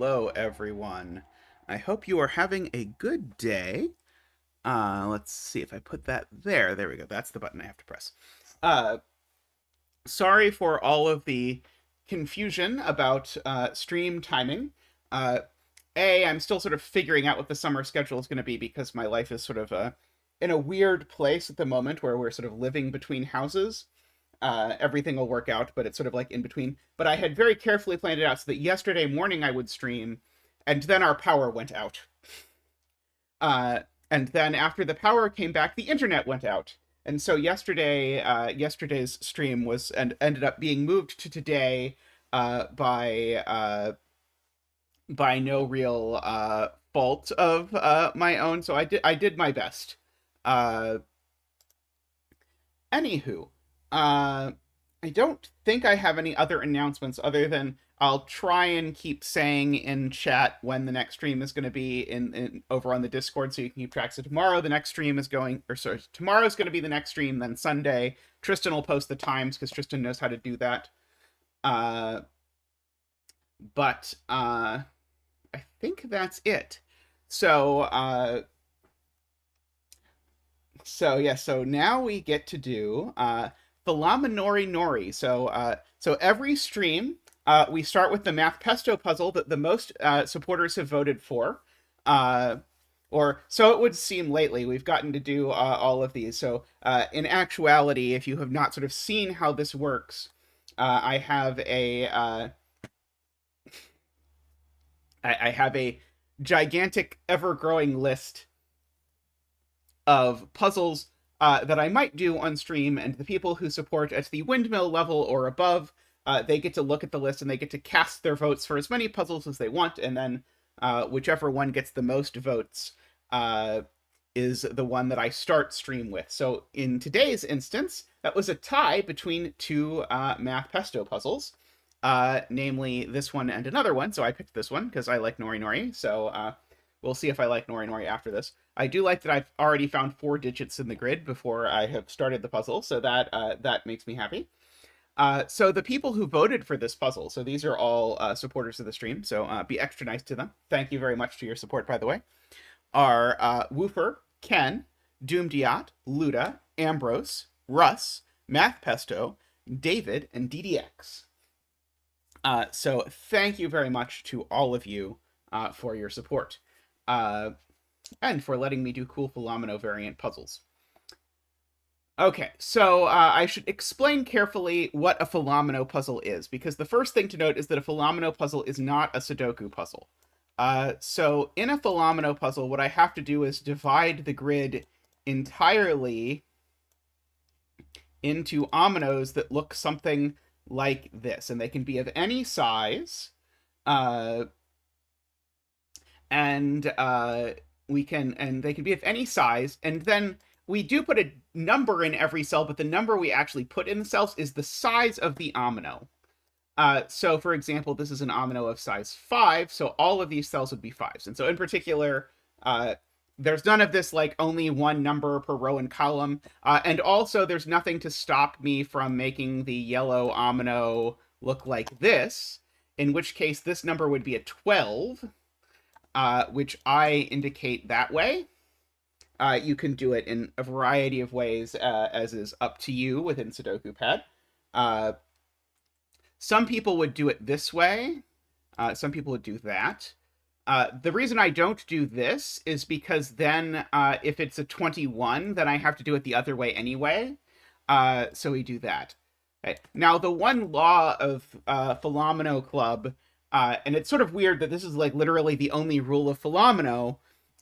Hello, everyone. I hope you are having a good day. Let's see if I put that there. There we go. That's the button I have to press. Uh, Sorry for all of the confusion about stream timing. I'm still sort of figuring out what the summer schedule is going to be because my life is sort of in a weird place at the moment where we're sort of living between houses. Everything will work out, but it's sort of like in between. But I had very carefully planned it out so that yesterday morning I would stream, and then our power went out. And then after the power came back, the internet went out. And so yesterday's stream was and ended up being moved to today by no real fault of my own. So I did my best. Uh, Anywho, I don't think I have any other announcements other than I'll try and keep saying in chat when the next stream is going to be in over on the Discord, so you can keep track. So tomorrow the next stream is going, or sorry, tomorrow's going to be the next stream. Then Sunday, Tristan will post the times because Tristan knows how to do that. Uh, but I think that's it. So so now we get to do Fillominorinori. So every stream, we start with the math pesto puzzle that the most supporters have voted for. Or so it would seem lately. We've gotten to do all of these. So in actuality, if you have not sort of seen how this works, I have I have a gigantic, ever-growing list of puzzles that I might do on stream, and the people who support at the windmill level or above, they get to look at the list and they get to cast their votes for as many puzzles as they want, and then whichever one gets the most votes is the one that I start stream with. So in today's instance, that was a tie between two math pesto puzzles, namely this one and another one. So I picked this one because I like Norinori. So we'll see if I like Norinori after this. I do like that I've already found 4 digits in the grid before I have started the puzzle, so that makes me happy. So the people who voted for this puzzle, so these are all supporters of the stream, so be extra nice to them. Thank you very much for your support, by the way, are Woofer, Ken, Doomdiat, Luda, Ambrose, Russ, Math Pesto, David, and DDX. So thank you very much to all of you for your support. And for letting me do cool Fillomino variant puzzles. Okay, so I should explain carefully what a Fillomino puzzle is, because the first thing to note is that a Fillomino puzzle is not a sudoku puzzle. So in a Fillomino puzzle, what I have to do is divide the grid entirely into ominoes that look something like this, and they can be of any size, and they can be of any size, and then we do put a number in every cell, but the number we actually put in the cells is the size of the omino. So for example, this is an omino of size 5, so all of these cells would be 5s. And so in particular, there's none of this like only one number per row and column. And also there's nothing to stop me from making the yellow omino look like this, in which case this number would be a 12. Which I indicate that way. You can do it in a variety of ways, as is up to you within Sudoku Pad. Some people would do it this way. Some people would do that. The reason I don't do this is because then if it's a 21, then I have to do it the other way anyway. So we do that. Okay. Now, the one law of Fillomino Club, and it's sort of weird that this is like literally the only rule of Fillomino,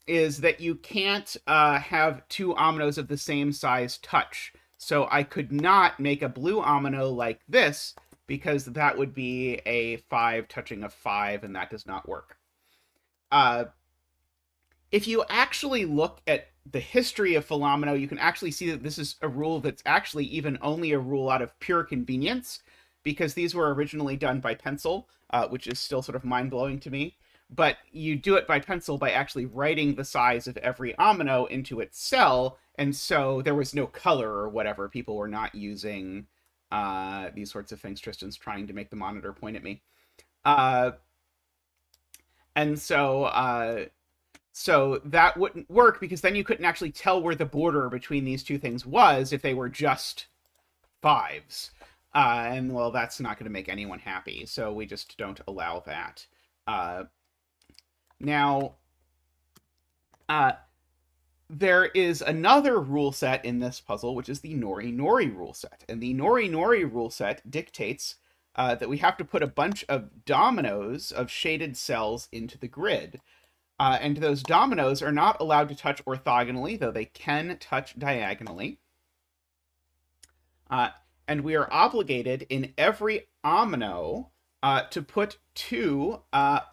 is that you can't have 2 ominoes of the same size touch. So I could not make a blue omino like this, because that would be a 5 touching a 5, and that does not work. If you actually look at the history of Fillomino, you can actually see that this is a rule that's actually even only a rule out of pure convenience, because these were originally done by pencil, which is still sort of mind-blowing to me. But you do it by pencil by actually writing the size of every omino into its cell, and so there was no color or whatever. People were not using these sorts of things. Tristan's trying to make the monitor point at me. And so that wouldn't work because then you couldn't actually tell where the border between these two things was if they were just fives. And well, that's not going to make anyone happy, so we just don't allow that. Now, there is another rule set in this puzzle, which is the Norinori rule set. And the Norinori rule set dictates that we have to put a bunch of dominoes of shaded cells into the grid. And those dominoes are not allowed to touch orthogonally, though they can touch diagonally. And we are obligated in every omino to put two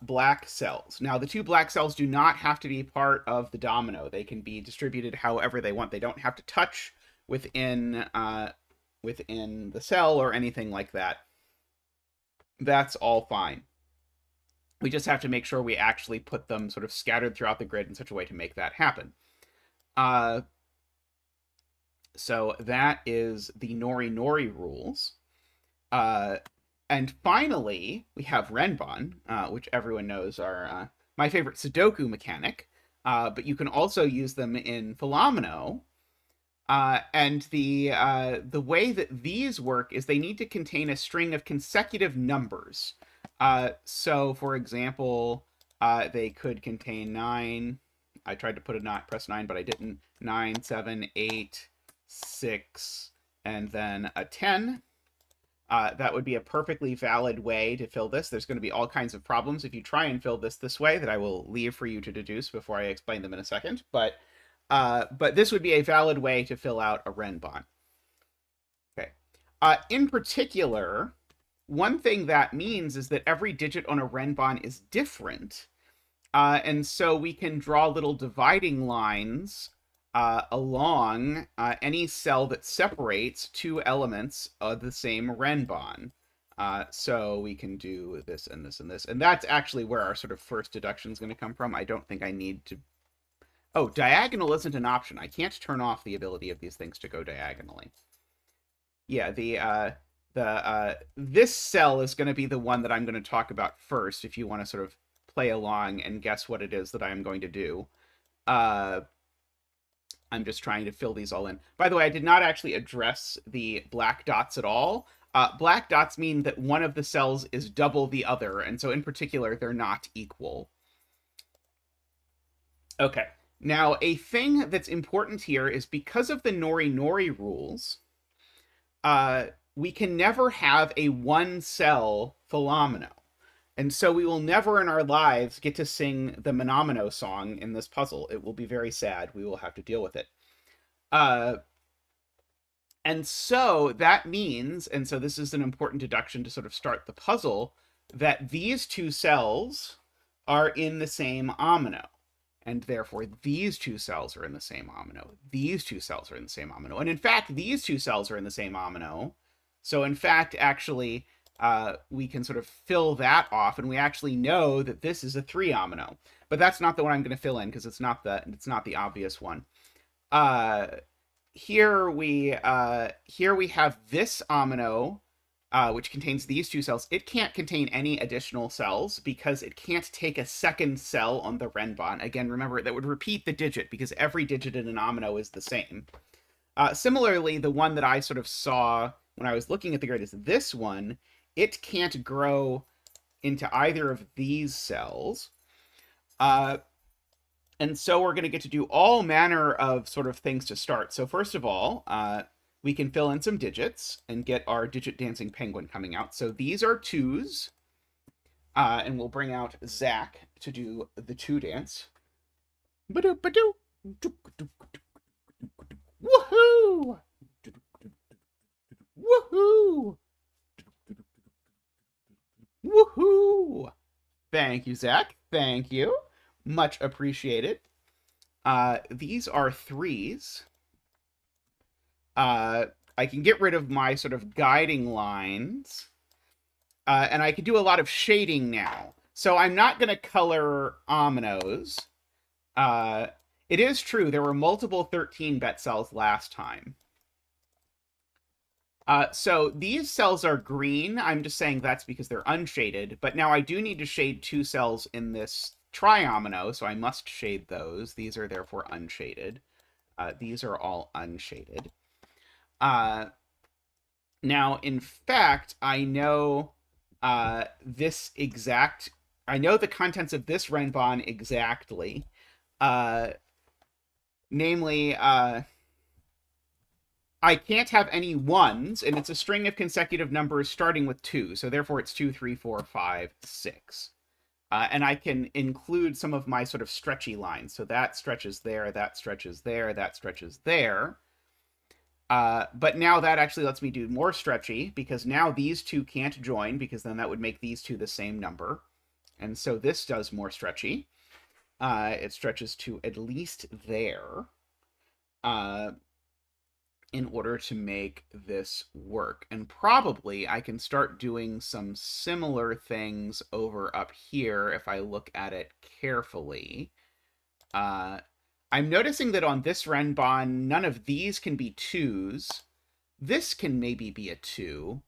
black cells. Now, the two black cells do not have to be part of the domino. They can be distributed however they want. They don't have to touch within the cell or anything like that. That's all fine. We just have to make sure we actually put them sort of scattered throughout the grid in such a way to make that happen. So that is the Norinori rules. And finally, we have Renban, which everyone knows are my favorite sudoku mechanic. But you can also use them in Fillomino. And the way that these work is they need to contain a string of consecutive numbers. So, for example, they could contain 9. I tried to put press 9, but I didn't. 9, 7, 8, 6, and then a 10. That would be a perfectly valid way to fill this. There's going to be all kinds of problems if you try and fill this way that I will leave for you to deduce before I explain them in a second. But this would be a valid way to fill out a Renban. Okay. In particular, one thing that means is that every digit on a Renban is different. And so we can draw little dividing lines along any cell that separates two elements of the same Renban. So we can do this and this and this. And that's actually where our sort of first deduction is going to come from. I don't think I need to... Oh, diagonal isn't an option. I can't turn off the ability of these things to go diagonally. Yeah, this cell is going to be the one that I'm going to talk about first, if you want to sort of play along and guess what it is that I am going to do. I'm just trying to fill these all in. By the way, I did not actually address the black dots at all. Black dots mean that one of the cells is double the other, and so in particular, they're not equal. Okay, now a thing that's important here is because of the Norinori rules, we can never have a one-cell Fillomino. And so we will never in our lives get to sing the Monomino song in this puzzle. It will be very sad. We will have to deal with it. And so that means, and so this is an important deduction to sort of start the puzzle, that these two cells are in the same omino. And therefore, these two cells are in the same omino. These two cells are in the same omino. And in fact, these two cells are in the same omino. So in fact, actually... we can sort of fill that off, and we actually know that this is a 3-omino. But that's not the one I'm going to fill in because it's not the obvious one. Here we have this omino, which contains these two cells. It can't contain any additional cells because it can't take a second cell on the Renban. Again, remember, that would repeat the digit because every digit in an omino is the same. Similarly, the one that I sort of saw when I was looking at the grid is this one. It can't grow into either of these cells. And so we're going to get to do all manner of sort of things to start. So first of all, we can fill in some digits and get our digit dancing penguin coming out. So these are 2s. And we'll bring out Zach to do the 2 dance. Ba-do-ba-do. Woohoo! Woohoo! Woohoo! Thank you, Zach. Thank you. Much appreciated. These are 3s. I can get rid of my sort of guiding lines. And I can do a lot of shading now. So I'm not going to color ominoes. It is true, there were multiple 13-bet cells last time. So these cells are green. I'm just saying that's because they're unshaded. But now I do need to shade 2 cells in this triomino, so I must shade those. These are therefore unshaded. These are all unshaded. Now, in fact, I know this exact... I know the contents of this Renban exactly. Namely, I can't have any ones, and it's a string of consecutive numbers starting with 2. So therefore it's 2, 3, 4, 5, 6. And I can include some of my sort of stretchy lines. So that stretches there, that stretches there, that stretches there. But now that actually lets me do more stretchy, because now these two can't join, because then that would make these two the same number. And so this does more stretchy. It stretches to at least there. In order to make this work. And probably I can start doing some similar things over up here if I look at it carefully. I'm noticing that on this Renban, none of these can be 2s. This can maybe be a 2.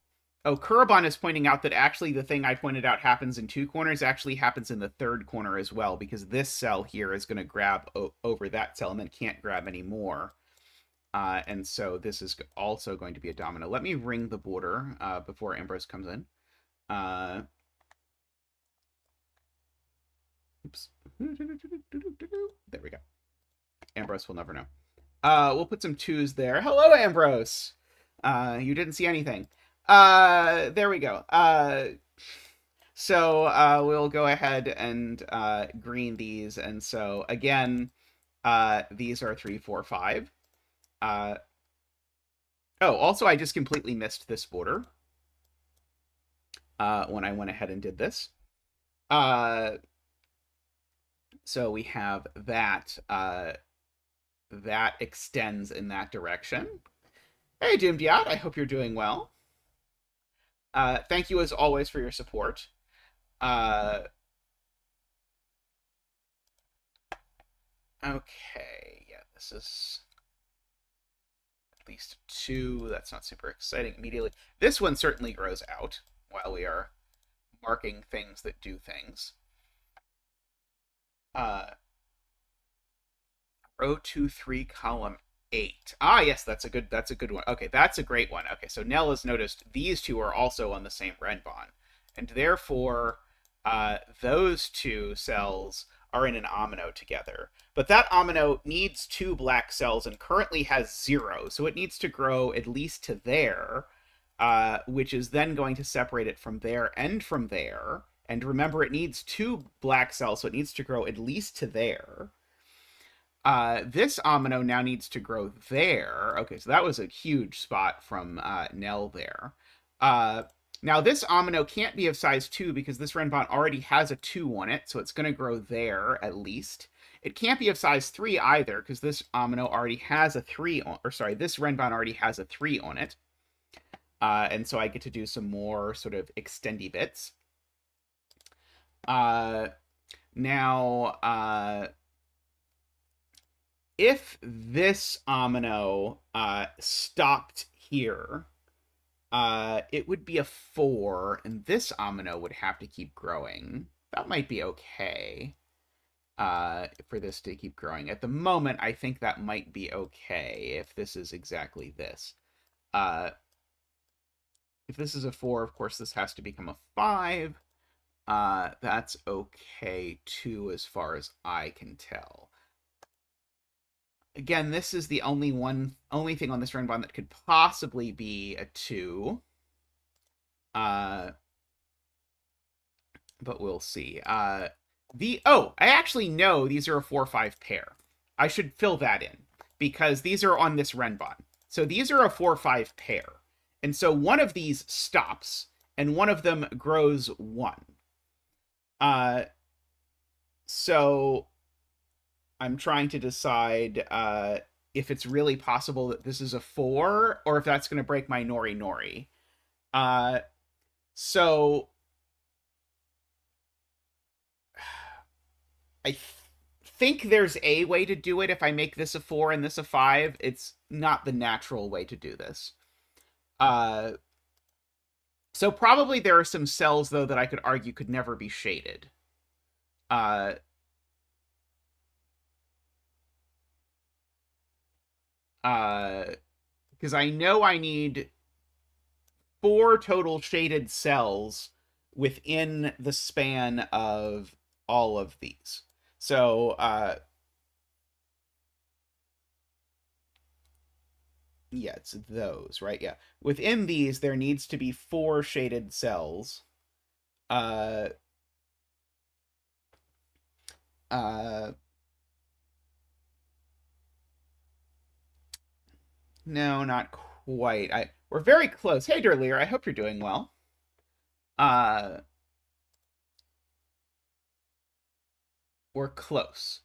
Oh, Kurobon is pointing out that actually the thing I pointed out happens in 2 corners actually happens in the 3rd corner as well, because this cell here is going to grab over that cell and then can't grab anymore. And so this is also going to be a domino. Let me ring the border before Ambrose comes in. Oops. There we go. Ambrose will never know. We'll put some 2s there. Hello, Ambrose! You didn't see anything. There we go. So we'll go ahead and green these. And so, again, these are 3, 4, 5. Also, I just completely missed this border when I went ahead and did this. So we have that. That extends in that direction. Hey, Doomdiat, I hope you're doing well. Thank you, as always, for your support. Okay, yeah, this is... least 2. That's not super exciting immediately. This one certainly grows out while we are marking things that do things. Row 2, 3, column 8. Ah, yes, that's a good one. Okay, that's a great one. Okay, so Nell has noticed these two are also on the same Renban, and therefore those 2 cells are in an omino together. But that omino needs 2 black cells and currently has 0, so it needs to grow at least to there, which is then going to separate it from there and from there. And remember, it needs 2 black cells, so it needs to grow at least to there. This omino now needs to grow there. Okay, so that was a huge spot from Nell there. Now, this omino can't be of size 2 because this Renban already has a 2 on it, so it's going to grow there at least. It can't be of size 3 either because this omino already has a 3 on, or sorry, this Renban already has a 3 on it. And so I get to do some more sort of extendy bits. Now, if this omino stopped here, it would be a 4, and this omino would have to keep growing. That might be okay for this to keep growing. At the moment, I think that might be okay if this is exactly this. If this is a 4, of course, this has to become a 5. That's okay, too, as far as I can tell. Again, this is the only thing on this Renban that could possibly be a 2. But we'll see. I actually know these are a 4-5 pair. I should fill that in, because these are on this Renban. So these are a 4-5 pair. And so one of these stops, and one of them grows 1. So I'm trying to decide if it's really possible that this is a 4, or if that's going to break my Norinori. So I think there's a way to do it if I make this a 4 and this a 5. It's not the natural way to do this. Uh, so probably there are some cells, though, that I could argue could never be shaded. Uh, because I know I need 4 total shaded cells within the span of all of these. So, yeah, it's those, right? Yeah. Within these, there needs to be 4 shaded cells. Uh, uh, no, not quite. We're very close. Hey, Derlier, I hope you're doing well. Uh, we're close.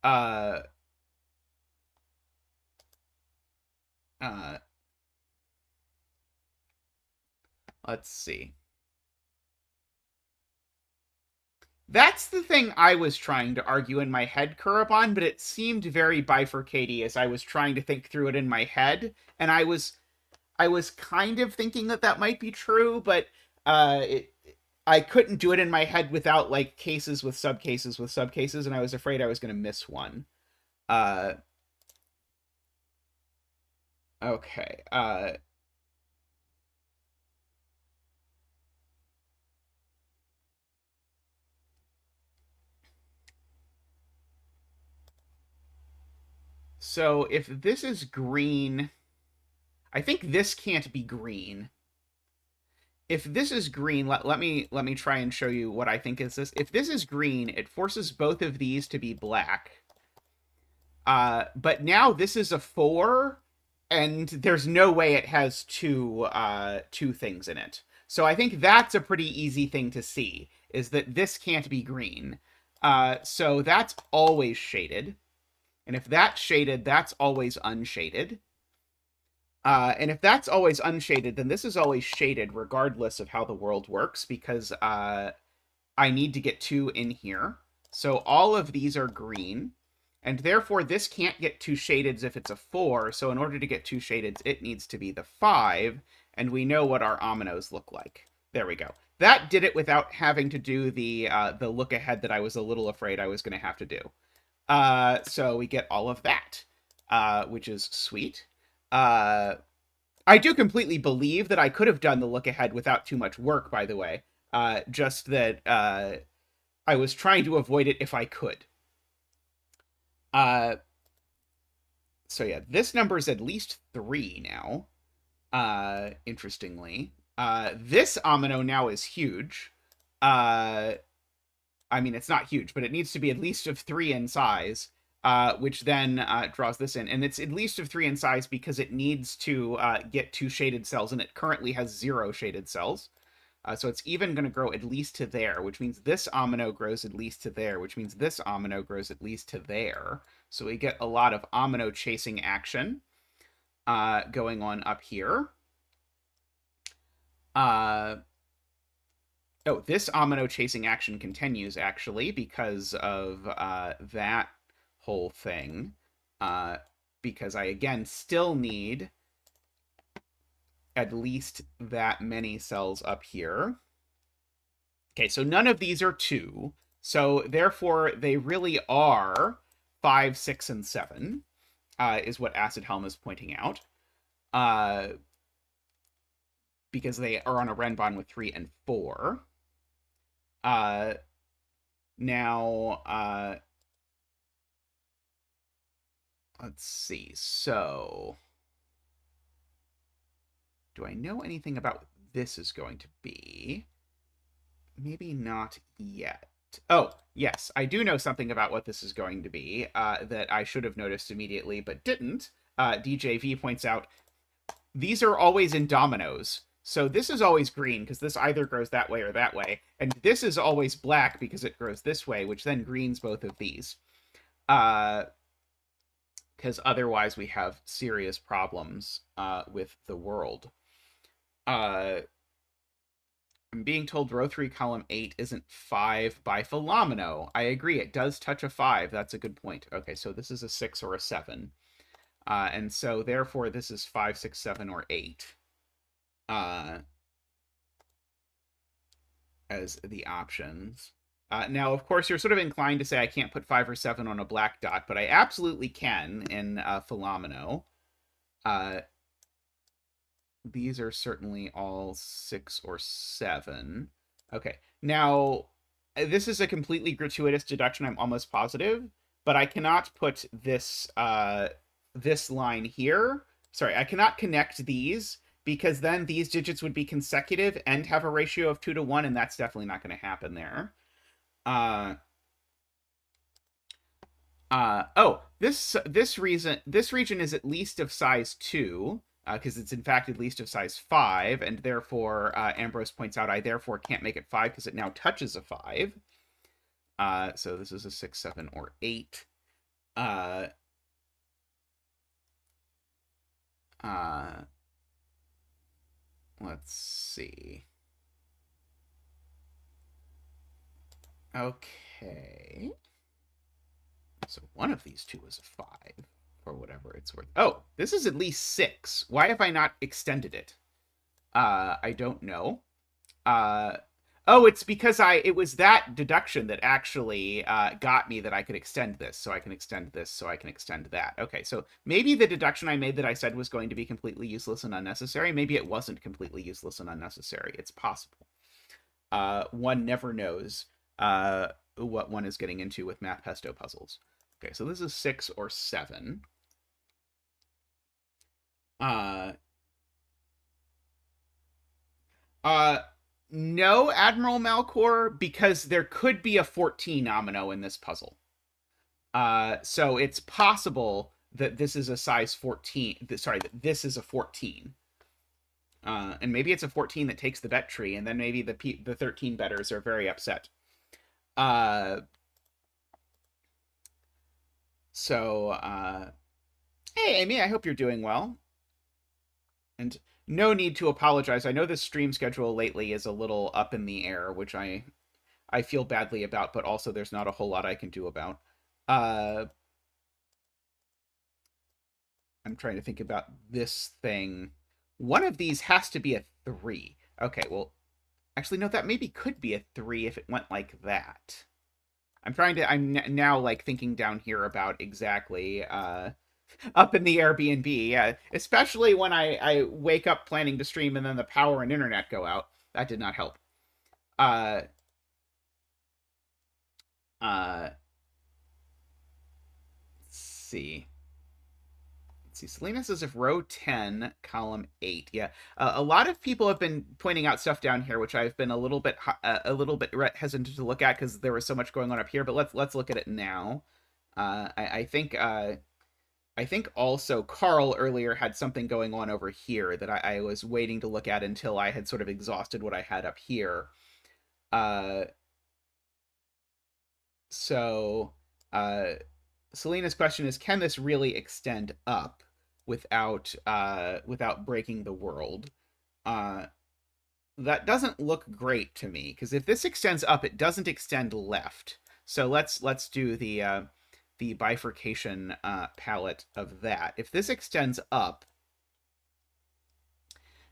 Uh, uh, let's see. That's the thing I was trying to argue in my head, Kurabon, but it seemed very bifurcated as I was trying to think through it in my head, and I was kind of thinking that that might be true, but I couldn't do it in my head without like cases with subcases, and I was afraid I was going to miss one. Uh, okay. So if this is green, I think this can't be green. If this is green, let me try and show you what I think is this. If this is green, it forces both of these to be black. But now this is a 4, and there's no way it has two things in it. So I think that's a pretty easy thing to see, is that this can't be green. So that's always shaded. And if that's shaded, that's always unshaded. And if that's always unshaded, then this is always shaded regardless of how the world works, because I need to get 2 in here. So all of these are green, and therefore this can't get 2 shadeds if it's a 4, so in order to get 2 shadeds, it needs to be the 5, and we know what our ominoes look like. There we go. That did it without having to do the look ahead that I was a little afraid I was going to have to do. So we get all of that, which is sweet. I do completely believe that I could have done the look ahead without too much work, by the way. Just that I was trying to avoid it if I could. So yeah, this number is at least 3 now. Interestingly. This omino now is huge. I mean, it's not huge, but it needs to be at least of 3 in size, which then draws this in. And it's at least of 3 in size because it needs to get 2 shaded cells, and it currently has 0 shaded cells. So it's even going to grow at least to there, which means this omino grows at least to there, which means this omino grows at least to there. So we get a lot of omino chasing action going on up here. Oh, this omino chasing action continues, actually, because of that whole thing. Because I, again, still need at least that many cells up here. Okay, so none of these are 2. So, therefore, they really are 5, 6, and 7, is what Acid Helm is pointing out. Because they are on a Renban with 3 and 4. Now, let's see. So, do I know anything about what this is going to be? Maybe not yet. Oh, yes, I do know something about what this is going to be that I should have noticed immediately, but didn't. DJV points out, these are always in dominoes. So this is always green, because this either grows that way or that way. And this is always black, because it grows this way, which then greens both of these. Because otherwise we have serious problems with the world. I'm being told row 3, column 8 isn't 5 by Fillomino. I agree, it does touch a 5. That's a good point. Okay, so this is a 6 or a 7. And so, therefore, this is 5, 6, 7, or 8. as the options. Now, of course, you're sort of inclined to say I can't put 5 or 7 on a black dot, but I absolutely can in Fillomino. These are certainly all 6 or 7. Okay, now, this is a completely gratuitous deduction, I'm almost positive, but I cannot put this, this line here. Sorry, I cannot connect these, because then these digits would be consecutive and have a ratio of 2 to 1, and that's definitely not going to happen there. This region is at least of size 2, because it's in fact at least of size 5, and therefore, Ambrose points out, I therefore can't make it 5 because it now touches a 5. So this is a 6, 7, or 8. Let's see. Okay. So one of these two is a 5, for whatever it's worth. Oh, this is at least 6. Why have I not extended it? I don't know. Oh, it's because it was that deduction that actually got me that I could extend this, so I can extend this, so I can extend that. Okay, so maybe the deduction I made that I said was going to be completely useless and unnecessary, maybe it wasn't completely useless and unnecessary. It's possible. One never knows what one is getting into with math pesto puzzles. Okay, so this is 6 or 7. No, Admiral Malcor, because there could be a 14 nomino in this puzzle. So it's possible that this is a size 14. Sorry, that this is a 14. And maybe it's a 14 that takes the bet tree, and then maybe the 13 betters are very upset. Hey, Amy, I hope you're doing well. And no need to apologize. I know this stream schedule lately is a little up in the air, which I feel badly about, but also there's not a whole lot I can do about. I'm trying to think about this thing. One of these has to be a 3. Okay, well, actually, no, that maybe could be a 3 if it went like that. I'm now, like, thinking down here about exactly, up in the Airbnb, especially when I wake up planning to stream and then the power and internet go out. That did not help. Let's see. Selena says if row 10, column 8. Yeah, a lot of people have been pointing out stuff down here, which I've been a little bit hesitant to look at because there was so much going on up here. But let's look at it now. I think also Carl earlier had something going on over here that I was waiting to look at until I had sort of exhausted what I had up here. Selena's question is, can this really extend up without breaking the world? That doesn't look great to me, because if this extends up, it doesn't extend left. So let's do the bifurcation palette of that. If this extends up,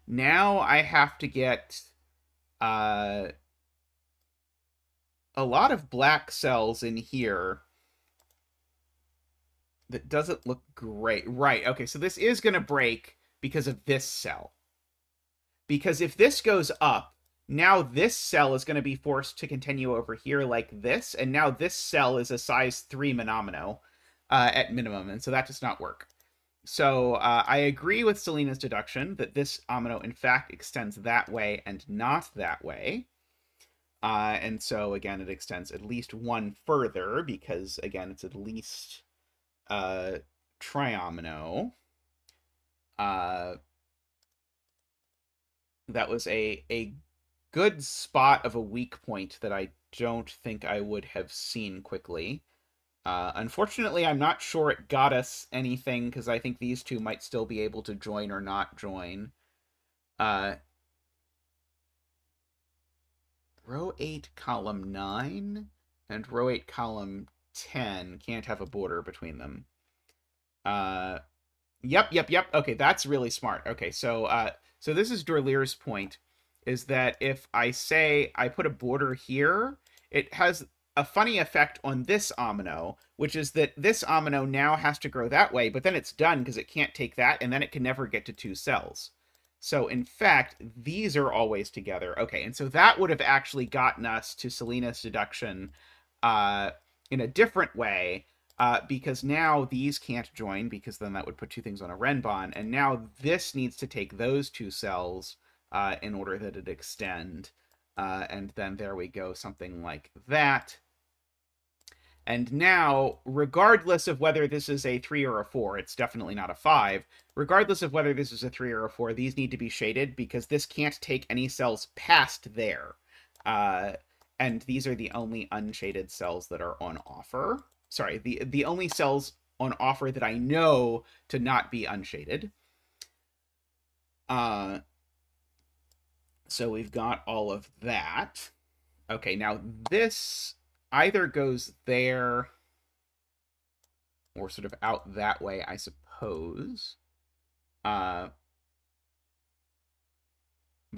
now I have to get a lot of black cells in here. That doesn't look great. Right, okay, so this is going to break because of this cell. Because if this goes up, now this cell is going to be forced to continue over here like this, and now this cell is a size 3 monomino at minimum, and so that does not work. So I agree with Selena's deduction that this omino, in fact, extends that way and not that way. And so, again, it extends at least one further, because, again, it's at least... triomino. That was a good spot of a weak point that I don't think I would have seen quickly. Unfortunately, I'm not sure it got us anything, because I think these two might still be able to join or not join. Row 8, column 9, and row 8, column 10 can't have a border between them. Yep. Okay, that's really smart. Okay, so So this is Dorlear's point, is that if I say I put a border here, it has a funny effect on this omino, which is that this omino now has to grow that way, but then it's done because it can't take that, and then it can never get to 2 cells. So in fact, these are always together. Okay, and so that would have actually gotten us to Salinas deduction uh, in a different way, because now these can't join, because then that would put two things on a Renban, and now this needs to take those 2 cells in order that it extend, and then there we go, something like that. And now, regardless of whether this is a 3 or a 4, it's definitely not a 5. Regardless of whether this is a 3 or a 4, these need to be shaded because this can't take any cells past there. And these are the only unshaded cells that are on offer. Sorry, the only cells on offer that I know to not be unshaded. So we've got all of that. Okay, now this either goes there or sort of out that way, I suppose. But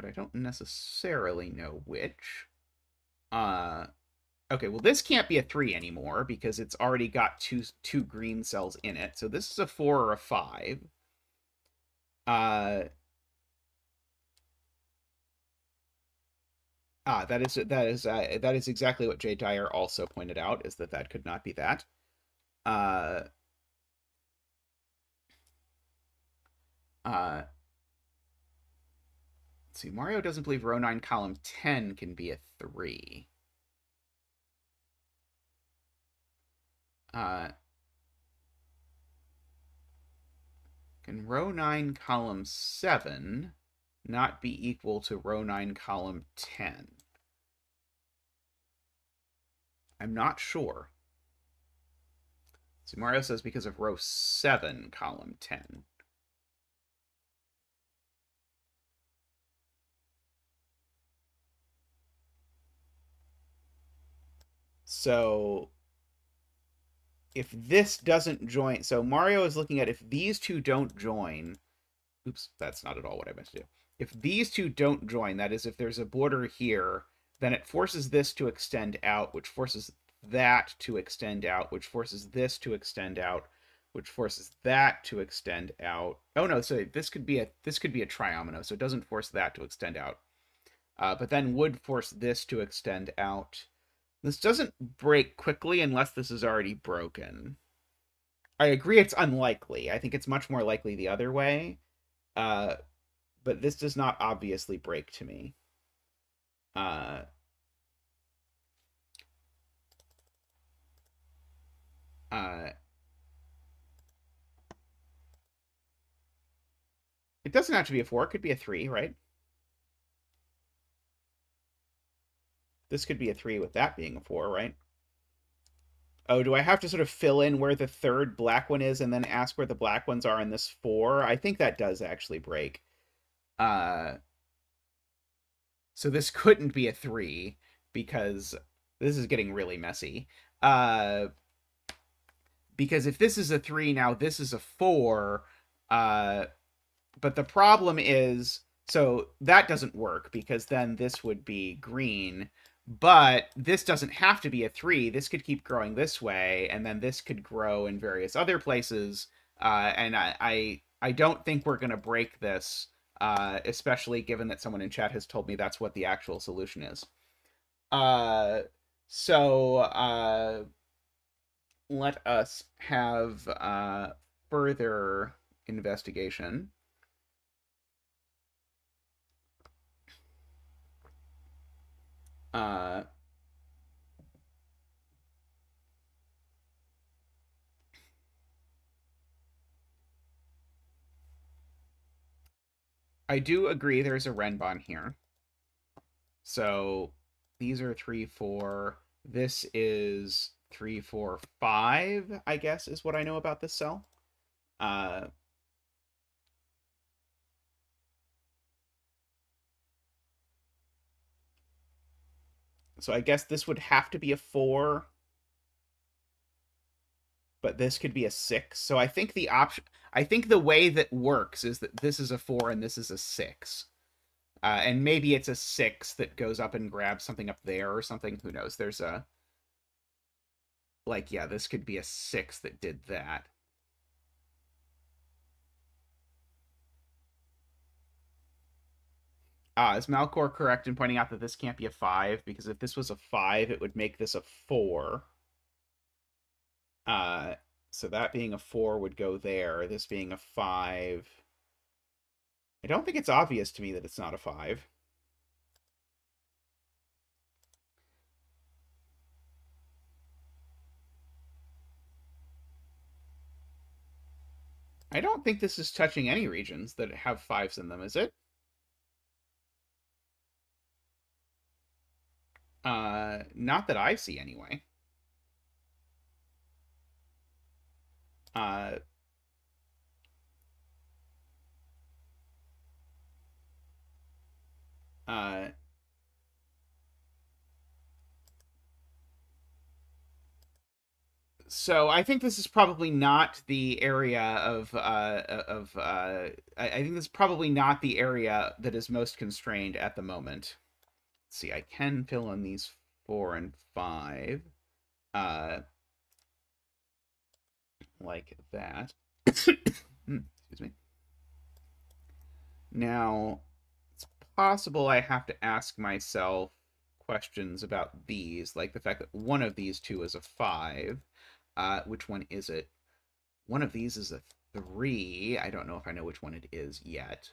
I don't necessarily know which. Okay, well, this can't be a 3 anymore because it's already got two green cells in it. So this is a 4 or a 5. That is exactly what Jay Dyer also pointed out, is that could not be that. Let's see, Mario doesn't believe row 9, column 10 can be a 3. Can row 9, column 7 not be equal to row 9, column 10? I'm not sure. So Mario says because of row 7, column 10. So if this doesn't join, so Mario is looking at if these two don't join, oops, that's not at all what I meant to do. If these two don't join, that is, if there's a border here, then it forces this to extend out, which forces that to extend out, which forces this to extend out, which forces that to extend out. Oh no, so this could be a triomino, so it doesn't force that to extend out. But then would force this to extend out. This doesn't break quickly unless this is already broken. I agree it's unlikely. I think it's much more likely the other way. But this does not obviously break to me. It doesn't have to be a 4. It could be a 3, right? This could be a 3 with that being a 4, right? Oh, do I have to sort of fill in where the third black one is and then ask where the black ones are in this 4? I think that does actually break. So this couldn't be a 3 because this is getting really messy. Because if this is a 3, now this is a 4. But the problem is, so that doesn't work because then this would be green. But this doesn't have to be a 3. This could keep growing this way, and then this could grow in various other places. And I don't think we're going to break this, especially given that someone in chat has told me that's what the actual solution is. So let us have further investigation. I do agree there's a Renban here. So these are 3, 4. This is 3, 4, 5, I guess, is what I know about this cell. So I guess this would have to be a 4. But this could be a 6. So I think the option... I think the way that works is that this is a 4 and this is a 6. And maybe it's a 6 that goes up and grabs something up there or something. Who knows? There's a... Like, yeah, this could be a 6 that did that. Is Malcor correct in pointing out that this can't be a 5? Because if this was a 5, it would make this a 4. So that being a 4 would go there. This being a 5... I don't think it's obvious to me that it's not a 5. I don't think this is touching any regions that have 5s in them, is it? Not that I see anyway. So I think this is probably not the area I think this is probably not the area that is most constrained at the moment. Let's see, I can fill in these 4 and 5. Like that. Excuse me. Now, it's possible I have to ask myself questions about these, like the fact that one of these two is a 5. Which one is it? One of these is a 3. I don't know if I know which one it is yet.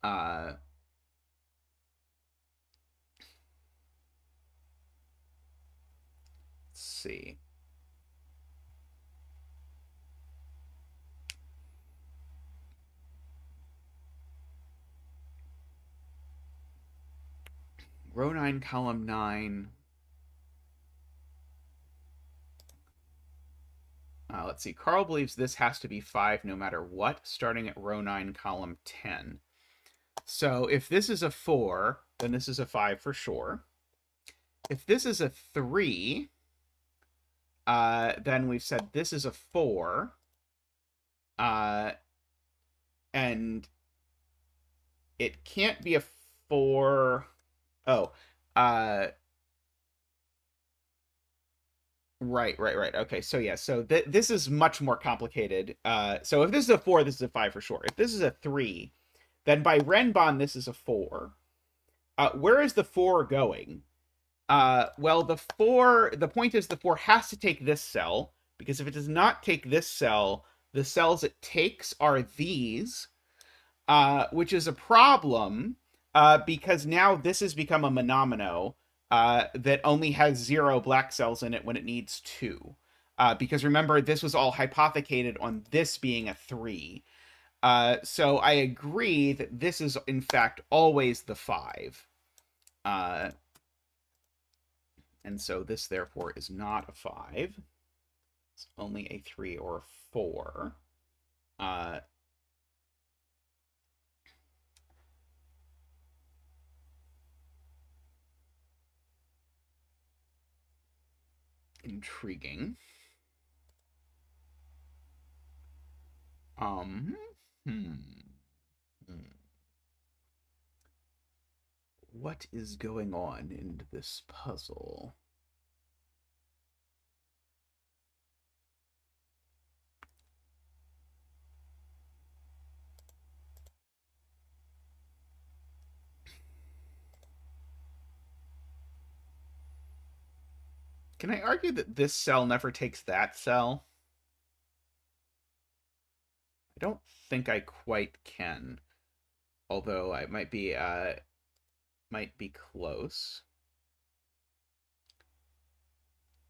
Let's see. Row 9, column 9. Let's see. Carl believes this has to be 5 no matter what, starting at row 9, column 10. So if this is a 4, then this is a 5 for sure. If this is a 3, then we've said this is a 4. And it can't be a 4. Oh, right. Okay, so yeah, so this is much more complicated. So if this is a 4, this is a 5 for sure. If this is a 3, then by Renban, this is a 4. Where is the 4 going? Well, the point is the 4 has to take this cell, because if it does not take this cell, the cells it takes are these, which is a problem, because now this has become a monomino that only has 0 black cells in it when it needs 2. Because remember, this was all hypothecated on this being a 3. So I agree that this is, in fact, always the 5. And so this, therefore, is not a 5. It's only a 3 or a 4. Intriguing. Hmm. What is going on in this puzzle? Can I argue that this cell never takes that cell? I don't think I quite can. Although I might be close.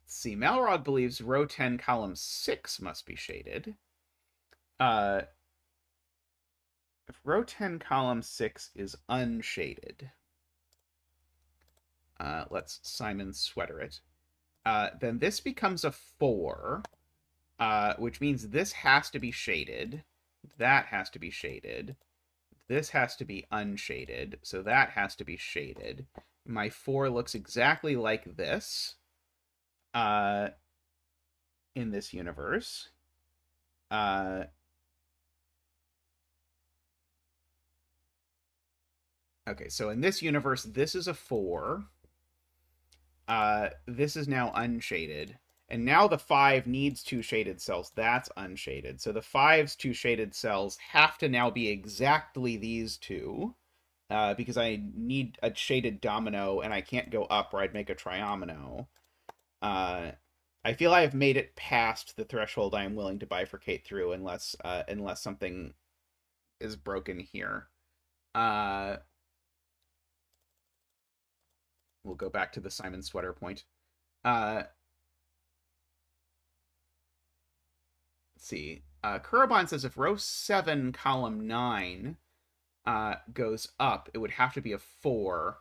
Let's see, Malrog believes row 10, column 6 must be shaded. If row 10, column 6 is unshaded, let's Simon Sweater it. Then this becomes a 4, which means this has to be shaded. That has to be shaded. This has to be unshaded, so that has to be shaded. My 4 looks exactly like this in this universe. Okay, so in this universe, this is a 4. This is now unshaded. And now the 5 needs 2 shaded cells. That's unshaded. So the 5's 2 shaded cells have to now be exactly these two. Because I need a shaded domino, and I can't go up or I'd make a triomino. I feel I have made it past the threshold I am willing to bifurcate through unless something is broken here. We'll go back to the Simon Sweater point. Let's see. Kurobon says if row 7, column 9 goes up, it would have to be a 4,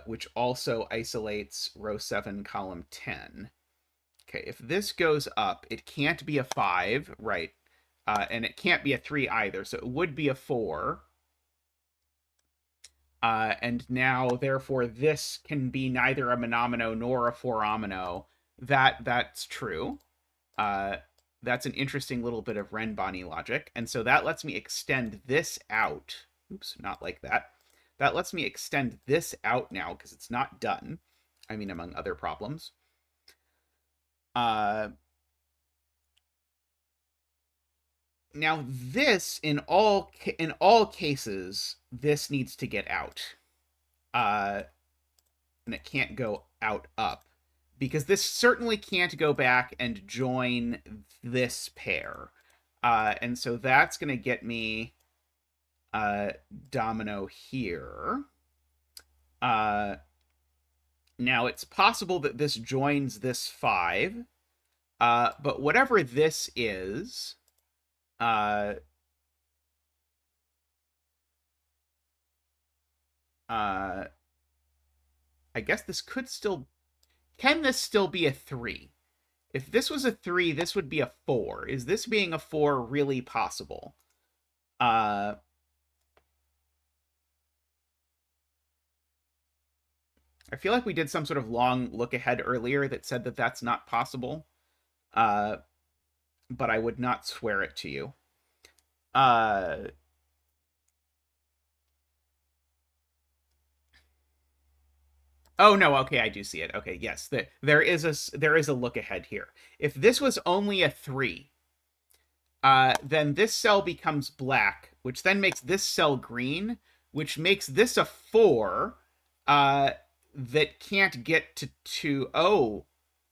which also isolates row 7, column 10. Okay, if this goes up, it can't be a 5, right? And it can't be a 3 either, so it would be a 4. And now, therefore, this can be neither a monomino nor a fouromino. That's true. That's an interesting little bit of Renban logic. And so that lets me extend this out. Oops, not like that. That lets me extend this out now because it's not done. I mean, among other problems. Now this, in all cases, this needs to get out. And it can't go out up. Because this certainly can't go back and join this pair. And so that's going to get me domino here. Now, it's possible that this joins this 5. But whatever this is... I guess this could still... Can this still be a 3? If this was a 3, this would be a 4. Is this being a 4 really possible? I feel like we did some sort of long look ahead earlier that said that that's not possible. But I would not swear it to you. Oh no, okay, I do see it. Okay, yes, there is a look ahead here. If this was only a 3, then this cell becomes black, which then makes this cell green, which makes this a 4 that can't get to 2. Oh,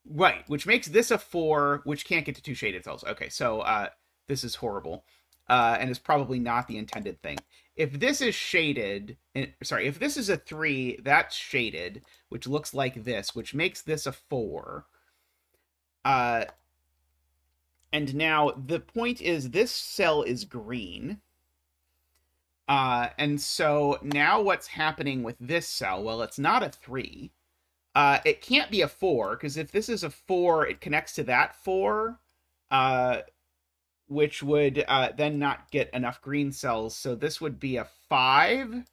right, which makes this a 4 which can't get to 2 shaded cells. Okay, so this is horrible, and is probably not the intended thing. If this is shaded, if this is a 3, that's shaded, which looks like this, which makes this a 4. And now the point is this cell is green. And so now what's happening with this cell? Well, it's not a 3. It can't be a 4, because if this is a 4, it connects to that 4, which would then not get enough green cells. So this would be a 5.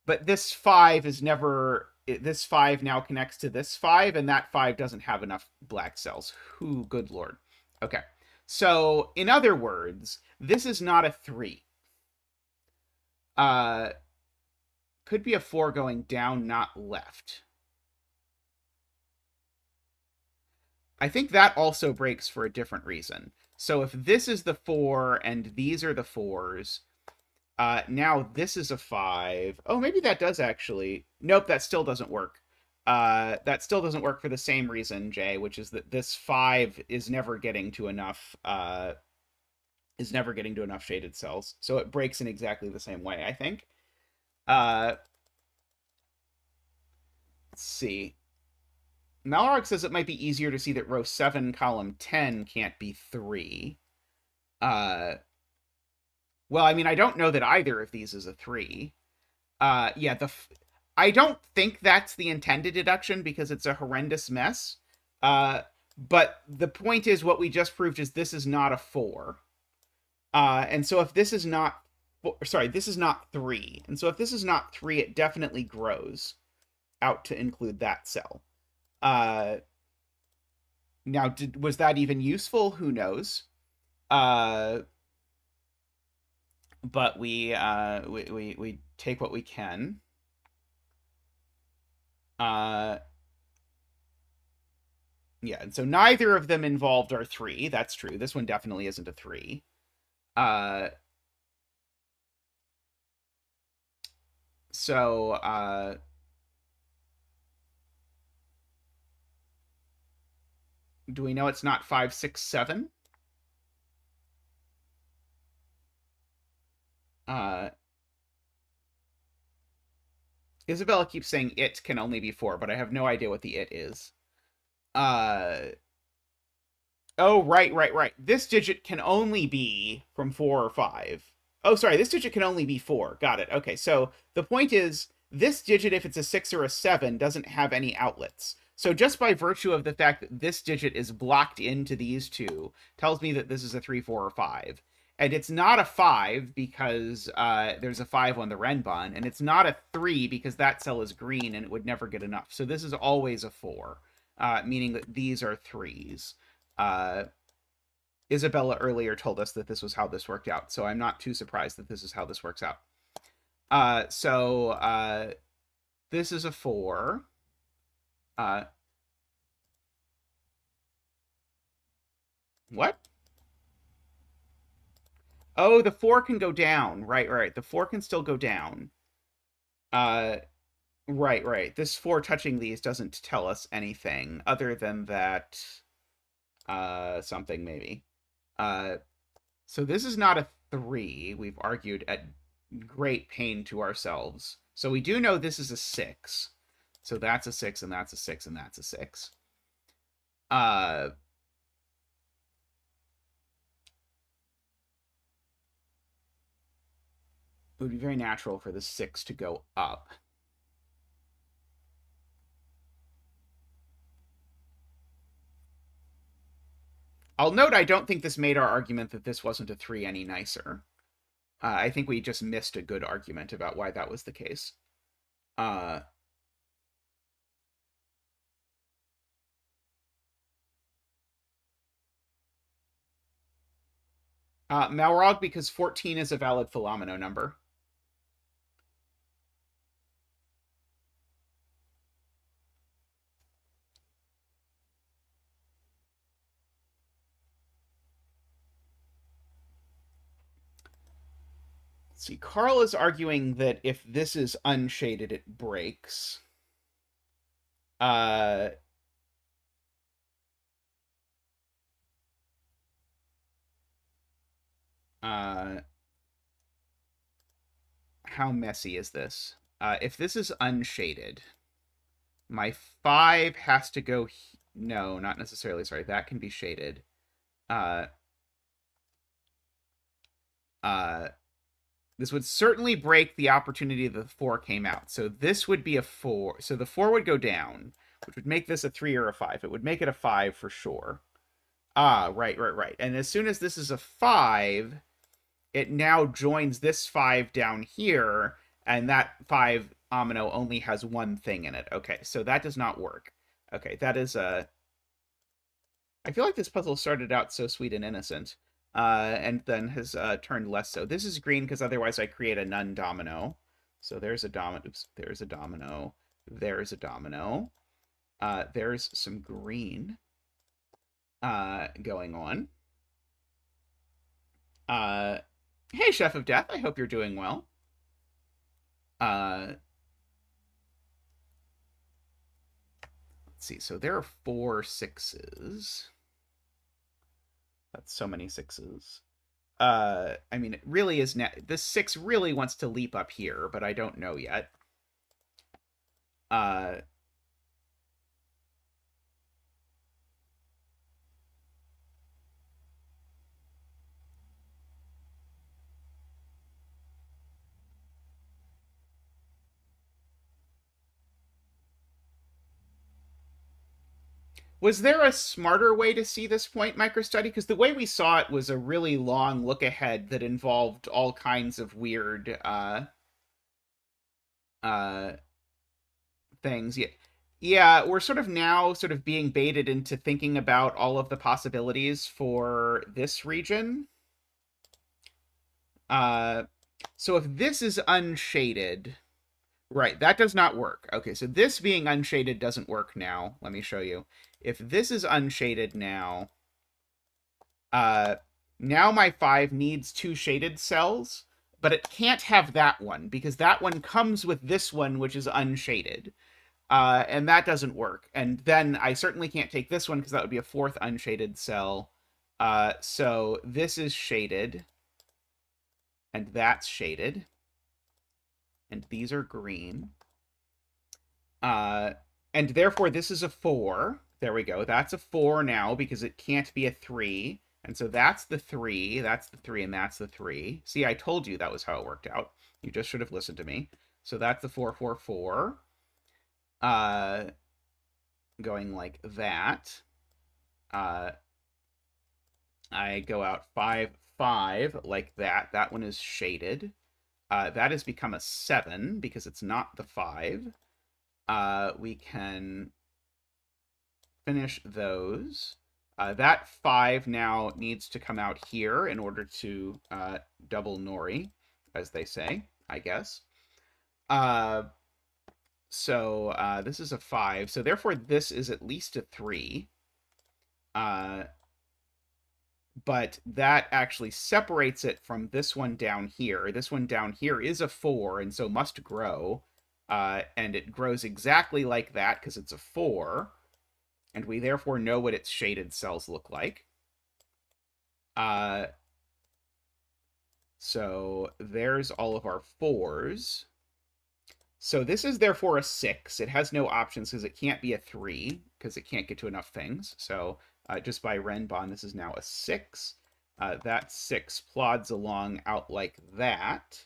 But this 5 is never... This 5 now connects to this 5, and that 5 doesn't have enough black cells. Who, good lord. Okay. So, in other words, this is not a 3. Could be a 4 going down, not left. I think that also breaks for a different reason. So if this is the 4 and these are the 4s, now this is a 5. Oh, maybe that does actually. Nope, that still doesn't work. That still doesn't work for the same reason, Jay, which is that this 5 is never getting to enough shaded cells. So it breaks in exactly the same way, I think. Let's see. Malrog says it might be easier to see that row 7, column 10 can't be 3. Well, I mean, I don't know that either of these is a 3. Yeah, I don't think that's the intended deduction because it's a horrendous mess. But the point is, what we just proved is this is not a 4. And so if this is not... Sorry, this is not 3. And so if this is not 3, it definitely grows out to include that cell. Now, was that even useful? Who knows? but we take what we can. Yeah, and so neither of them involved our 3. That's true. This one definitely isn't a 3. So do we know it's not 5, 6, 7? Isabella keeps saying it can only be 4, but I have no idea what the it is. Oh, right. This digit can only be from 4 or 5. Oh, sorry, this digit can only be 4. Got it. Okay, so the point is, this digit, if it's a 6 or a 7, doesn't have any outlets. So just by virtue of the fact that this digit is blocked into these two, tells me that this is a 3, 4, or 5. And it's not a 5 because there's a 5 on the Renban, and it's not a 3 because that cell is green and it would never get enough. So this is always a 4, meaning that these are 3s. Isabella earlier told us that this was how this worked out, so I'm not too surprised that this is how this works out. So this is a 4. What? Oh, the 4 can go down. Right. The 4 can still go down. Right. This 4 touching these doesn't tell us anything other than that something maybe. So this is not a 3. We've argued at great pain to ourselves. So we do know this is a 6. So that's a 6, and that's a 6, and that's a 6. It would be very natural for the 6 to go up. I'll note I don't think this made our argument that this wasn't a 3 any nicer. I think we just missed a good argument about why that was the case. Malrog, because 14 is a valid Fillomino number. Let's see, Carl is arguing that if this is unshaded, it breaks. How messy is this? If this is unshaded, my 5 has to go... No, not necessarily. Sorry, that can be shaded. This would certainly break the opportunity that the 4 came out. So this would be a 4. So the 4 would go down, which would make this a 3 or a 5. It would make it a 5 for sure. Right. And as soon as this is a 5, it now joins this 5 down here, and that 5 omino only has one thing in it. Okay, so that does not work. Okay, that is a... I feel like this puzzle started out so sweet and innocent, and then has turned less so. This is green because otherwise I create a none domino. So there's a domino. Oops, there's a domino. There's a domino. There's some green going on. Hey, Chef of Death. I hope you're doing well. Let's see. So there are 4 6s. That's so many 6s. I mean, it really is... This 6 really wants to leap up here, but I don't know yet. Was there a smarter way to see this point, MicroStudy? Because the way we saw it was a really long look ahead that involved all kinds of weird things. Yeah, we're sort of now sort of being baited into thinking about all of the possibilities for this region. So if this is unshaded, right, that does not work. Okay, so this being unshaded doesn't work now. Let me show you. If this is unshaded now, now my 5 needs 2 shaded cells, but it can't have that one because that one comes with this one, which is unshaded. And that doesn't work. And then I certainly can't take this one because that would be a 4th unshaded cell. So this is shaded, and that's shaded, and these are green. And therefore this is a 4. There we go. That's a 4 now because it can't be a 3. And so that's the 3, that's the 3, and that's the 3. See, I told you that was how it worked out. You just should have listened to me. So that's the 4, 4, 4. Going like that. I go out 5, 5 like that. That one is shaded. That has become a 7 because it's not the 5. We can finish those. That 5 now needs to come out here in order to double Nori, as they say, I guess. So this is a 5. So therefore this is at least a 3. But that actually separates it from this one down here. This one down here is a 4, and so must grow. And it grows exactly like that because it's a 4. And we therefore know what its shaded cells look like. So there's all of our 4s. So this is therefore a 6. It has no options because it can't be a 3 because it can't get to enough things. So just by Renban, this is now a 6. That 6 plods along out like that.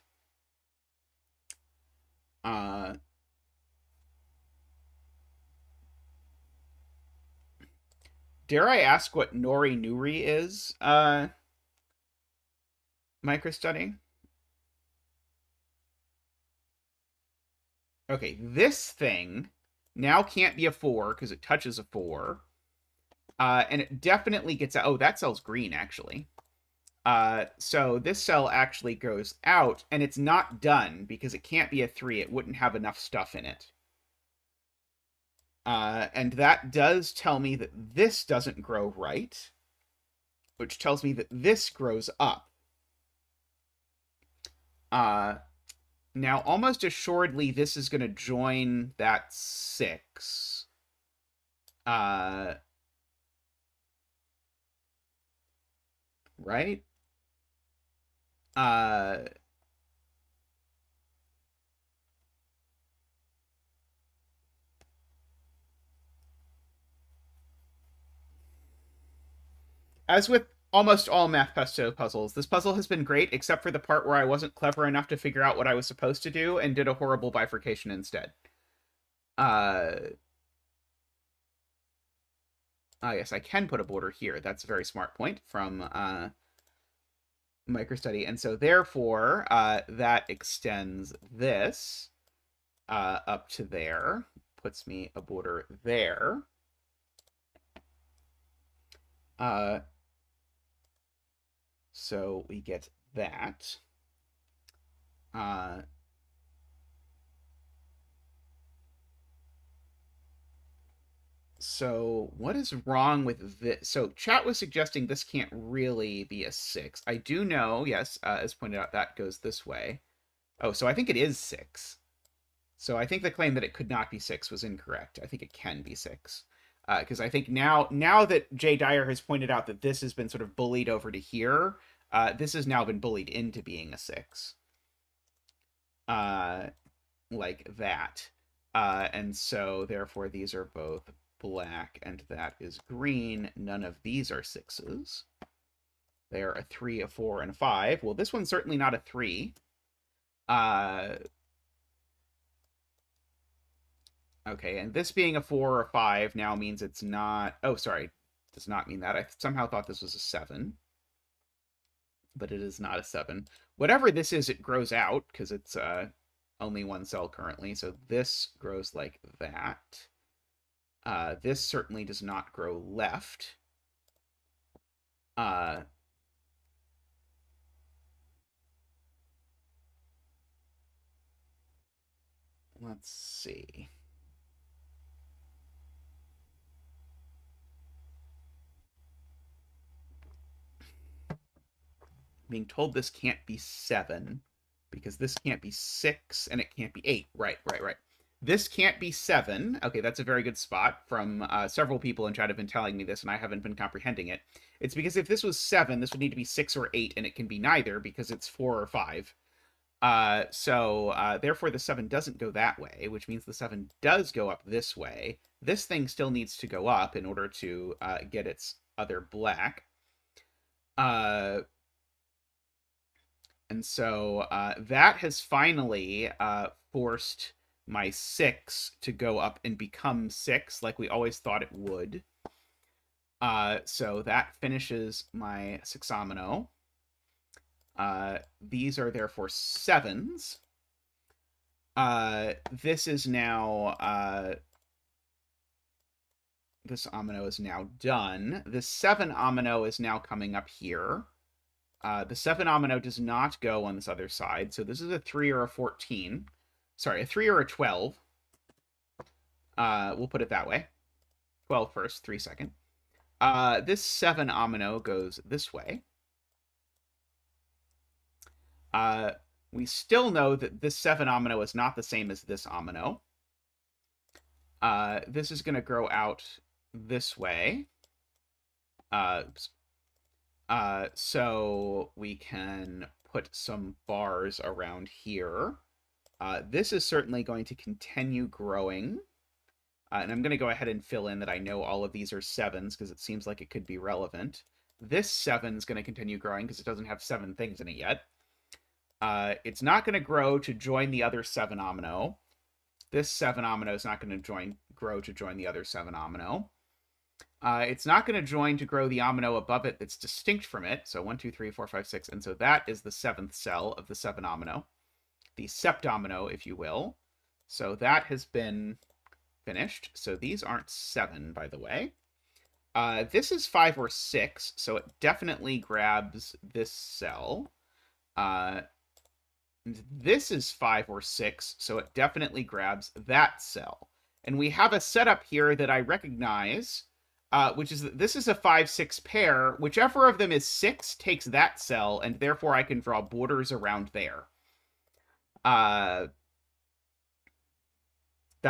Dare I ask what Norinori is, microstudy? Okay, this thing now can't be a 4 because it touches a 4. And it definitely gets out. Oh, that cell's green, actually. So this cell actually goes out, and it's not done because it can't be a 3. It wouldn't have enough stuff in it. And that does tell me that this doesn't grow right, which tells me that this grows up. Now, almost assuredly, this is going to join that 6. Right? As with almost all Math Pesto puzzles, this puzzle has been great, except for the part where I wasn't clever enough to figure out what I was supposed to do and did a horrible bifurcation instead. Yes, I can put a border here. That's a very smart point from microstudy. And so therefore, that extends this up to there, puts me a border there. So we get that. So what is wrong with this? So chat was suggesting this can't really be a 6. I do know, yes, as pointed out, that goes this way. Oh, so I think it is 6. So I think the claim that it could not be 6 was incorrect. I think it can be 6. Because I think now that Jay Dyer has pointed out that this has been sort of bullied over to here, this has now been bullied into being a 6. Like that. And so therefore these are both black and that is green. None of these are 6s. They are a 3, a 4, and a 5. Well, this one's certainly not a 3. Okay, and this being a 4 or a 5 now means it's not... Oh, sorry. Does not mean that. I somehow thought this was a 7. But it is not a 7. Whatever this is, it grows out, because it's only one cell currently. So this grows like that. This certainly does not grow left. Let's see. Being told this can't be 7 because this can't be 6 and it can't be 8. Right. This can't be 7. Okay, that's a very good spot from several people in chat have been telling me this, and I haven't been comprehending it. It's because if this was 7, this would need to be 6 or 8, and it can be neither because it's 4 or 5. So therefore, the 7 doesn't go that way, which means the 7 does go up this way. This thing still needs to go up in order to get its other black. And so that has finally forced my 6 to go up and become 6, like we always thought it would. So that finishes my 6omino. These are therefore 7s. This is now... this omino is now done. The 7omino is now coming up here. The 7omino does not go on this other side, so this is a 3 or a 14. Sorry, a 3 or a 12. We'll put it that way. 12 first, 3 second. This 7omino goes this way. We still know that this 7omino is not the same as this omino. This is going to grow out this way. So we can put some bars around here. This is certainly going to continue growing. And I'm going to go ahead and fill in that I know all of these are 7s because it seems like it could be relevant. This 7 is going to continue growing because it doesn't have 7 things in it yet. It's not going to grow to join the other 7omino. This 7omino is not going to grow to join the other 7omino. It's not going to join to grow the omino above it that's distinct from it. So 1, 2, 3, 4, 5, 6. And so that is the 7th cell of the 7omino. The septomino, if you will. So that has been finished. So these aren't 7, by the way. This is 5 or 6, so it definitely grabs this cell. This is 5 or 6, so it definitely grabs that cell. And we have a setup here that I recognize, which is that this is a 5-6 pair. Whichever of them is 6 takes that cell, and therefore I can draw borders around there. That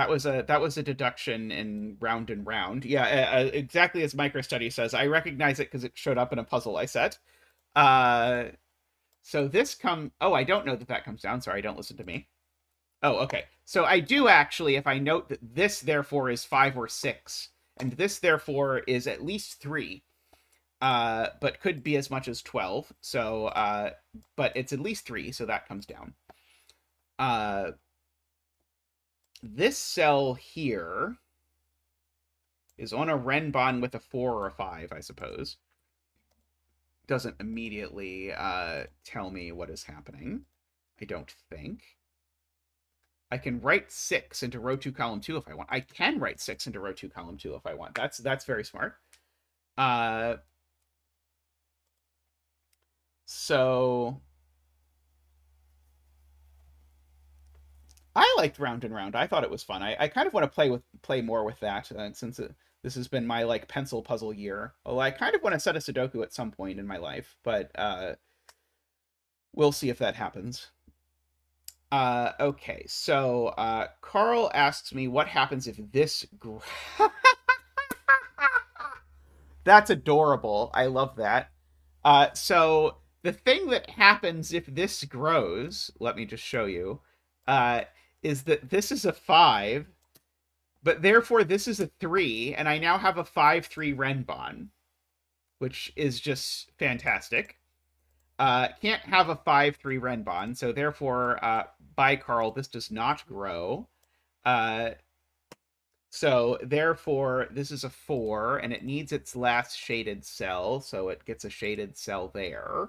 was a deduction in Round and Round. Yeah, exactly as Microstudy says. I recognize it because it showed up in a puzzle I set. So this oh, I don't know that comes down. Sorry, don't listen to me. Oh, okay. So I do actually, if I note that this therefore is 5 or 6, and this therefore is at least 3, but could be as much as 12. So, but it's at least 3, so that comes down. This cell here is on a Renban with a 4 or a 5, I suppose. Doesn't immediately tell me what is happening, I don't think. I can write 6 into row 2, column 2 if I want. I can write 6 into row 2, column 2 if I want. That's very smart. So I liked Round and Round. I thought it was fun. I kind of want to play more with that since this has been my like pencil puzzle year. Although I kind of want to set a Sudoku at some point in my life, but we'll see if that happens. Okay, so Carl asks me what happens if this... That's adorable. I love that. So the thing that happens if this grows, let me just show you, is that this is a 5, but therefore this is a 3, and I now have a 5-3 Renban, which is just fantastic. Can't have a 5-3 Renban, so therefore, by Carl, this does not grow. So therefore, this is a 4, and it needs its last shaded cell, so it gets a shaded cell there.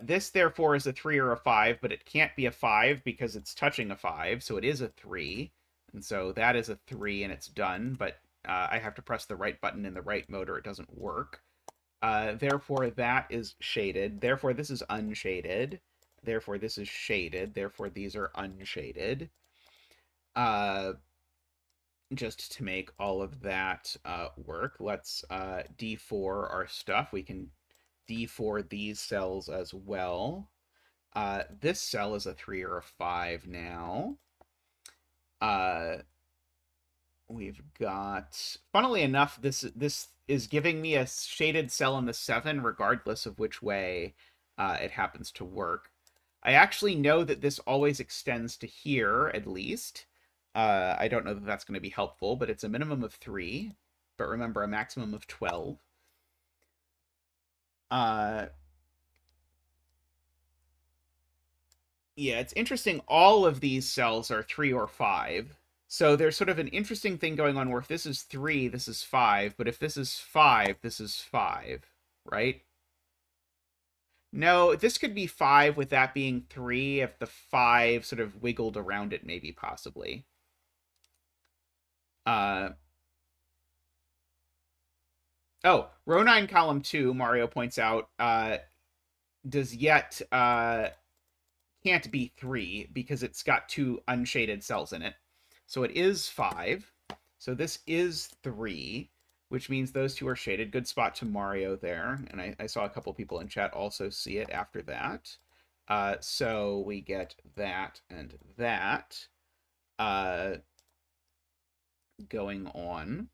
This, therefore, is a 3 or a 5, but it can't be a 5 because it's touching a 5, so it is a 3. And so that is a 3, and it's done, but I have to press the right button in the right mode or it doesn't work. Therefore, that is shaded. Therefore, this is unshaded. Therefore, this is shaded. Therefore, these are unshaded. Uh, just to make all of that work, let's D4 our stuff. We can D4 these cells as well. This cell is a 3 or a 5 now. We've got, funnily enough, this is giving me a shaded cell in the 7, regardless of which way it happens to work. I actually know that this always extends to here, at least. I don't know that that's going to be helpful, but it's a minimum of 3. But remember, a maximum of 12. Yeah, it's interesting. All of these cells are 3 or 5. So there's sort of an interesting thing going on where if this is 3, this is 5. But if this is 5, this is 5, right? No, this could be 5 with that being 3 if the 5 sort of wiggled around it, maybe, possibly. Oh, row 9, column 2, Mario points out, does yet can't be 3 because it's got 2 unshaded cells in it. So it is 5. So this is 3, which means those 2 are shaded. Good spot to Mario there. And I saw a couple people in chat also see it after that. So we get that and that going on.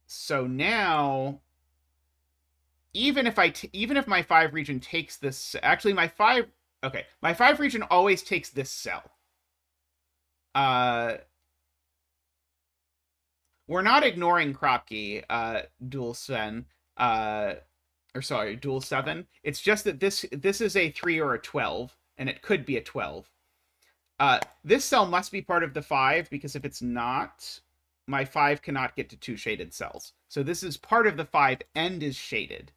So now, even if my 5 region takes this, actually my 5 region always takes this cell. We're not ignoring Kropke, dual Sven, dual 7. It's just that this is a 3 or a 12, and it could be a 12. This cell must be part of the 5, because if it's not, my 5 cannot get to 2 shaded cells. So this is part of the 5 and is shaded.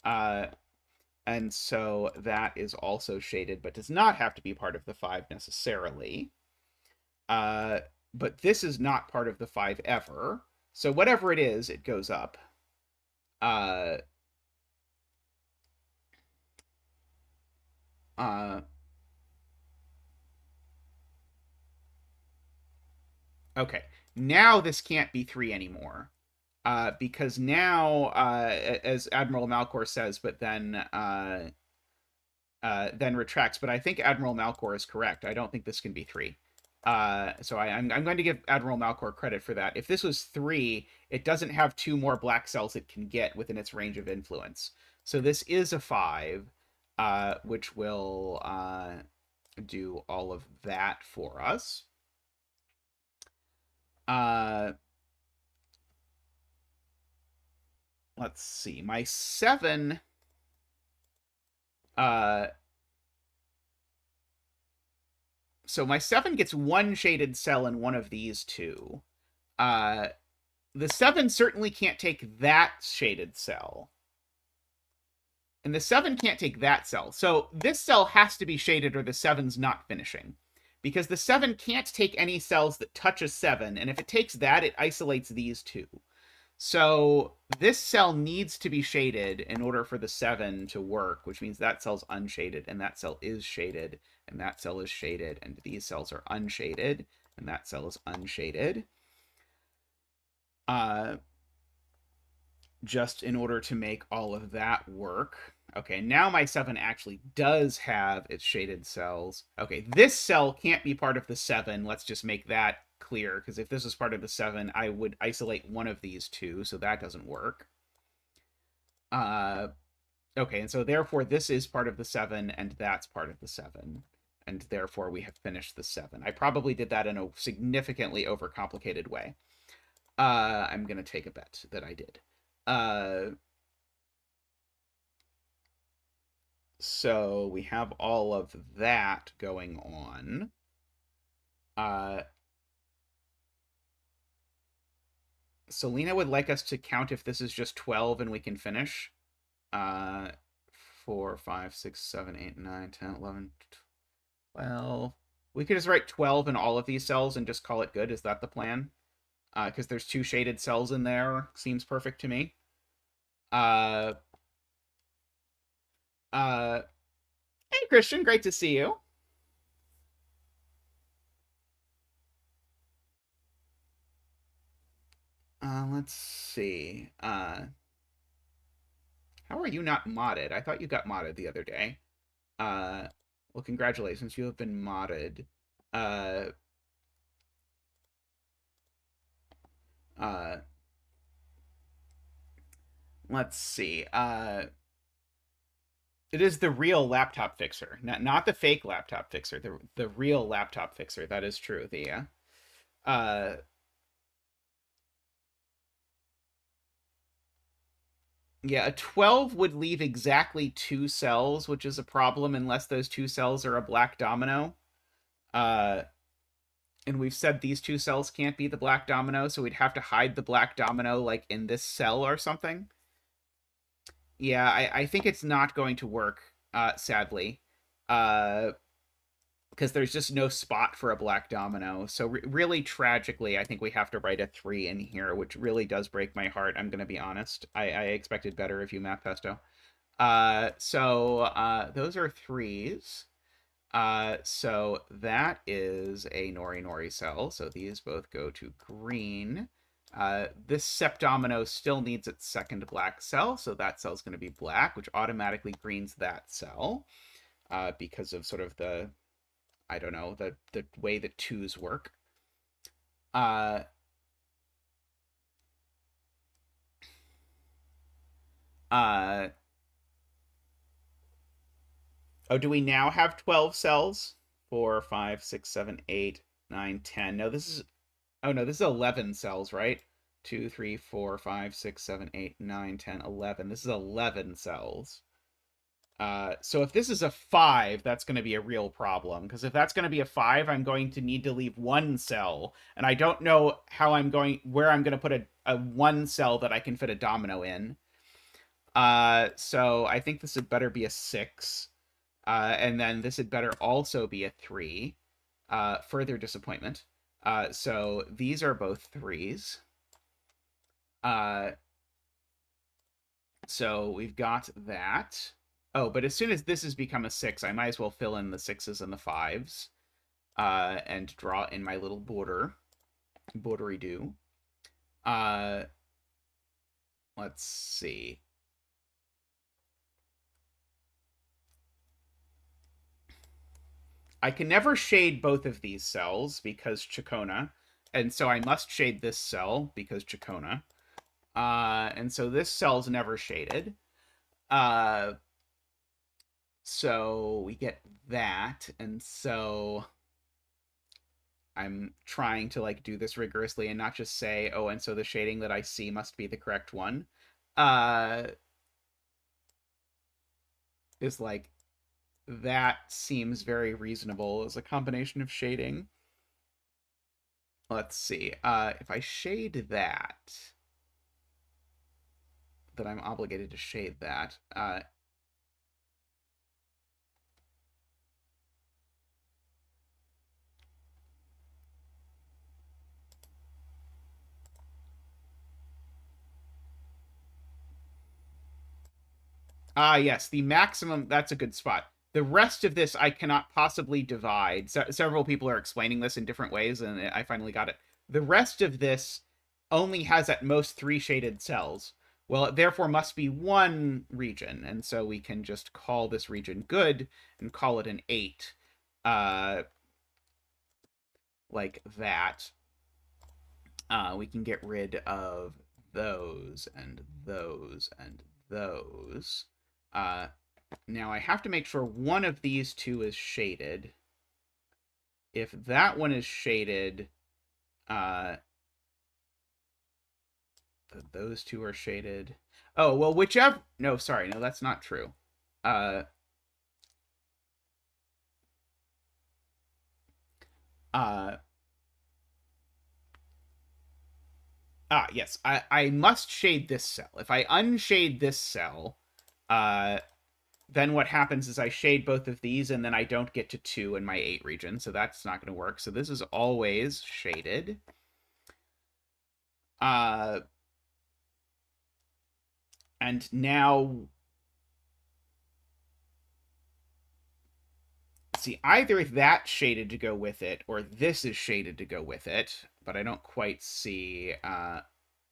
And so that is also shaded, but does not have to be part of the 5 necessarily. But this is not part of the 5 ever. So whatever it is, it goes up. Okay, now this can't be 3 anymore. Because now, as Admiral Malcor says, but then retracts. But I think Admiral Malcor is correct. I don't think this can be 3. So I'm going to give Admiral Malcor credit for that. If this was 3, it doesn't have 2 more black cells it can get within its range of influence. So this is a 5, which will do all of that for us. Let's see. My 7... so my 7 gets 1 shaded cell in one of these 2. The 7 certainly can't take that shaded cell. And the 7 can't take that cell. So this cell has to be shaded or the 7's not finishing. Because the 7 can't take any cells that touch a 7. And if it takes that, it isolates these 2. So this cell needs to be shaded in order for the 7 to work, which means that cell's unshaded, and that cell is shaded, and that cell is shaded, and these cells are unshaded, and that cell is unshaded. Just in order to make all of that work. Okay, now my 7 actually does have its shaded cells. Okay, this cell can't be part of the 7. Let's just make that clear, because if this was part of the 7, I would isolate one of these 2, so that doesn't work. Okay, and so therefore this is part of the 7, and that's part of the 7, and therefore we have finished the 7. I probably did that in a significantly overcomplicated way. I'm going to take a bet that I did. So we have all of that going on. Selena would like us to count if this is just 12 and we can finish. 4, 5, 6, 7, 8, 9, 10, 11, 12. We could just write 12 in all of these cells and just call it good. Is that the plan? Because there's 2 shaded cells in there. Seems perfect to me. Hey, Christian, great to see you. Let's see. How are you not modded? I thought you got modded the other day. Uh, well, congratulations, you have been modded. Uh, uh, let's see. It is the real laptop fixer, not the fake laptop fixer. The real laptop fixer. That is true. Uh, yeah, a 12 would leave exactly 2 cells, which is a problem unless those 2 cells are a black domino. Uh, and we've said these 2 cells can't be the black domino, so we'd have to hide the black domino like in this cell or something. Yeah, I think it's not going to work, sadly, because there's just no spot for a black domino. So really tragically, I think we have to write a 3 in here, which really does break my heart. I'm going to be honest. I expected better if you math pesto. Those are 3s. So that is a Norinori cell. So these both go to green. This septomino still needs its second black cell, so that cell's going to be black, which automatically greens that cell because of sort of the, I don't know, the way that 2s work. Uh, uh, oh, do we now have 12 cells? 4, 5, 6, 7, 8, 9, 10. No, this is, oh no, this is 11 cells, right? 2, 3, 4, 5, 6, 7, 8, 9, 10, 11. This is 11 cells. So if this is a 5, that's going to be a real problem. Because if that's going to be a 5, I'm going to need to leave 1 cell. And I don't know where I'm going to put a 1 cell that I can fit a domino in. So I think this had better be a 6. And then this had better also be a 3. Further disappointment. So these are both 3s. So we've got that. Oh, but as soon as this has become a 6, I might as well fill in the 6s and the 5s. And draw in my little bordery-do. Let's see. I can never shade both of these cells because Chacona, and so I must shade this cell because Chacona. And so this cell's never shaded. So we get that, and so I'm trying to like do this rigorously and not just say, oh, and so the shading that I see must be the correct one. Is like, that seems very reasonable as a combination of shading. Let's see. If I shade that, then I'm obligated to shade that. Yes, the maximum, that's a good spot. The rest of this I cannot possibly divide. Several people are explaining this in different ways, and I finally got it. The rest of this only has at most 3 shaded cells. Well, it therefore must be 1 region, and so we can just call this region good and call it an 8. Like that. We can get rid of those and those and those. Now I have to make sure one of these 2 is shaded. If that one is shaded, those 2 are shaded. Oh, well, whichever... No, sorry, no, that's not true. Yes, I must shade this cell. If I unshade this cell, then what happens is I shade both of these, and then I don't get to 2 in my 8 region, so that's not going to work. So this is always shaded. And now see, either that shaded to go with it, or this is shaded to go with it, but I don't quite see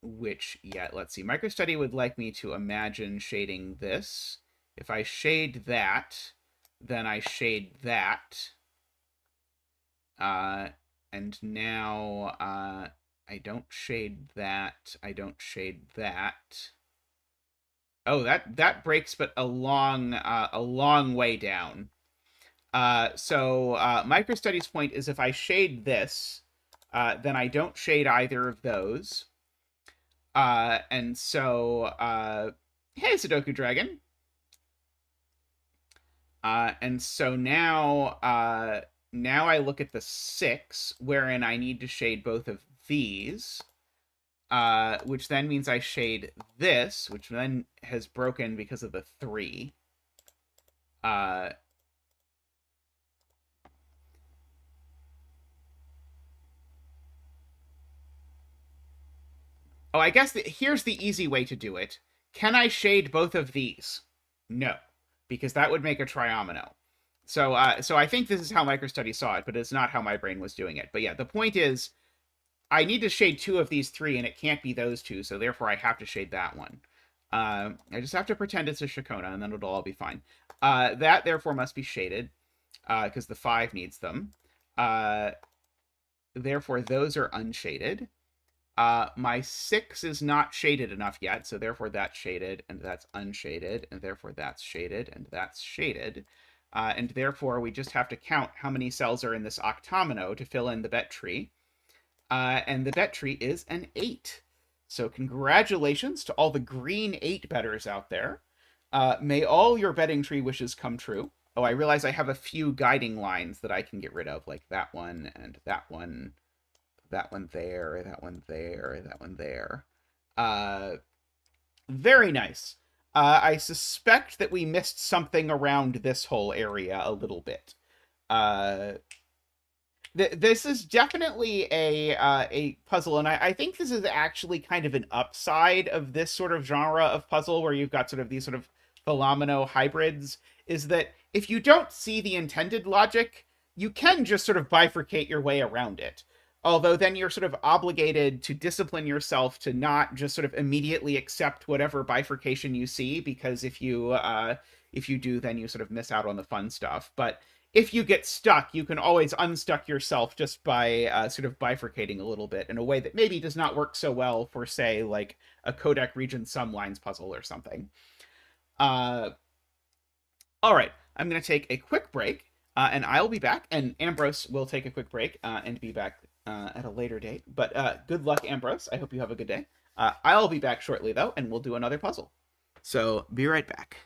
which yet. Let's see. MicroStudy would like me to imagine shading this. If I shade that, then I shade that. And now I don't shade that. I don't shade that. Oh, that breaks, but a long way down. So MicroStudy's point is if I shade this, then I don't shade either of those. And so, hey, Sudoku Dragon. And so now I look at the 6, wherein I need to shade both of these, which then means I shade this, which then has broken because of the 3. Oh, I guess here's the easy way to do it. Can I shade both of these? No, because that would make a triomino. So I think this is how MicroStudy saw it, but it's not how my brain was doing it. But yeah, the point is, I need to shade 2 of these 3, and it can't be those 2, so therefore I have to shade that one. I just have to pretend it's a Shakona, and then it'll all be fine. That, therefore, must be shaded, because the 5 needs them. Therefore, those are unshaded. My 6 is not shaded enough yet, so therefore that's shaded, and that's unshaded, and therefore that's shaded, and that's shaded. And therefore, we just have to count how many cells are in this octomino to fill in the bet tree. And the bet tree is an 8. So congratulations to all the green 8 bettors out there. May all your betting tree wishes come true. Oh, I realize I have a few guiding lines that I can get rid of, like that one, and that one, that one there, that one there, that one there. Very nice. I suspect that we missed something around this whole area a little bit. This is definitely a puzzle, and I think this is actually kind of an upside of this sort of genre of puzzle, where you've got sort of these sort of Fillomino hybrids, is that if you don't see the intended logic, you can just sort of bifurcate your way around it. Although then you're sort of obligated to discipline yourself to not just sort of immediately accept whatever bifurcation you see, because if you do, then you sort of miss out on the fun stuff. But if you get stuck, you can always unstuck yourself just by sort of bifurcating a little bit in a way that maybe does not work so well for, say, like a codec region sum lines puzzle or something. All right, I'm going to take a quick break, and I'll be back, and Ambrose will take a quick break and be back at a later date. But good luck, Ambrose. I hope you have a good day. I'll be back shortly, though, and we'll do another puzzle. So be right back.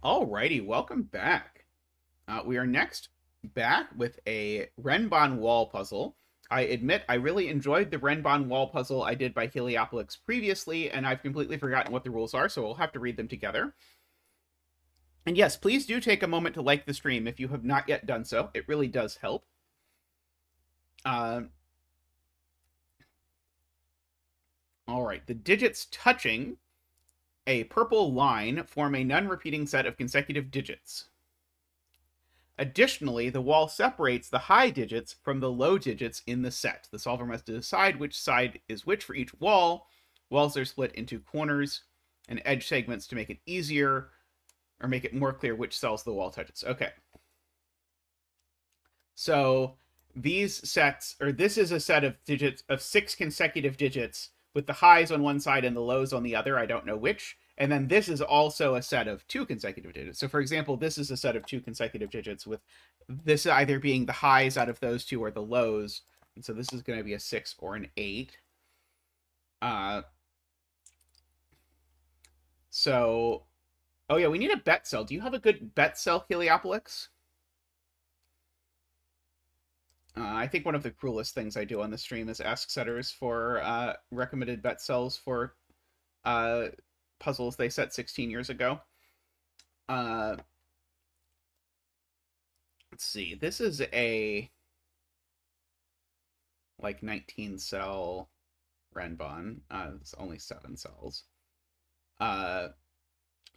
Alrighty, welcome back. We are next back with a Renban wall puzzle. I admit I really enjoyed the Renban wall puzzle I did by Heliopolix previously, and I've completely forgotten what the rules are, so we'll have to read them together. And yes, please do take a moment to like the stream if you have not yet done so. It really does help. All right, the digits touching a purple line form a non-repeating set of consecutive digits. Additionally, the wall separates the high digits from the low digits in the set. The solver must decide which side is which for each wall. Walls are split into corners and edge segments to make it easier or make it more clear which cells the wall touches. Okay. So these sets, or this is a set of digits of 6 consecutive digits with the highs on one side and the lows on the other. I don't know which. And then this is also a set of 2 consecutive digits. So for example, this is a set of 2 consecutive digits with this either being the highs out of those two or the lows. And so this is going to be a 6 or an 8. So, oh yeah, we need a bet cell. Do you have a good bet cell, Heliopolix? I think one of the cruelest things I do on the stream is ask setters for recommended bet cells for puzzles they set 16 years ago. Let's see. This is a like 19 cell Renban. It's only 7 cells.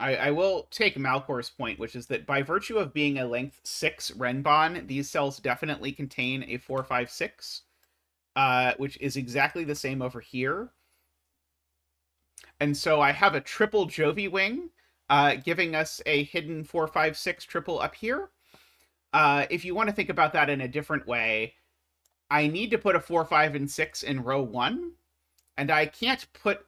I will take Malcor's point, which is that by virtue of being a length 6 Renban, these cells definitely contain a 4, 5, 6, which is exactly the same over here. And so I have a triple Jovi wing, giving us a hidden 4, 5, 6 triple up here. If you want to think about that in a different way, I need to put a 4, 5, and 6 in row 1, and I can't put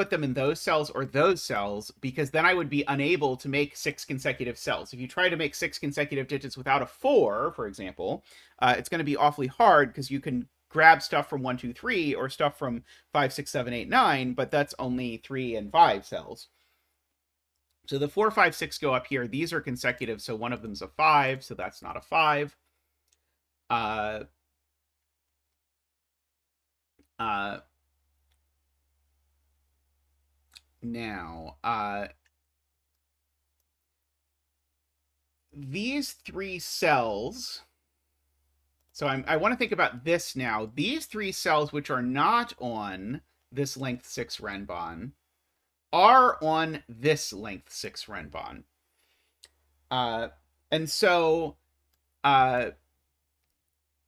them in those cells or those cells because then I would be unable to make 6 consecutive cells. If you try to make 6 consecutive digits without a 4, for example, it's going to be awfully hard because you can grab stuff from 1, 2, 3 or stuff from 5, 6, 7, 8, 9, but that's only 3 and 5 cells. So the 4, 5, 6 go up here. These are consecutive, so one of them's a 5, so that's not a 5. Now, these 3 cells, so I want to think about this now. These 3 cells, which are not on this length 6 Renban, are on this length 6 Renban. And so,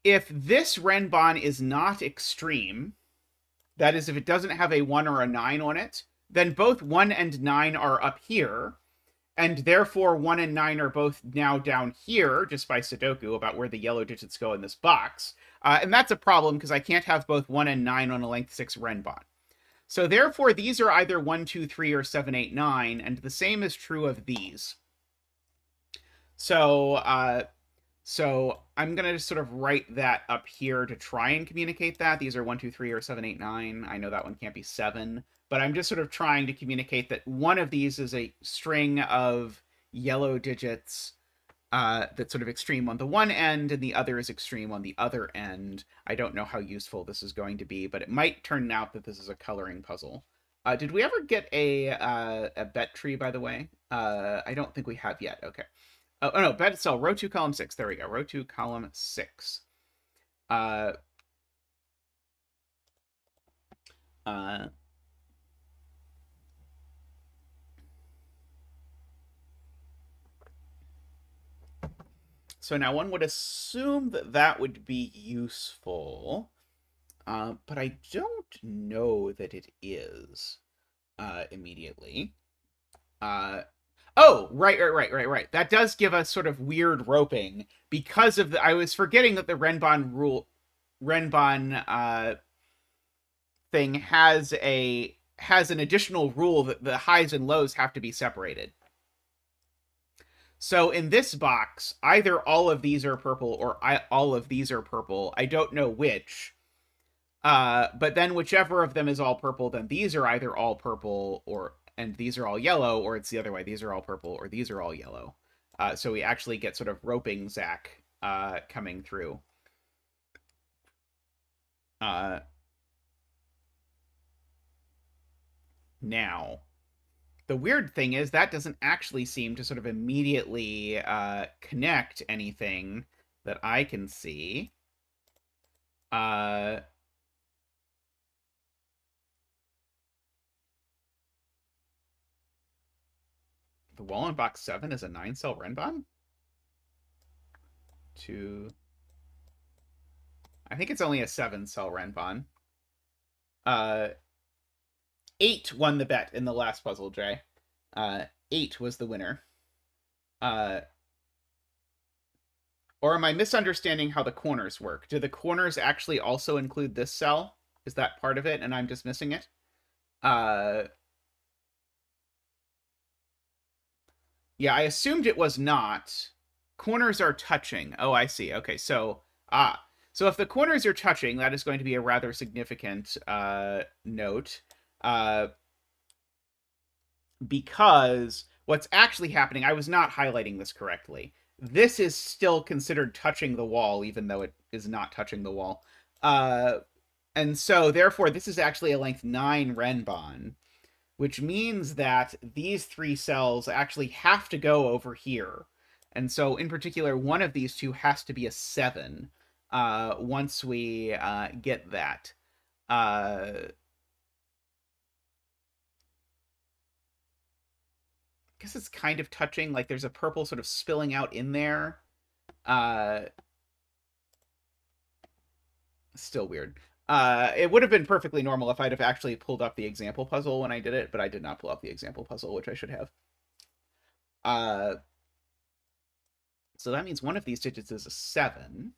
if this Renban is not extreme, that is, if it doesn't have a 1 or a 9 on it, then both 1 and 9 are up here, and therefore 1 and 9 are both now down here, just by sudoku, about where the yellow digits go in this box. And that's a problem, because I can't have both 1 and 9 on a length 6 Renban. So therefore, these are either 1, 2, 3, or 7, 8, 9, and the same is true of these. So I'm going to just sort of write that up here to try and communicate that. These are 1, 2, 3, or 7, 8, 9. I know that one can't be 7. But I'm just sort of trying to communicate that one of these is a string of yellow digits that's sort of extreme on the one end, and the other is extreme on the other end. I don't know how useful this is going to be, but it might turn out that this is a coloring puzzle. Did we ever get a bet tree, by the way? I don't think we have yet. Okay. Oh, no, bet cell, row 2, column 6. There we go, row 2, column 6. So now one would assume that that would be useful, but I don't know that it is immediately. Oh, right. That does give us sort of weird roping because of I was forgetting that the Renban thing has an additional rule that the highs and lows have to be separated. So in this box, either all of these are purple or all of these are purple. I don't know which. But then whichever of them is all purple, then these are either all purple or and these are all yellow, or it's the other way. These are all purple, or these are all yellow. So we actually get sort of roping Zach coming through. Now, the weird thing is that doesn't actually seem to sort of immediately connect anything that I can see. The wall in box 7 is a 9-cell Renban? I think it's only a 7-cell Renban. 8 won the bet in the last puzzle, Jay. 8 was the winner. Or am I misunderstanding how the corners work? Do the corners actually also include this cell? Is that part of it, and I'm just missing it? Yeah, I assumed it was not. Corners are touching. Oh, I see. Okay, so... So if the corners are touching, that is going to be a rather significant note. Because what's actually happening, I was not highlighting this correctly. This is still considered touching the wall, even though it is not touching the wall. And so, therefore, this is actually a length 9 Renban, which means that these 3 cells actually have to go over here. And so, in particular, one of these two has to be a 7 once we get that. I guess it's kind of touching, like there's a purple sort of spilling out in there. Still weird. It would have been perfectly normal if I'd have actually pulled up the example puzzle when I did it, but I did not pull up the example puzzle, which I should have. So that means one of these digits is a 7.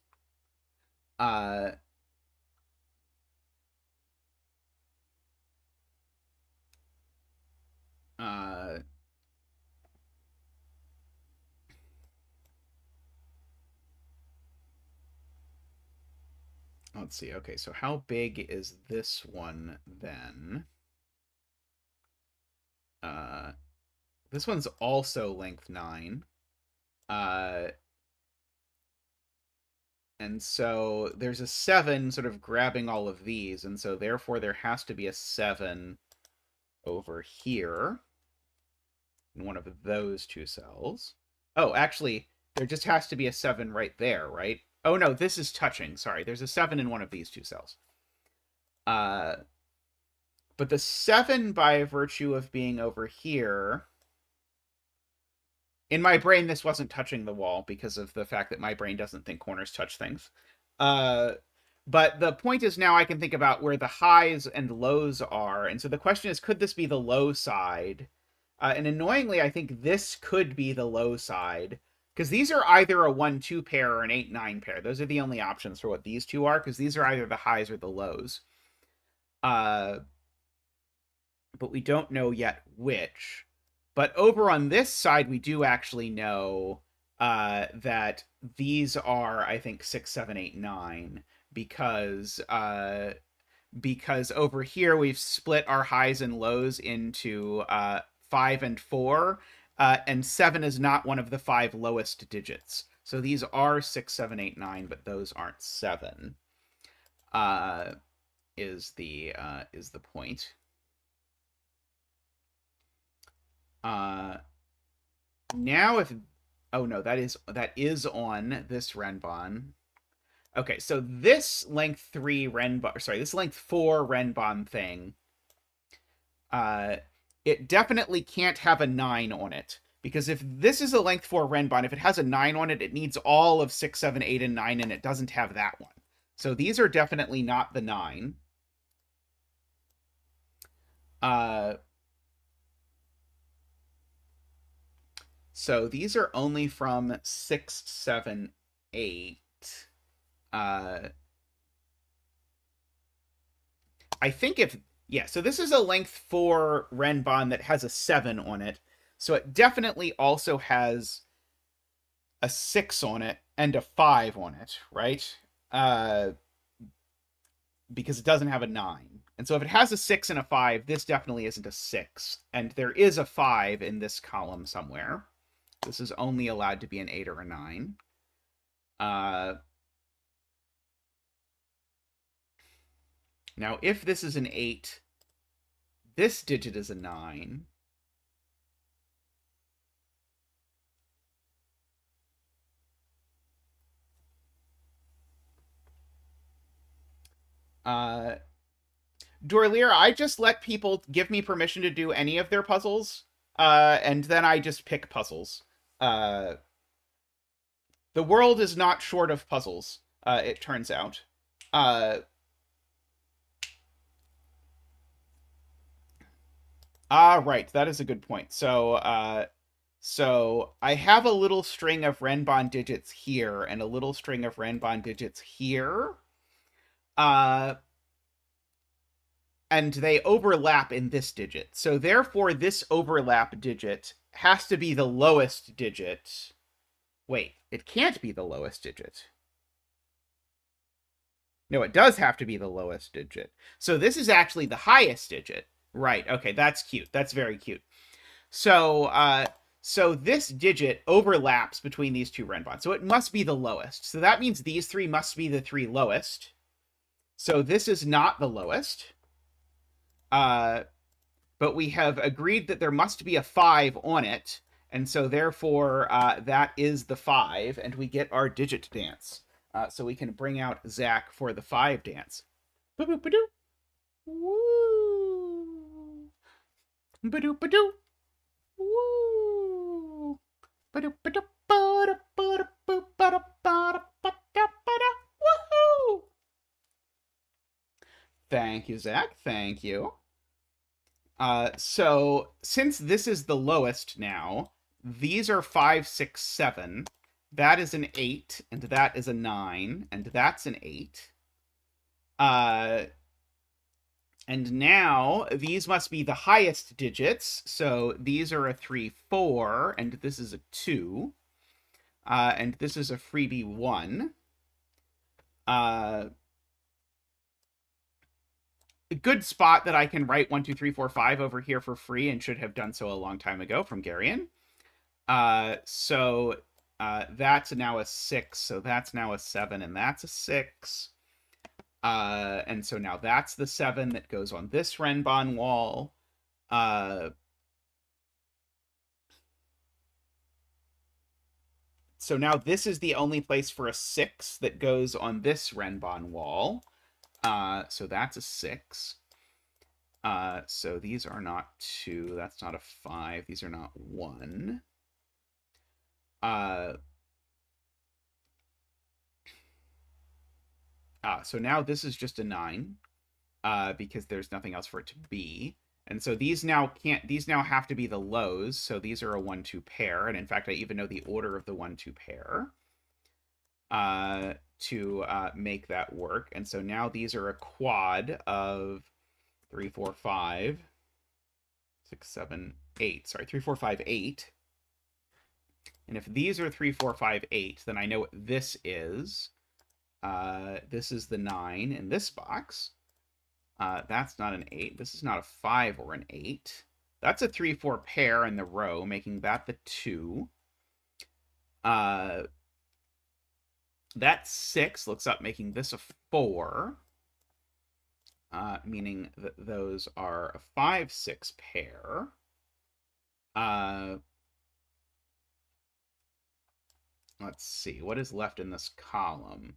Let's see. Okay, so how big is this one then? This one's also length 9. And so there's a 7 sort of grabbing all of these, and so therefore there has to be a 7 over here in one of those 2 cells. Oh, actually, there just has to be a 7 right there, right? Oh, no, this is touching. Sorry, there's a 7 in one of these 2 cells. But the 7, by virtue of being over here... In my brain, this wasn't touching the wall because of the fact that my brain doesn't think corners touch things. But the point is now I can think about where the highs and lows are. And so the question is, could this be the low side? And annoyingly, I think this could be the low side. Because these are either a 1-2 pair or an 8-9 pair. Those are the only options for what these two are, because these are either the highs or the lows. But we don't know yet which. But over on this side, we do actually know that these are, I think, 6, 7, 8, 9, because over here we've split our highs and lows into 5 and 4, and 7 is not one of the 5 lowest digits. So these are 6, 7, 8, 9, but those aren't 7. Is the point. Now if... Oh, no, that is on this Renban. Okay, so this length 3 Renban... Sorry, this length 4 Renban thing, it definitely can't have a 9 on it. Because if this is a length 4 Renban, if it has a 9 on it, it needs all of 6, 7, 8, and 9, and it doesn't have that one. So these are definitely not the 9. So these are only from 6, 7, 8. I think if... Yeah, so this is a length 4 Renban that has a 7 on it. So it definitely also has a 6 on it and a 5 on it, right? Because it doesn't have a 9. And so if it has a 6 and a 5, this definitely isn't a 6. And there is a 5 in this column somewhere. This is only allowed to be an 8 or a 9. Now, if this is an 8, this digit is a 9. Dorlier, I just let people give me permission to do any of their puzzles, and then I just pick puzzles. The world is not short of puzzles, it turns out. Right, that is a good point. So I have a little string of Renban digits here, and a little string of Renban digits here. And they overlap in this digit. So therefore, this overlap digit has to be the lowest digit. Wait, it can't be the lowest digit. No, it does have to be the lowest digit. So this is actually the highest digit. Right, okay, that's cute. That's very cute. So this digit overlaps between these two Renbans. So it must be the lowest. So that means these three must be the three lowest. So this is not the lowest. But we have agreed that there must be a 5 on it, and so therefore that is the 5, and we get our digit dance. So we can bring out Zach for the 5 dance. Ba-boop ba-doo. Woo. Ba-doop ba-doo. Woo. Ba-doop ba-doo. Woohoo! Thank you, Zach. Thank you. So since this is the lowest now, these are 5, 6, 7. That is an 8, and that is a 9, and that's an 8. And now these must be the highest digits. So these are a 3, 4, and this is a 2. And this is a freebie 1. A good spot that I can write 1, 2, 3, 4, 5 over here for free, and should have done so a long time ago from Garion. So that's now a 6, so that's now a 7, and that's a 6. And so now that's the 7 that goes on this Renban wall. So now this is the only place for a 6 that goes on this Renban wall. So that's a 6. So these are not 2. That's not a 5. These are not 1. So now this is just a 9, because there's nothing else for it to be. And so these now have to be the lows. So these are a 1, 2 pair. And in fact, I even know the order of the 1, 2 pair. To make that work. And so now these are a quad of 3, 4, 5, 6, 7, 8. Sorry, 3, 4, 5, 8. And if these are 3, 4, 5, 8, then I know what this is. This is the 9 in this box. That's not an 8. This is not a 5 or an 8. That's a 3, 4 pair in the row, making that the 2. That 6 looks up, making this a 4. Meaning that those are a 5, 6 pair. Let's see, what is left in this column?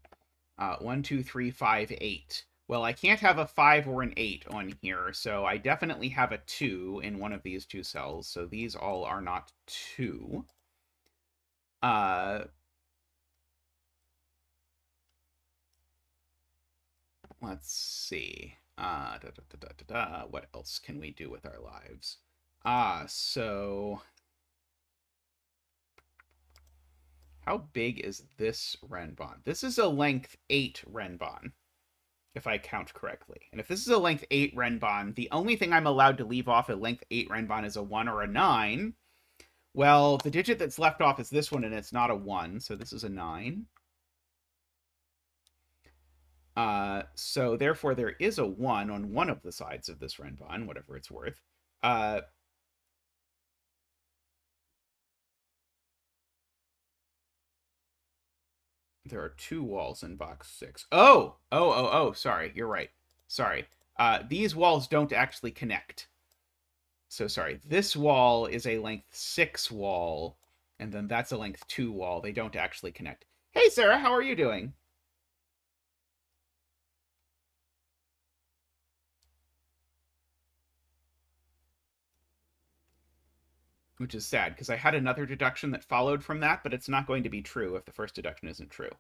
1, 2, 3, 5, 8. Well, I can't have a 5 or an 8 on here, so I definitely have a 2 in one of these two cells, so these all are not 2. Let's see. What else can we do with our lives? So how big is this Renban? This is a length 8 Renban, if I count correctly. And if this is a length 8 Renban, the only thing I'm allowed to leave off a length 8 Renban is a 1 or a 9. Well, the digit that's left off is this one, and it's not a 1, so this is a 9. So therefore there is a 1 on one of the sides of this Renban, whatever it's worth. There are 2 walls in box 6. Oh, sorry, you're right. Sorry. These walls don't actually connect. So sorry, this wall is a length 6 wall, and then that's a length 2 wall. They don't actually connect. Hey, Sarah, how are you doing? Which is sad, because I had another deduction that followed from that, but it's not going to be true if the first deduction isn't true.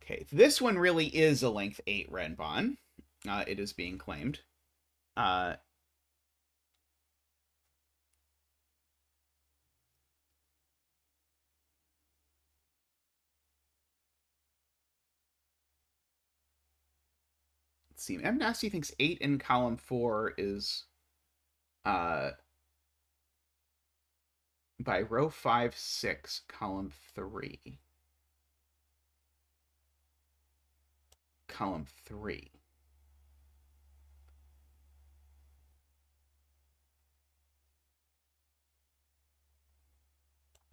Okay, this one really is a length 8 Renban. It is being claimed. Let's see. M. Nasty thinks 8 in column 4 is by row 5, 6, column 3. Column 3.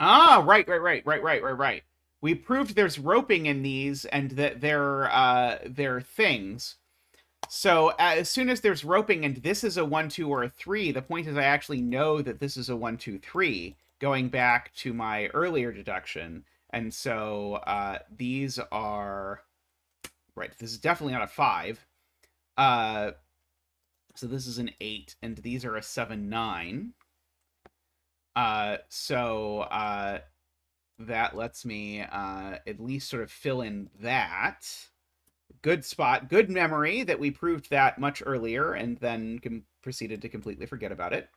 Ah, right. We proved there's roping in these and that they're things. So as soon as there's roping and this is a 1, 2, or a 3, the point is I actually know that this is a 1, 2, 3, going back to my earlier deduction. And so these are... Right, this is definitely not a 5. So this is an 8, and these are a 7, 9. So that lets me at least sort of fill in that. Good spot, good memory that we proved that much earlier and then proceeded to completely forget about it.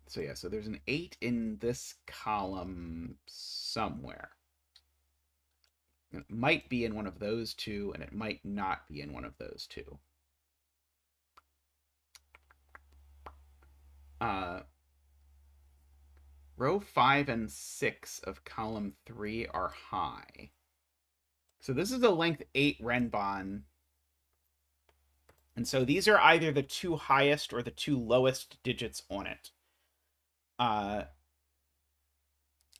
So yeah, so there's an 8 in this column somewhere. It might be in one of those two, and it might not be in one of those two. Row 5 and 6 of column 3 are high. So this is a length 8 Renban. And so these are either the 2 highest or the 2 lowest digits on it.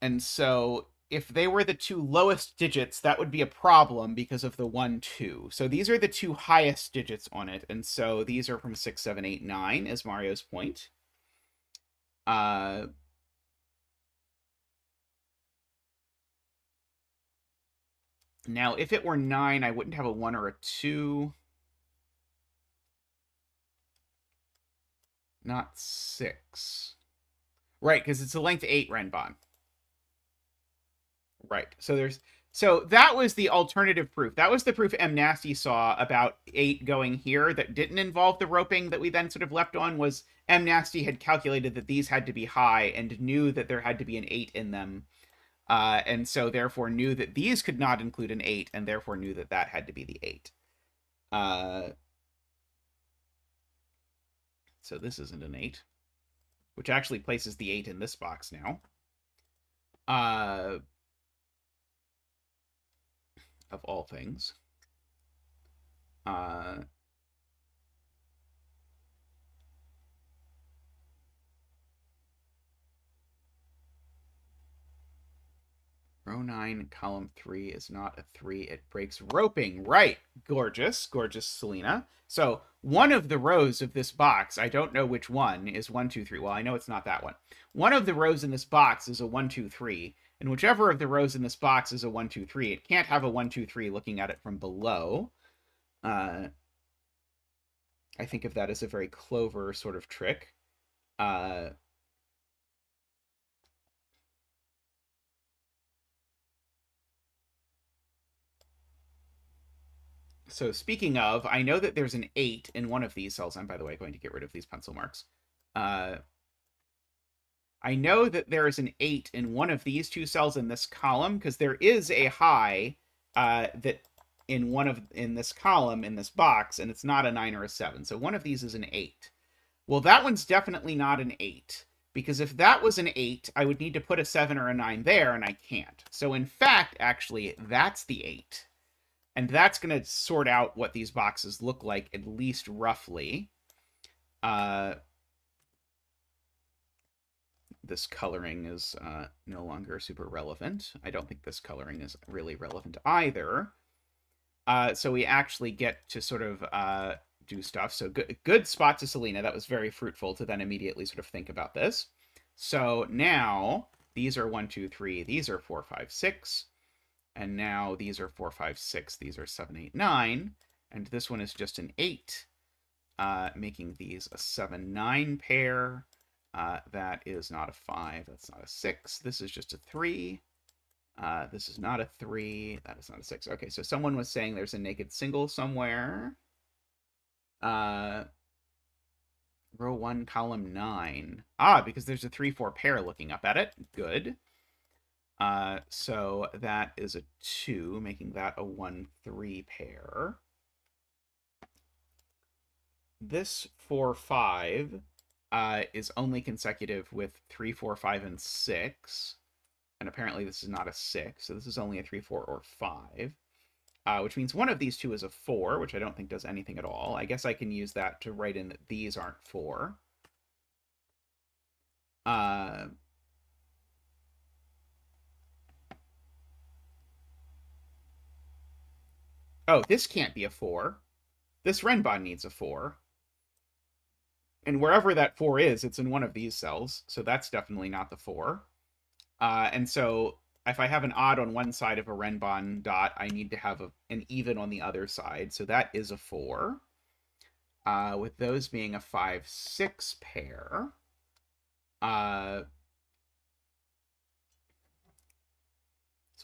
And so if they were the 2 lowest digits, that would be a problem because of the 1, 2. So these are the 2 highest digits on it. And so these are from 6, 7, 8, 9 is Mario's point. Now, if it were 9, I wouldn't have a 1 or a 2. Not 6. Right, because it's a length 8 Renban. Right. So that was the alternative proof. That was the proof M. Nasty saw about 8 going here that didn't involve the roping that we then sort of left on. Was M. Nasty had calculated that these had to be high and knew that there had to be an 8 in them. And so therefore knew that these could not include an 8 and therefore knew that that had to be the 8. So this isn't an 8, which actually places the 8 in this box now. Of all things. Row 9, column 3 is not a 3. It breaks roping. Right. Gorgeous. Gorgeous, Selena. So one of the rows of this box, I don't know which one, is 1, 2, 3. Well, I know it's not that one. One of the rows in this box is a 1, 2, 3. And whichever of the rows in this box is a 1, 2, 3, it can't have a 1, 2, 3 looking at it from below. I think of that as a very Clover sort of trick. So speaking of, I know that there's an 8 in one of these cells. I'm, by the way, going to get rid of these pencil marks. I I know that there is an 8 in one of these two cells in this column, because there is a high that in this column, in this box, and it's not a 9 or a 7. So one of these is an 8. Well, that one's definitely not an 8, because if that was an 8, I would need to put a 7 or a 9 there, and I can't. So in fact, actually, that's the 8. And that's going to sort out what these boxes look like, at least roughly. This coloring is no longer super relevant. I don't think this coloring is really relevant either. So we actually get to sort of do stuff. So good spot to Selena. That was very fruitful to then immediately sort of think about this. So now these are 1, 2, 3. These are 4, 5, 6. And now these are 4, 5, 6. These are 7, 8, 9. And this one is just an 8, making these a 7, 9 pair. That is not a 5. That's not a 6. This is just a 3. This is not a 3. That is not a 6. Okay, so someone was saying there's a naked single somewhere. Row 1, column 9. Because there's a 3, 4 pair looking up at it. Good. So that is a 2, making that a 1, 3 pair. This 4, 5 is only consecutive with 3, 4, 5, and 6. And apparently this is not a 6, so this is only a 3, 4, or 5. Which means one of these two is a 4, which I don't think does anything at all. I guess I can use that to write in that these aren't 4. Oh, this can't be a 4. This Renban needs a 4. And wherever that 4 is, it's in one of these cells, so that's definitely not the 4. And so if I have an odd on one side of a Renban dot, I need to have an even on the other side. So that is a 4. With those being a 5, 6 pair. So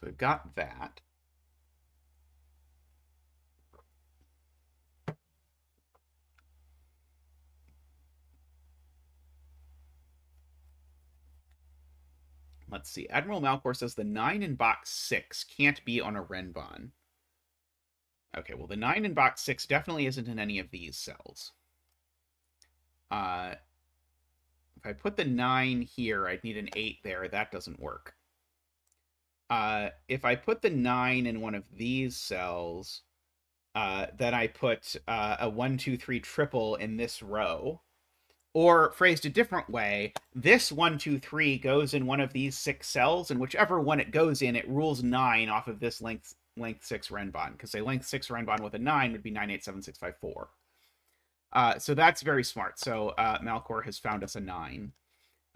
we've got that. Let's see. Admiral Malcor says the 9 in box 6 can't be on a Renban. Okay, well, the 9 in box 6 definitely isn't in any of these cells. If I put the 9 here, I'd need an 8 there. That doesn't work. If I put the 9 in one of these cells, then I put a 1, 2, 3 triple in this row. Or, phrased a different way, this 1, 2, 3 goes in one of these 6 cells, and whichever one it goes in, it rules 9 off of this length 6 Renban, because a length 6 Renban with a 9 would be 9, 8, 7, 6, 5, 4. So that's very smart. So Malcor has found us a 9.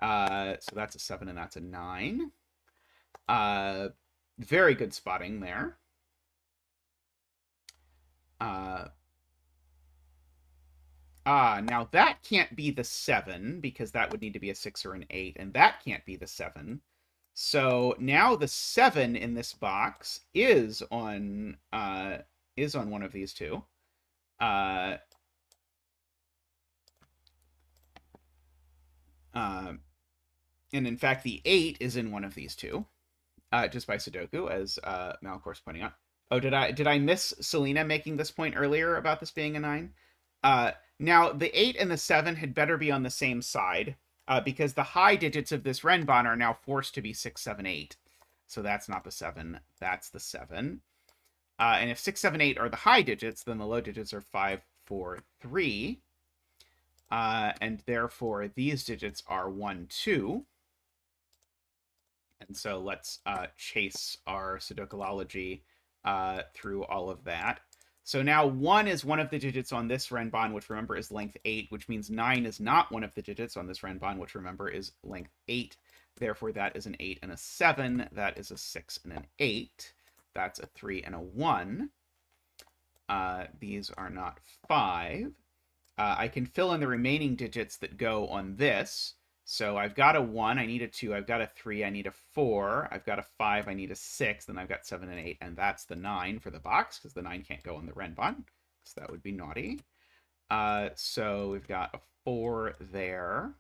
So that's a 7 and that's a 9. Very good spotting there. Now that can't be the 7, because that would need to be a 6 or an 8, and that can't be the 7. So now the 7 in this box is on one of these two. And in fact, the 8 is in one of these two, just by sudoku, as Malcor's pointing out. Oh, did I miss Selena making this point earlier about this being a 9? Now, the 8 and the 7 had better be on the same side, because the high digits of this Renban are now forced to be 6, 7, 8. So that's not the 7, that's the 7. And if 6, 7, 8 are the high digits, then the low digits are 5, 4, 3. And therefore, these digits are 1, 2. And so let's chase our sudokulology through all of that. So now 1 is one of the digits on this Renban, which remember is length 8, which means 9 is not one of the digits on this Renban, which remember is length 8. Therefore, that is an 8 and a 7. That is a 6 and an 8. That's a 3 and a 1. These are not 5. I can fill in the remaining digits that go on this. So I've got a 1, I need a 2, I've got a 3, I need a 4, I've got a 5, I need a 6, then I've got 7 and 8, and that's the 9 for the box, because the 9 can't go on the Renban, so that would be naughty. So we've got a 4 there.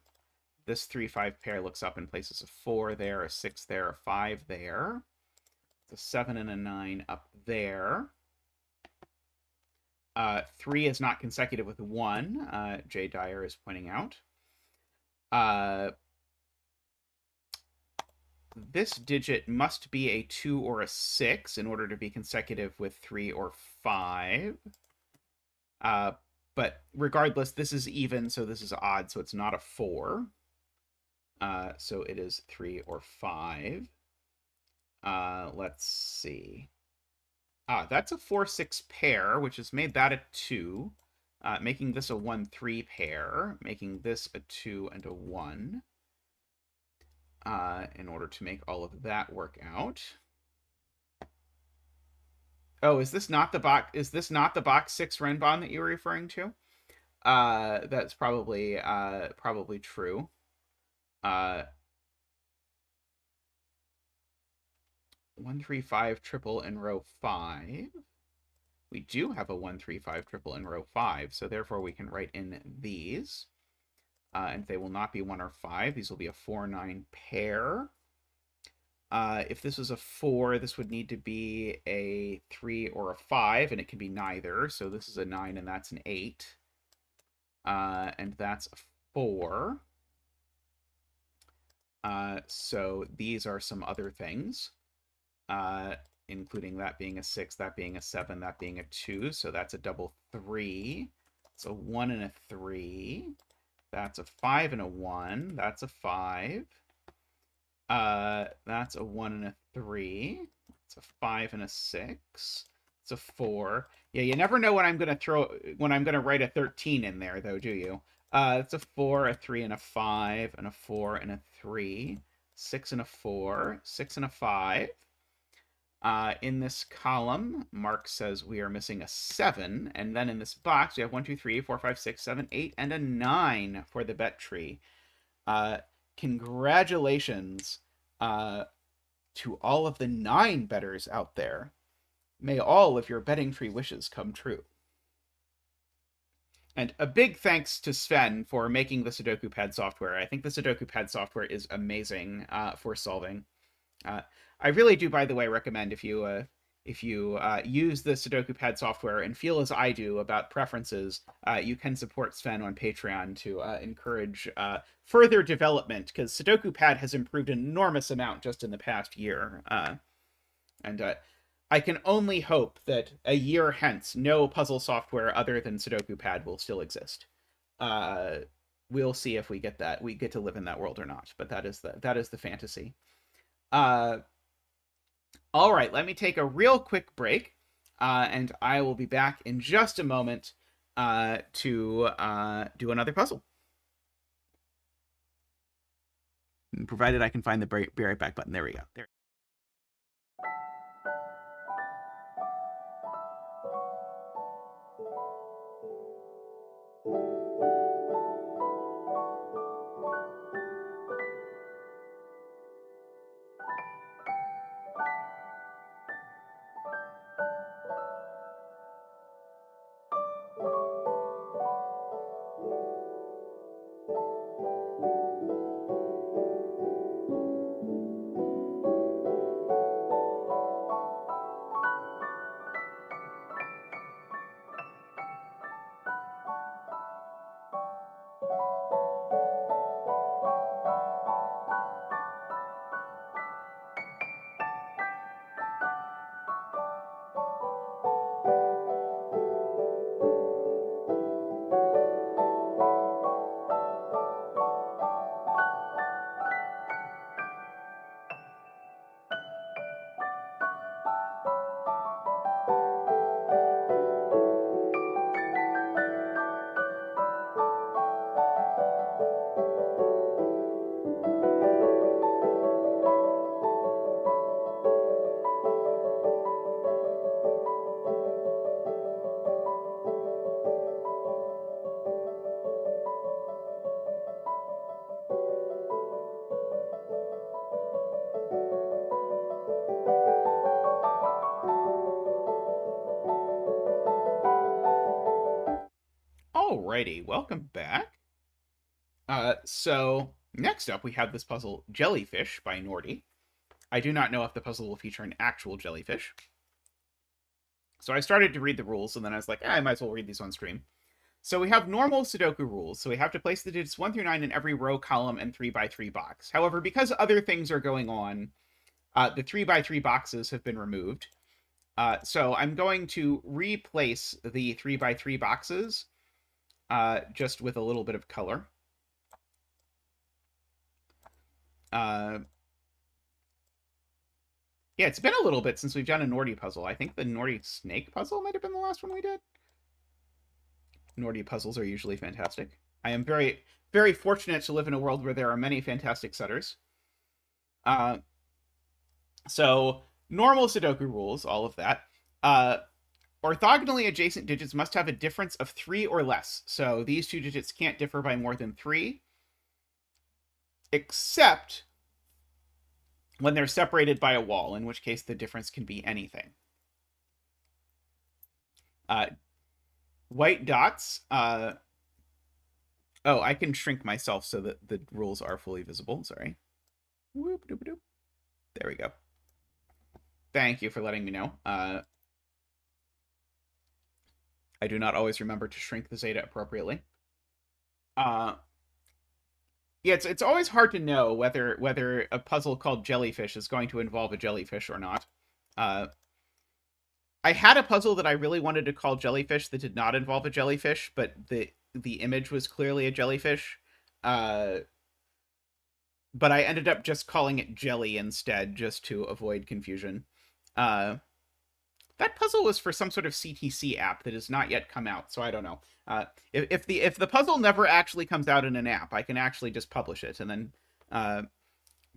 This 3-5 pair looks up and places a 4 there, a 6 there, a 5 there. It's a 7 and a 9 up there. 3 is not consecutive with 1, Jay Dyer is pointing out. This digit must be a 2 or a 6 in order to be consecutive with 3 or 5. But regardless, this is even, so this is odd, so it's not a 4. So it is 3 or 5. Let's see. That's a 4-6 pair, which has made that a 2, making this a 1-3 pair, making this a 2 and a 1, in order to make all of that work out. Oh, is this not the box 6 Renban that you were referring to? That's probably true. 1-3-5 triple in row 5. We do have a 1-3-5 triple in row 5, so therefore we can write in these. And they will not be 1 or 5. These will be a 4-9 pair. If this was a 4, this would need to be a 3 or a 5, and it can be neither. So this is a 9, and that's an 8. And that's a 4. So these are some other things, including that being a 6, that being a 7, that being a 2. So that's a double 3. It's a 1 and a 3. That's a 5 and a 1. That's a 5. That's a 1 and a 3. It's a 5 and a 6. It's a 4. Yeah, you never know when I'm gonna write a 13 in there, though, do you? It's a 4, a 3, and a 5, and a 4 and a 3. 6 and a 4. 6 and a 5. In this column, Mark says we are missing a 7, and then in this box we have 1, 2, 3, 4, 5, 6, 7, 8, and a 9 for the bet tree. Congratulations to all of the 9 bettors out there. May all of your betting tree wishes come true. And a big thanks to Sven for making the Sudoku Pad software. I think the Sudoku Pad software is amazing for solving. I really do, by the way, recommend if you use the Sudoku Pad software and feel as I do about preferences, you can support Sven on Patreon to encourage further development, because Sudoku Pad has improved an enormous amount just in the past year. And I can only hope that a year hence, no puzzle software other than Sudoku Pad will still exist. We'll see if we get to live in that world or not, but that is the fantasy. All right, let me take a real quick break, and I will be back in just a moment to do another puzzle. Provided I can find the be right back button. There we go. There. Alrighty, welcome back. So Next up, we have this puzzle, Jellyfish by Nordy. I do not know if the puzzle will feature an actual jellyfish. So I started to read the rules, and then I was like, I might as well read these on stream. So we have normal Sudoku rules. So we have to place the digits 1 through 9 in every row, column, and 3x3 box. However, because other things are going on, the 3x3 boxes have been removed. So I'm going to replace the 3x3 boxes just with a little bit of color. Yeah, it's been a little bit since we've done a Nordy puzzle. I think the Nordy snake puzzle might have been the last one we did. Nordy puzzles are usually fantastic. I am very, very fortunate to live in a world where there are many fantastic setters. So, normal Sudoku rules, all of that. Orthogonally adjacent digits must have a difference of 3 or less. So, these two digits can't differ by more than 3. Except when they're separated by a wall, in which case the difference can be anything. White dots. Oh, I can shrink myself so that the rules are fully visible. Sorry. Whoop, doop, doop. There we go. Thank you for letting me know. I do not always remember to shrink the zeta appropriately. Yeah, it's always hard to know whether a puzzle called Jellyfish is going to involve a jellyfish or not. I had a puzzle that I really wanted to call Jellyfish that did not involve a jellyfish, but the image was clearly a jellyfish. But I ended up just calling it Jelly instead, just to avoid confusion. That puzzle was for some sort of CTC app that has not yet come out, so I don't know. If the puzzle never actually comes out in an app, I can actually just publish it, and then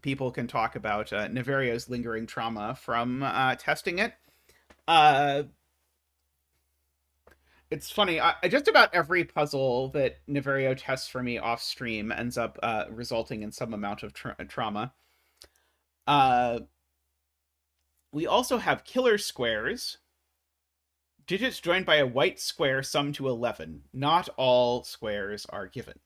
people can talk about Nevario's lingering trauma from testing it. It's funny. Just about every puzzle that Nevario tests for me off stream ends up resulting in some amount of trauma. We also have killer squares. Digits joined by a white square sum to 11. Not all squares are given.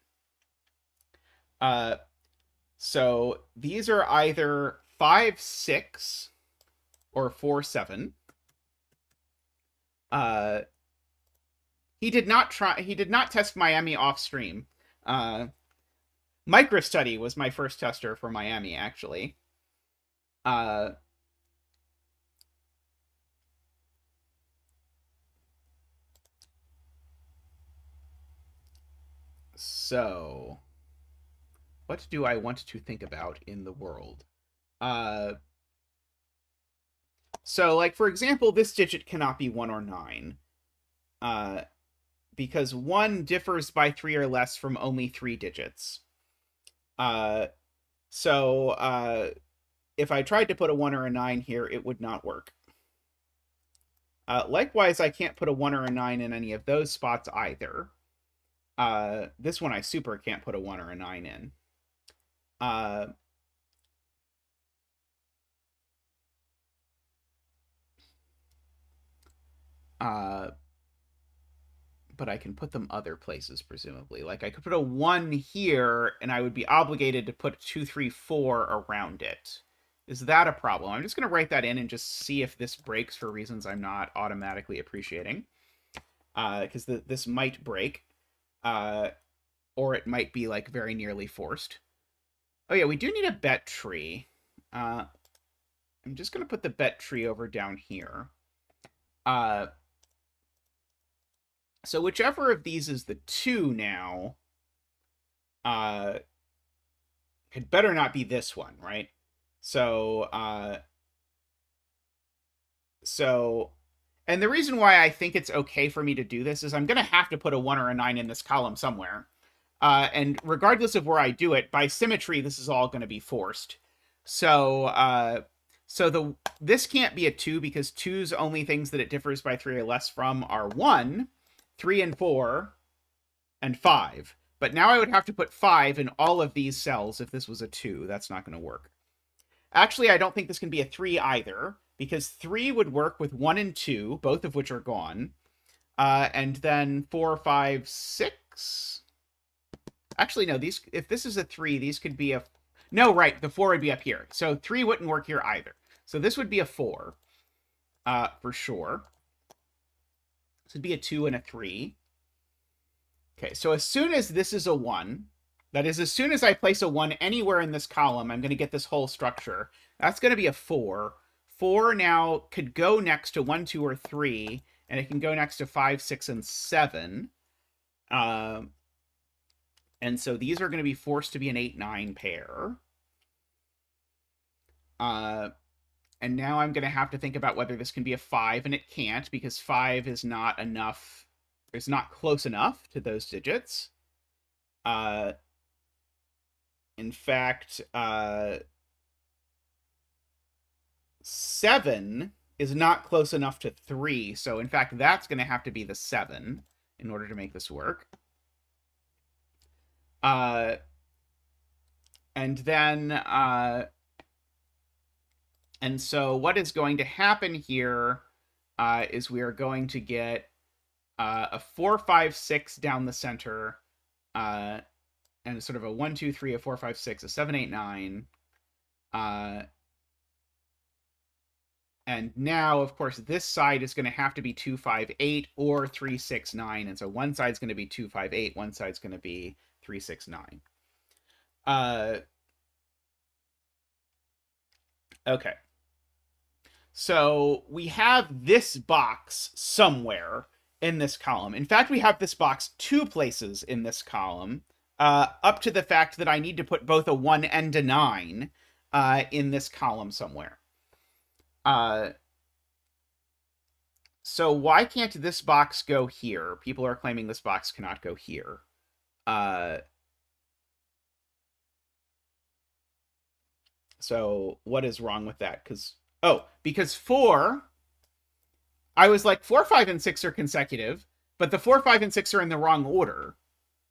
So these are either 5, 6 or 4, 7. He did not test Miami off stream. MicroStudy was my first tester for Miami, actually. So, what do I want to think about in the world? So, like, for example, this digit cannot be 1 or 9. Because 1 differs by 3 or less from only 3 digits. So, if I tried to put a 1 or a 9 here, it would not work. Likewise, I can't put a 1 or a 9 in any of those spots either. This one I super can't put a 1 or a 9 in. But I can put them other places, presumably. Like, I could put a 1 here, and I would be obligated to put 2, 3, 4 around it. Is that a problem? I'm just going to write that in and just see if this breaks for reasons I'm not automatically appreciating. Because this might break. Or it might be, like, very nearly forced. Oh, yeah, we do need a bet tree. I'm just going to put the bet tree over down here. So whichever of these is the 2 now, it better not be this one, right? So, and the reason why I think it's okay for me to do this is I'm going to have to put a 1 or a 9 in this column somewhere. And regardless of where I do it, by symmetry, this is all going to be forced. So, this can't be a 2 because 2's only things that it differs by 3 or less from are 1, 3 and 4, and 5. But now I would have to put 5 in all of these cells if this was a 2. That's not going to work. Actually, I don't think this can be a 3 either, because 3 would work with 1 and 2, both of which are gone. And then 4, 5, 6... Actually, no, these, if this is a 3, these could be a... No, right, the 4 would be up here. So 3 wouldn't work here either. So this would be a 4, for sure. This would be a 2 and a 3. Okay, so as soon as this is a 1, that is, as soon as I place a 1 anywhere in this column, I'm going to get this whole structure. That's going to be a 4. 4 now could go next to 1, 2, or 3, and it can go next to 5, 6, and 7. And so these are going to be forced to be an 8, 9 pair. And now I'm going to have to think about whether this can be a 5, and it can't, because 5 is not enough. It's not close enough to those digits. In fact, 7 is not close enough to 3. So, in fact, that's going to have to be the 7 in order to make this work. And so what is going to happen here is we are going to get a 4, 5, 6 down the center, and sort of a 1, 2, 3, a 4, 5, 6, a 7, 8, 9. And now, of course, this side is going to have to be 2, 5, 8 or 3, 6, 9. And so one side's going to be 2, 5, 8. One side's going to be 3, 6, 9. Okay. So we have this box somewhere in this column. In fact, we have this box 2 places in this column, up to the fact that I need to put both a 1 and a 9 in this column somewhere. So why can't this box go here? People are claiming this box cannot go here. So what is wrong with that? Because 4, I was like, 4, 5, and 6 are consecutive, but the 4, 5, and 6 are in the wrong order.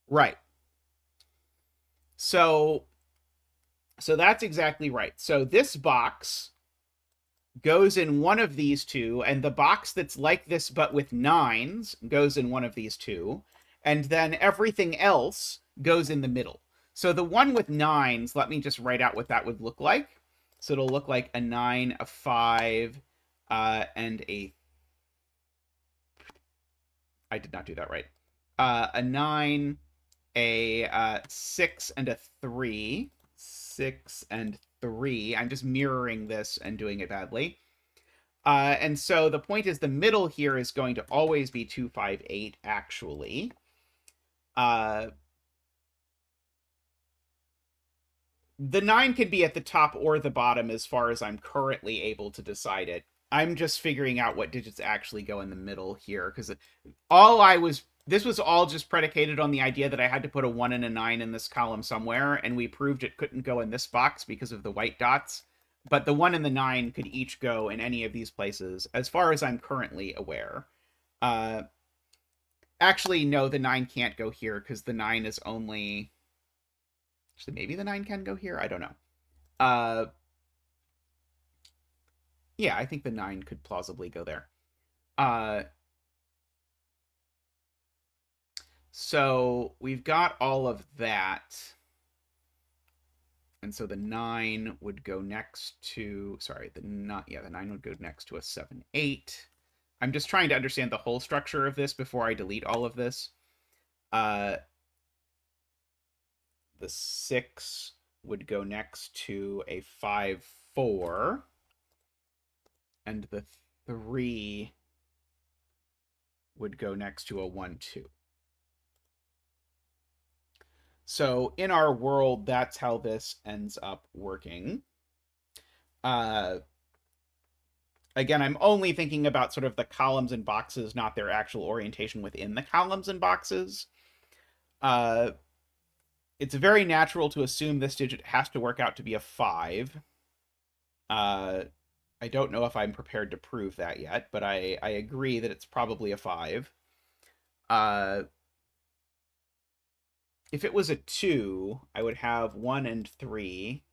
Right. So that's exactly right. So this box goes in one of these 2, and the box that's like this but with 9s goes in one of these 2, and then everything else goes in the middle. So the one with 9s, let me just write out what that would look like. So it'll look like a 9, a 5, and a... I did not do that right. A 9, a 6, and a 3. 6 and 3. I'm just mirroring this and doing it badly. And so the point is the middle here is going to always be 2, 5, 8, actually. The 9 could be at the top or the bottom as far as I'm currently able to decide it. I'm just figuring out what digits actually go in the middle here, because this was all just predicated on the idea that I had to put a 1 and a 9 in this column somewhere, and we proved it couldn't go in this box because of the white dots. But the 1 and the 9 could each go in any of these places, as far as I'm currently aware. Actually, no, the 9 can't go here, because the 9 is only... Actually, maybe the 9 can go here? I don't know. Yeah, I think the 9 could plausibly go there. So we've got all of that. And so the 9 would go next to... Sorry, the 9 would go next to a 7, 8. I'm just trying to understand the whole structure of this before I delete all of this. The 6 would go next to a 5, 4. And the 3 would go next to a 1, 2. So in our world, that's how this ends up working. Again, I'm only thinking about sort of the columns and boxes, not their actual orientation within the columns and boxes. It's very natural to assume this digit has to work out to be a 5. I don't know if I'm prepared to prove that yet, but I agree that it's probably a 5. If it was a 2, I would have 1 and 3.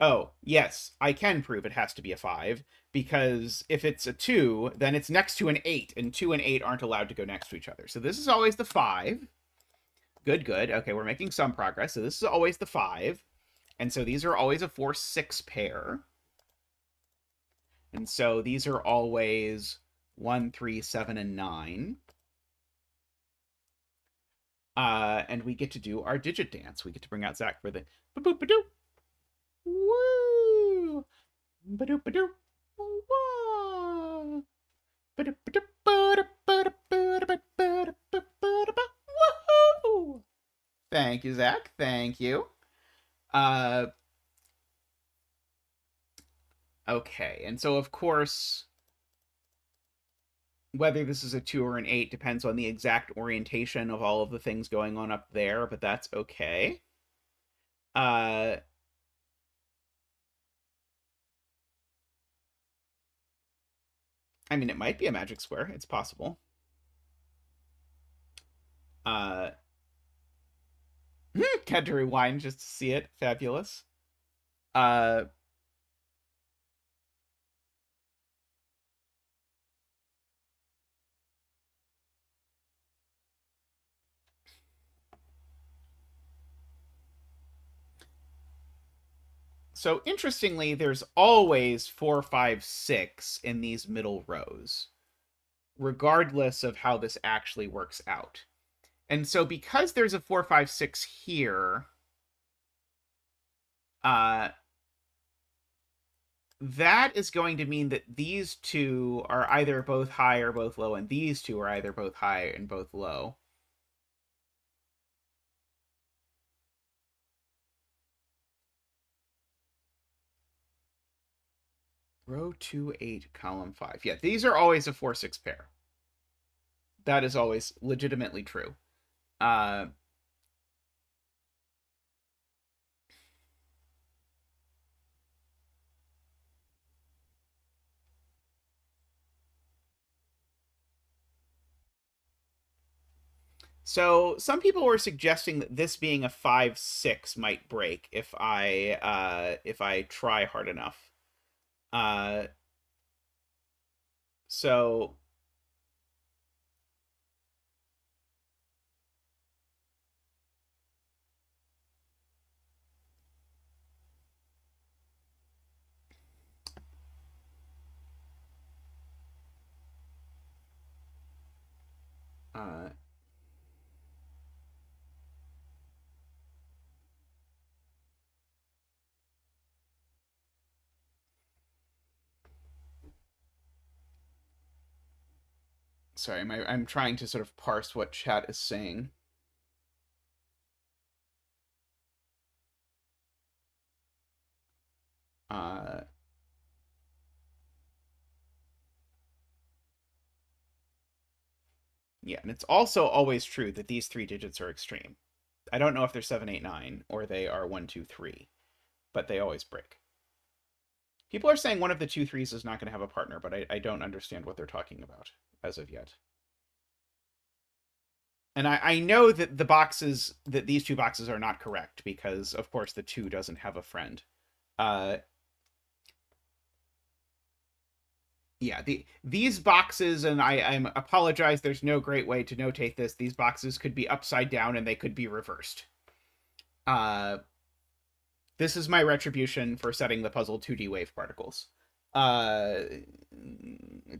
Oh, yes, I can prove it has to be a 5, because if it's a 2, then it's next to an 8, and 2 and 8 aren't allowed to go next to each other. So this is always the 5. Good, good. Okay, we're making some progress. So this is always the 5. And so these are always a 4-6 pair. And so these are always 1, 3, 7, and 9. And we get to do our digit dance. We get to bring out Zach for the ba-boop-ba-doo. Woo! Ba-doop-ba-doo. Wah! Woohoo! Thank you, Zach. Thank you. Okay, and so of course, whether this is a 2 or an 8 depends on the exact orientation of all of the things going on up there, but that's okay. I mean, it might be a magic square. It's possible. Had to rewind just to see it. Fabulous. So interestingly, there's always 4, 5, 6 in these middle rows, regardless of how this actually works out. And so because there's a 4, 5, 6 here, that is going to mean that these two are either both high or both low, and these two are either both high and both low. Row 2, 8, column 5. Yeah, these are always a 4, 6 pair. That is always legitimately true. So some people were suggesting that this being a 5, 6 might break if I try hard enough. So sorry, I'm trying to sort of parse what chat is saying. Yeah, and it's also always true that these 3 digits are extreme. I don't know if they're 7, 8, 9, or they are 1, 2, 3, but they always break. People are saying one of the 2 3s is not going to have a partner, but I don't understand what they're talking about as of yet. And I know that these 2 boxes are not correct because, of course, the 2 doesn't have a friend. Yeah, these boxes, and I apologize, there's no great way to notate this. These boxes could be upside down and they could be reversed. This is my retribution for setting the puzzle 2D wave particles. It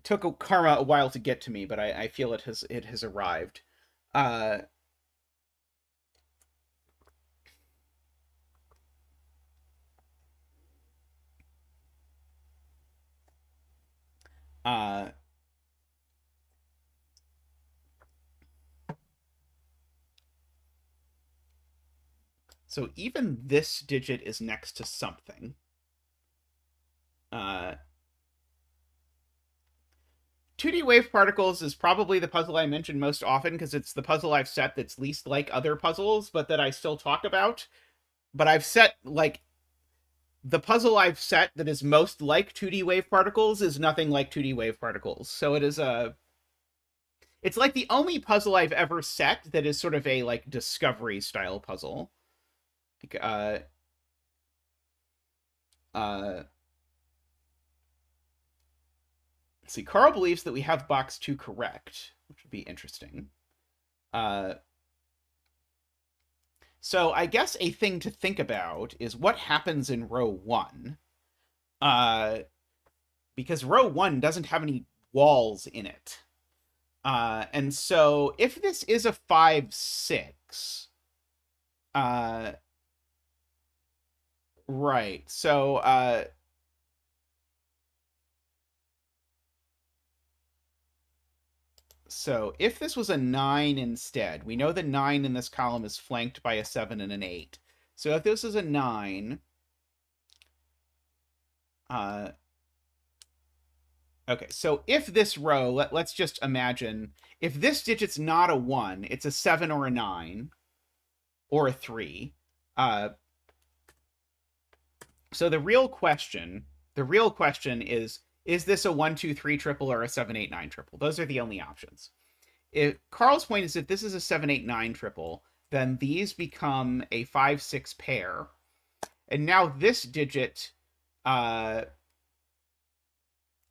took karma a while to get to me, but I feel it has arrived. So even this digit is next to something. 2D wave particles is probably the puzzle I mention most often because it's the puzzle I've set that's least like other puzzles, but that I still talk about. But I've set, like, the puzzle I've set that is most like 2D wave particles is nothing like 2D wave particles. So it is it's like the only puzzle I've ever set that is sort of a, like, discovery style puzzle. Like, see, Carl believes that we have box 2 correct, which would be interesting. So I guess a thing to think about is what happens in row 1. Uh, because row 1 doesn't have any walls in it. And so if this is a 5-6, uh, right. So if this was a 9 instead, we know the 9 in this column is flanked by a 7 and an 8. So if this is a 9, okay, so if this row, let's just imagine, if this digit's not a 1, it's a 7 or a 9, or a 3. So the real question is this a 1, 2, 3 triple or a 7, 8, 9 triple? Those are the only options. If Carl's point is if this is a 7, 8, 9 triple, then these become a 5, 6 pair. And now this digit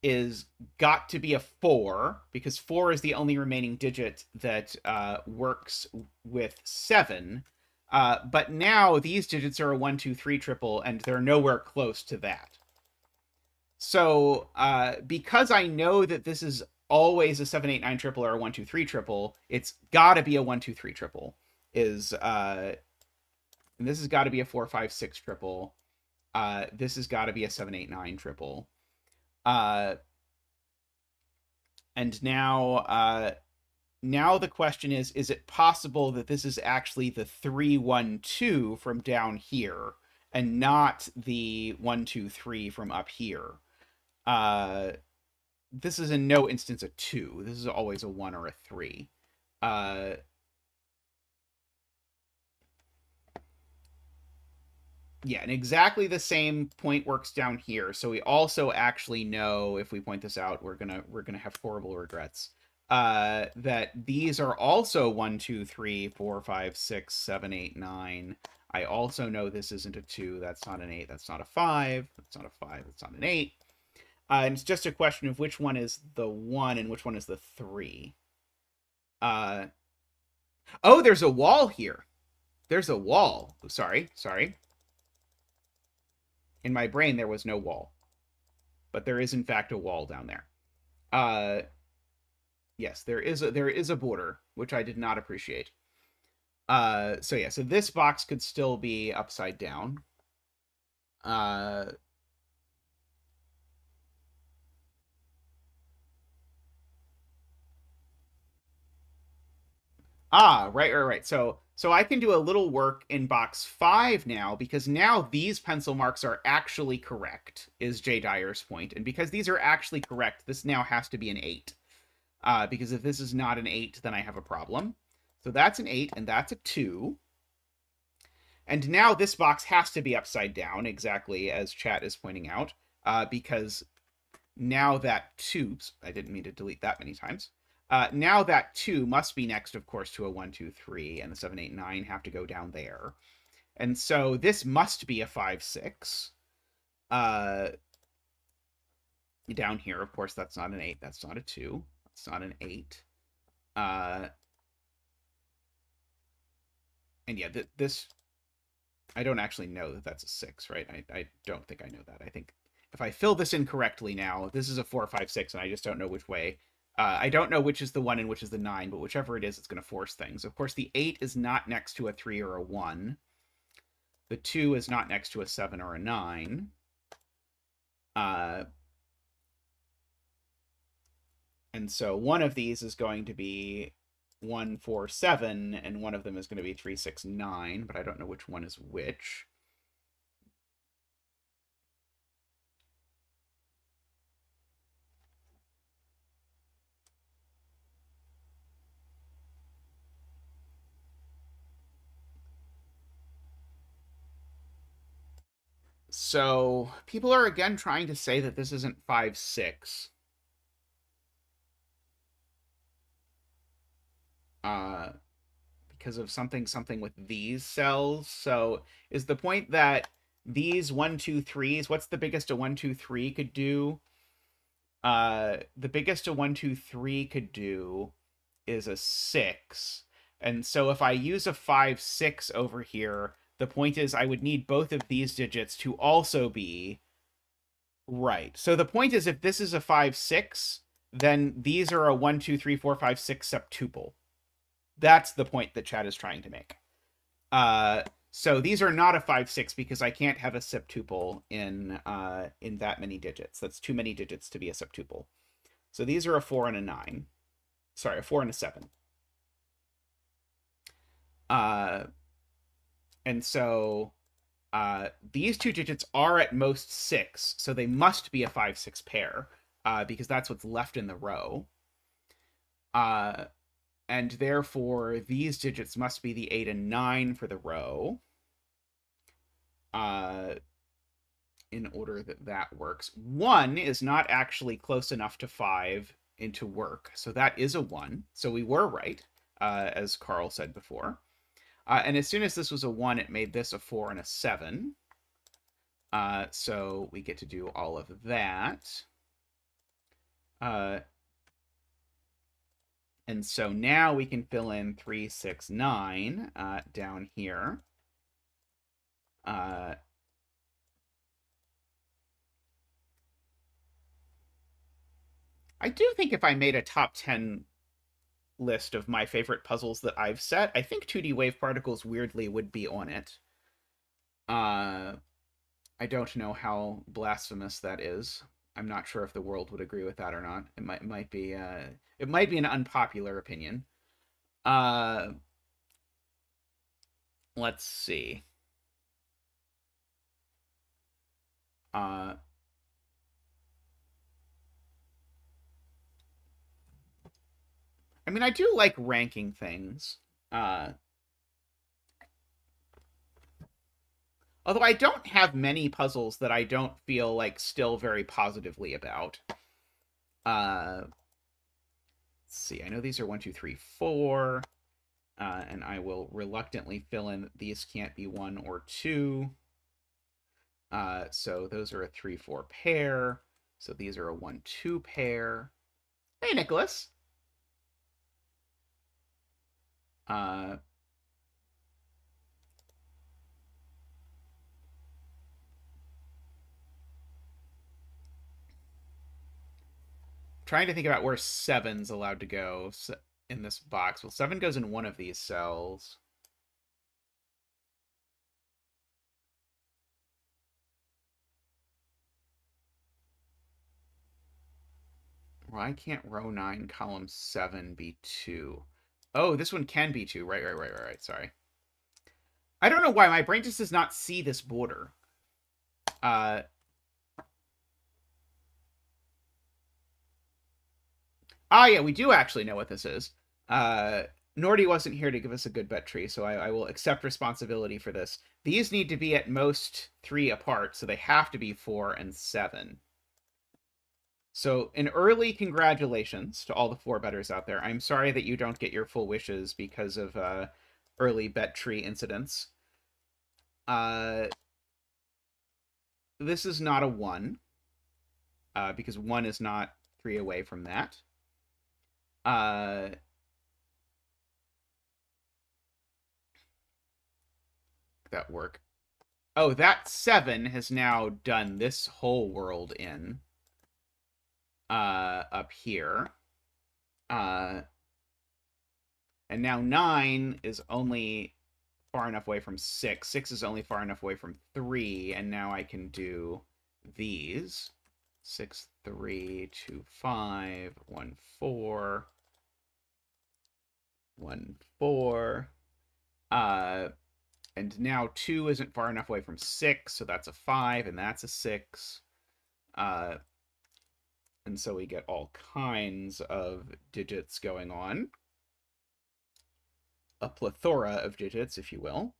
is got to be a 4, because 4 is the only remaining digit that works with 7. But now these digits are a 1, 2, 3 triple, and they're nowhere close to that. So because I know that this is always a 7, 8, 9 triple or a 1, 2, 3 triple, it's got to be a 1, 2, 3 triple. And this has got to be a 4, 5, 6 triple. This has got to be a 7, 8, 9 triple. And now the question is it possible that this is actually the 3, 1, 2 from down here and not the 1, 2, 3 from up here? This is in no instance a 2. This is always a 1 or a 3. Yeah, and exactly the same point works down here. So we also actually know, if we point this out, we're gonna have horrible regrets. That these are also 1, 2, 3, 4, 5, 6, 7, 8, 9. I also know this isn't a 2. That's not an 8. That's not a 5. That's not a 5. That's not an 8. And it's just a question of which one is the 1 and which one is the 3. Oh, there's a wall here. There's a wall. Sorry. In my brain, there was no wall. But there is, in fact, a wall down there. Yes, there is a border, which I did not appreciate. So this box could still be upside down. Right. So I can do a little work in box 5 now, because now these pencil marks are actually correct, is Jay Dyer's point. And because these are actually correct, this now has to be an 8. Because if this is not an 8, then I have a problem. So that's an 8, and that's a 2. And now this box has to be upside down, exactly as chat is pointing out, because now that 2... I didn't mean to delete that many times. Now that 2 must be next, of course, to a 1, 2, 3, and the 7, 8, 9 have to go down there. And so this must be a 5, 6. Down here, of course, that's not an 8. That's not a 2. That's not an 8. And yeah, this... I don't actually know that that's a 6, right? I don't think I know that. I think if I fill this in correctly now, this is a 4, 5, 6, and I just don't know which way. I don't know which is the 1 and which is the 9, but whichever it is, it's going to force things. Of course, the 8 is not next to a 3 or a 1. The 2 is not next to a 7 or a 9. And so one of these is going to be 1, 4, 7, and one of them is going to be 3, 6, 9, but I don't know which one is which. So people are again trying to say that this isn't 5, 6. Because of something with these cells. So is the point that these 1, 2, 3s, what's the biggest a 1, 2, 3 could do? The biggest a 1, 2, 3 could do is a 6. And so if I use a 5, 6 over here, the point is I would need both of these digits to also be right. So the point is if this is a 5, 6, then these are a 1, 2, 3, 4, 5, 6 septuple. That's the point that Chad is trying to make. So these are not a 5, 6 because I can't have a septuple in that many digits. That's too many digits to be a septuple. So these are a 4 and a 9. Sorry, a 4 and a 7. And so these two digits are at most 6, so they must be a 5, 6 pair, because that's what's left in the row. And therefore, these digits must be the 8 and 9 for the row, in order that that works. 1 is not actually close enough to 5 to work, so that is a 1. So we were right, as Carl said before. And as soon as this was a 1, it made this a 4 and a 7. So we get to do all of that. And so now we can fill in 3, 6, 9 down here. I do think if I made a top 10 list of my favorite puzzles that I've set, I think 2D wave particles weirdly would be on it. I don't know how blasphemous that is. I'm not sure if the world would agree with that or not. It might be an unpopular opinion. Let's see. I mean, I do like ranking things. Although I don't have many puzzles that I don't feel like still very positively about. Let's see. I know these are 1, 2, 3, 4. And I will reluctantly fill in that these can't be 1 or 2. So those are a 3, 4 pair. So these are a 1, 2 pair. Hey, Nicholas. Trying to think about where 7's allowed to go in this box. Well, 7 goes in one of these cells. Why can't row 9, column 7 be 2? Oh, this one can be 2. Right. Sorry. I don't know why. My brain just does not see this border. Yeah, we do actually know what this is. Nordy wasn't here to give us a good bet tree, so I will accept responsibility for this. These need to be at most 3 apart, so they have to be 4 and 7. So an early congratulations to all the 4-betters out there. I'm sorry that you don't get your full wishes because of early bet tree incidents. This is not a 1, because 1 is not 3 away from that. That work. Oh, that 7 has now done this whole world in up here. And now 9 is only far enough away from 6. 6 is only far enough away from 3, and now I can do these. 6, 3, 2, 5, 1, 4. 1, 4. And now 2 isn't far enough away from 6, so that's a 5, and that's a 6. And so we get all kinds of digits going on. A plethora of digits, if you will.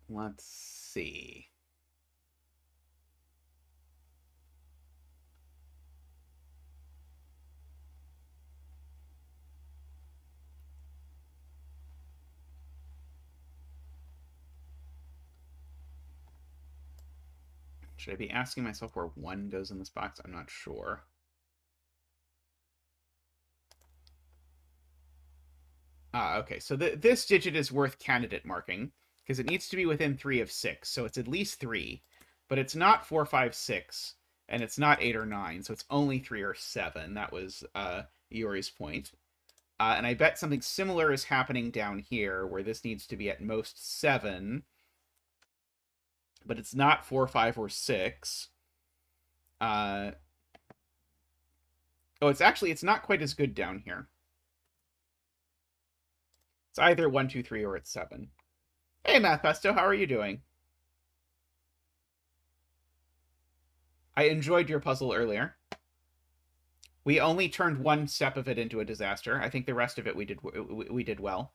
Let's see. Should I be asking myself where 1 goes in this box? I'm not sure. Okay, so this digit is worth candidate marking, because it needs to be within 3 of 6, so it's at least 3. But it's not 4, 5, 6, and it's not 8 or 9, so it's only 3 or 7. That was Yuri's point. And I bet something similar is happening down here, where this needs to be at most 7, but it's not 4, 5, or 6. Oh, it's not quite as good down here. It's either 1, 2, 3, or it's 7. Hey, Math Pesto, how are you doing? I enjoyed your puzzle earlier. We only turned 1 step of it into a disaster. I think the rest of it we did well.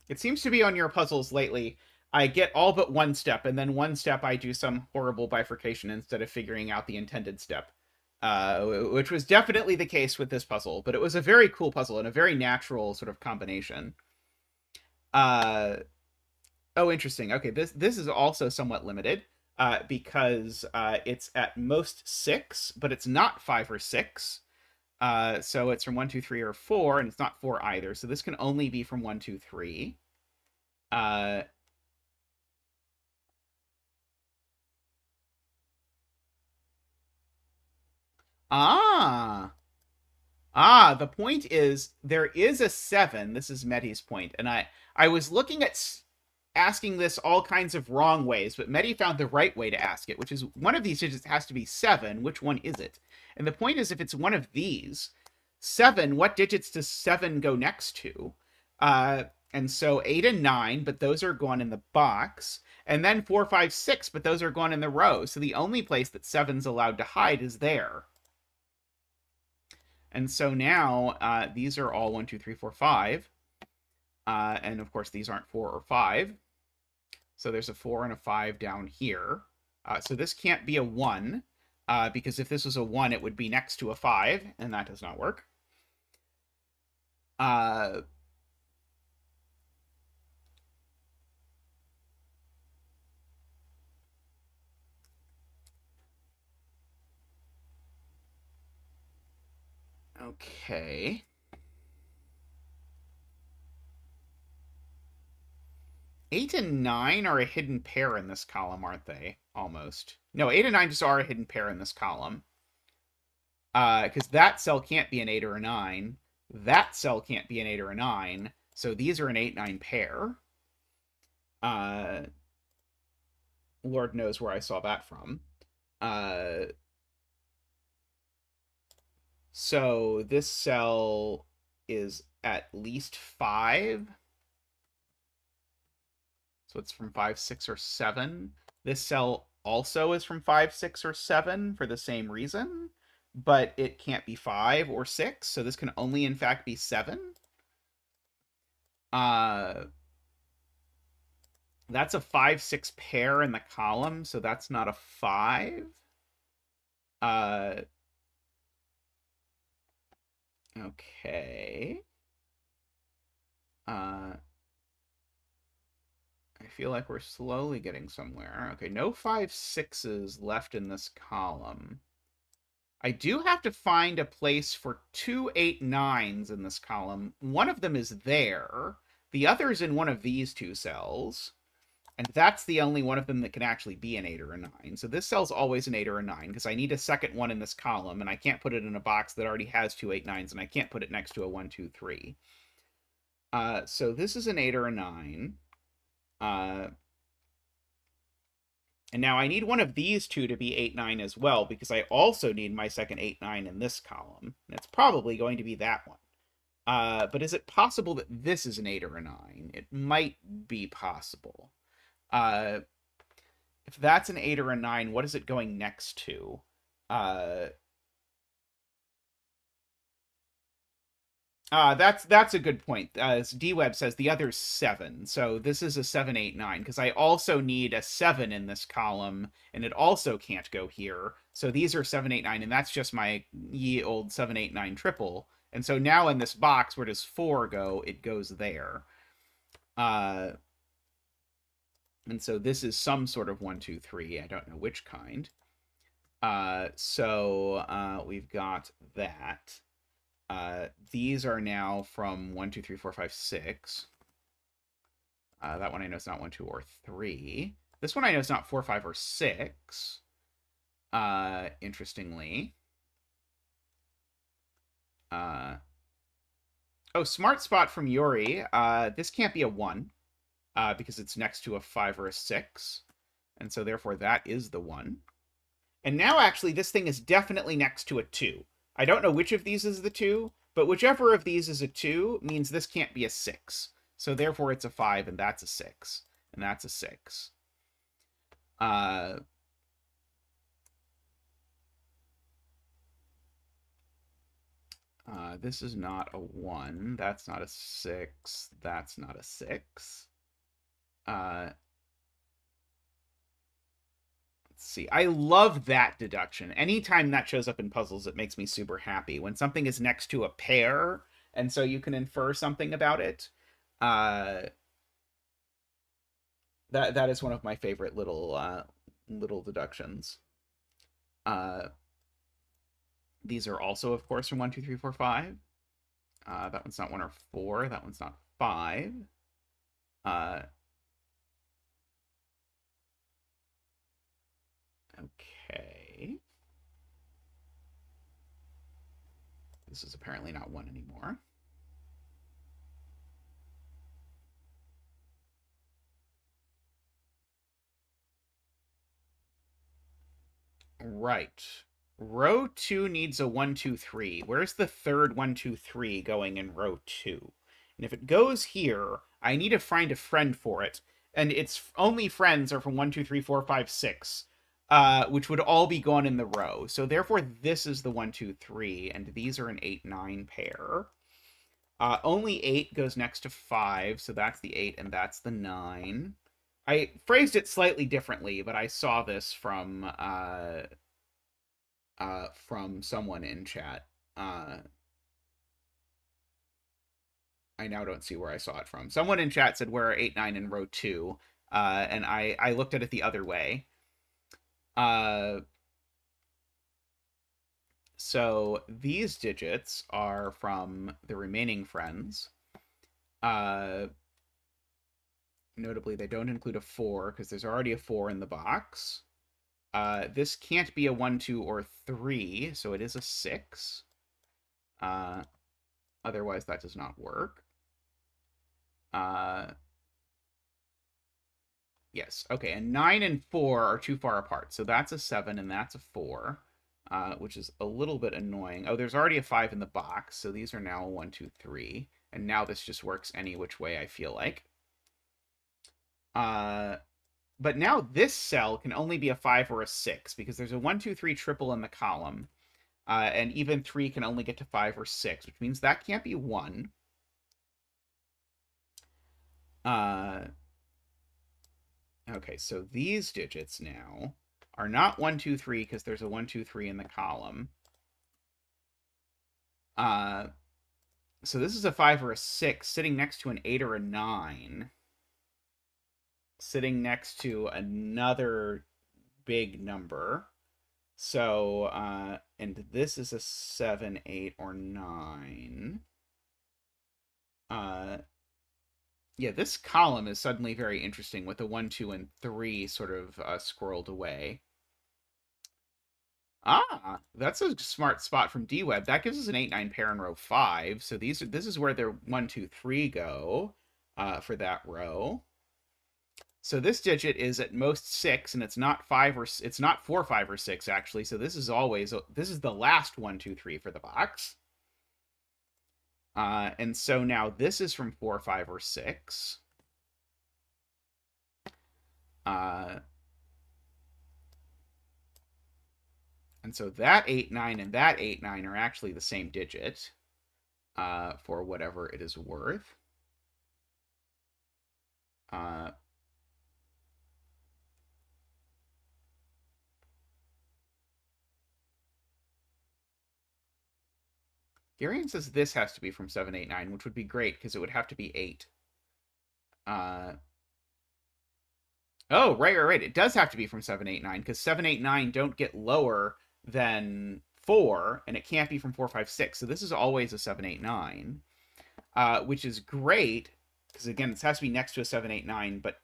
It seems to be on your puzzles lately. I get all but 1 step, and then 1 step I do some horrible bifurcation instead of figuring out the intended step. Which was definitely the case with this puzzle, but it was a very cool puzzle and a very natural sort of combination. Oh, interesting. Okay, this is also somewhat limited, because it's at most 6, but it's not 5 or 6. So it's from 1, 2, 3, or 4, and it's not 4 either. So this can only be from 1, 2, 3. The point is, there is a 7. This is Mehdi's point, and I was looking at asking this all kinds of wrong ways, but Mehdi found the right way to ask it, which is one of these digits has to be 7. Which one is it? And the point is, if it's one of these, 7, what digits does 7 go next to? And so 8 and 9, but those are gone in the box. And then 4, 5, 6, but those are gone in the row. So the only place that 7's allowed to hide is there. And so now these are all 1, 2, 3, 4, 5. And of course, these aren't 4 or 5. So there's a 4 and a 5 down here. So this can't be a 1, because if this was a 1, it would be next to a 5, and that does not work. Okay. 8 and 9 are a hidden pair in this column, aren't they? Almost. No, 8 and 9 just are a hidden pair in this column. Because that cell can't be an 8 or a 9. That cell can't be an 8 or a 9. So these are an 8-9 pair. Lord knows where I saw that from. So this cell is at least 5. So it's from 5, 6, or 7. This cell also is from 5, 6, or 7 for the same reason, but it can't be 5 or 6, so this can only, in fact, be 7. That's a 5, 6 pair in the column, so that's not a 5. Okay. I feel like we're slowly getting somewhere. Okay, no 5, 6s left in this column. I do have to find a place for 2 8 9s in this column. One of them is there. The other's in one of these 2 cells. And that's the only one of them that can actually be an 8 or a 9. So this cell's always an 8 or a 9, because I need a second one in this column, and I can't put it in a box that already has 2 8 9s, and I can't put it next to a 1, 2, 3. So this is an 8 or a 9. And now I need one of these 2 to be 8, 9 as well, because I also need my second 8, 9 in this column. And it's probably going to be that one. But is it possible that this is an 8 or a 9? It might be possible. If that's an 8 or a 9, what is it going next to? That's a good point. As D-Web says, the other's 7. So this is a 7, 8, 9, because I also need a 7 in this column, and it also can't go here. So these are 7, 8, 9, and that's just my ye old 7, 8, 9 triple. And so now in this box, where does 4 go? It goes there. And so this is some sort of 1, 2, 3. I don't know which kind. So we've got that. These are now from 1, 2, 3, 4, 5, 6. That one I know is not 1, 2, or 3. This one I know is not 4, 5, or 6. Interestingly. Oh, smart spot from Yuri. This can't be a 1, because it's next to a 5 or a 6. And so therefore that is the 1. And now actually this thing is definitely next to a 2. I don't know which of these is the 2, but whichever of these is a 2 means this can't be a 6. So therefore it's a 5, and that's a 6. And that's a 6. This is not a 1. That's not a 6. That's not a 6. Let's see. I love that deduction. Anytime that shows up in puzzles, it makes me super happy. When something is next to a pair, and so you can infer something about it. That is one of my favorite little deductions. These are also, of course, from 1, 2, 3, 4, 5. That one's not 1 or 4. That one's not 5. Okay. This is apparently not 1 anymore. Right. Row 2 needs a 1, 2, 3. Where's the third 1, 2, 3 going in row 2? And if it goes here, I need to find a friend for it. And its only friends are from 1, 2, 3, 4, 5, 6, which would all be gone in the row. So therefore, this is the 1, 2, 3, and these are an 8, 9 pair. Only 8 goes next to 5, so that's the 8 and that's the 9. I phrased it slightly differently, but I saw this from someone in chat. I now don't see where I saw it from. Someone in chat said where are 8, 9 in row 2, and I looked at it the other way. So these digits are from the remaining friends. Notably, they don't include a 4, because there's already a 4 in the box. This can't be a 1, 2, or 3, so it is a 6. Otherwise, that does not work. Yes, okay, and 9 and 4 are too far apart, so that's a 7 and that's a 4, which is a little bit annoying. Oh, there's already a 5 in the box, so these are now a 1, 2, 3, and now this just works any which way I feel like. But now this cell can only be a 5 or a 6, because there's a 1, 2, 3 triple in the column. And even 3 can only get to 5 or 6, which means that can't be 1. Okay, so these digits now are not 1, 2, 3, because there's a 1, 2, 3 in the column. So this is a 5 or a 6 sitting next to an 8 or a 9. Sitting next to another big number. So, and this is a 7, 8, or 9. Yeah, this column is suddenly very interesting with the 1, 2, and 3 sort of squirreled away. Ah, that's a smart spot from DWeb. That gives us an 8, 9 pair in row 5. So this is where their 1, 2, 3 go for that row. So this digit is at most 6, and it's not 4, 5, or 6 actually. So this is the last 1, 2, 3 for the box. And so now this is from 4, 5, or 6. And so that 8, 9 and that 8, 9 are actually the same digit for whatever it is worth. Varian says this has to be from 789, which would be great because it would have to be 8. Oh, right. It does have to be from 789 because 789 don't get lower than 4, and it can't be from 456. So this is always a 789, which is great because, again, it has to be next to a 789, but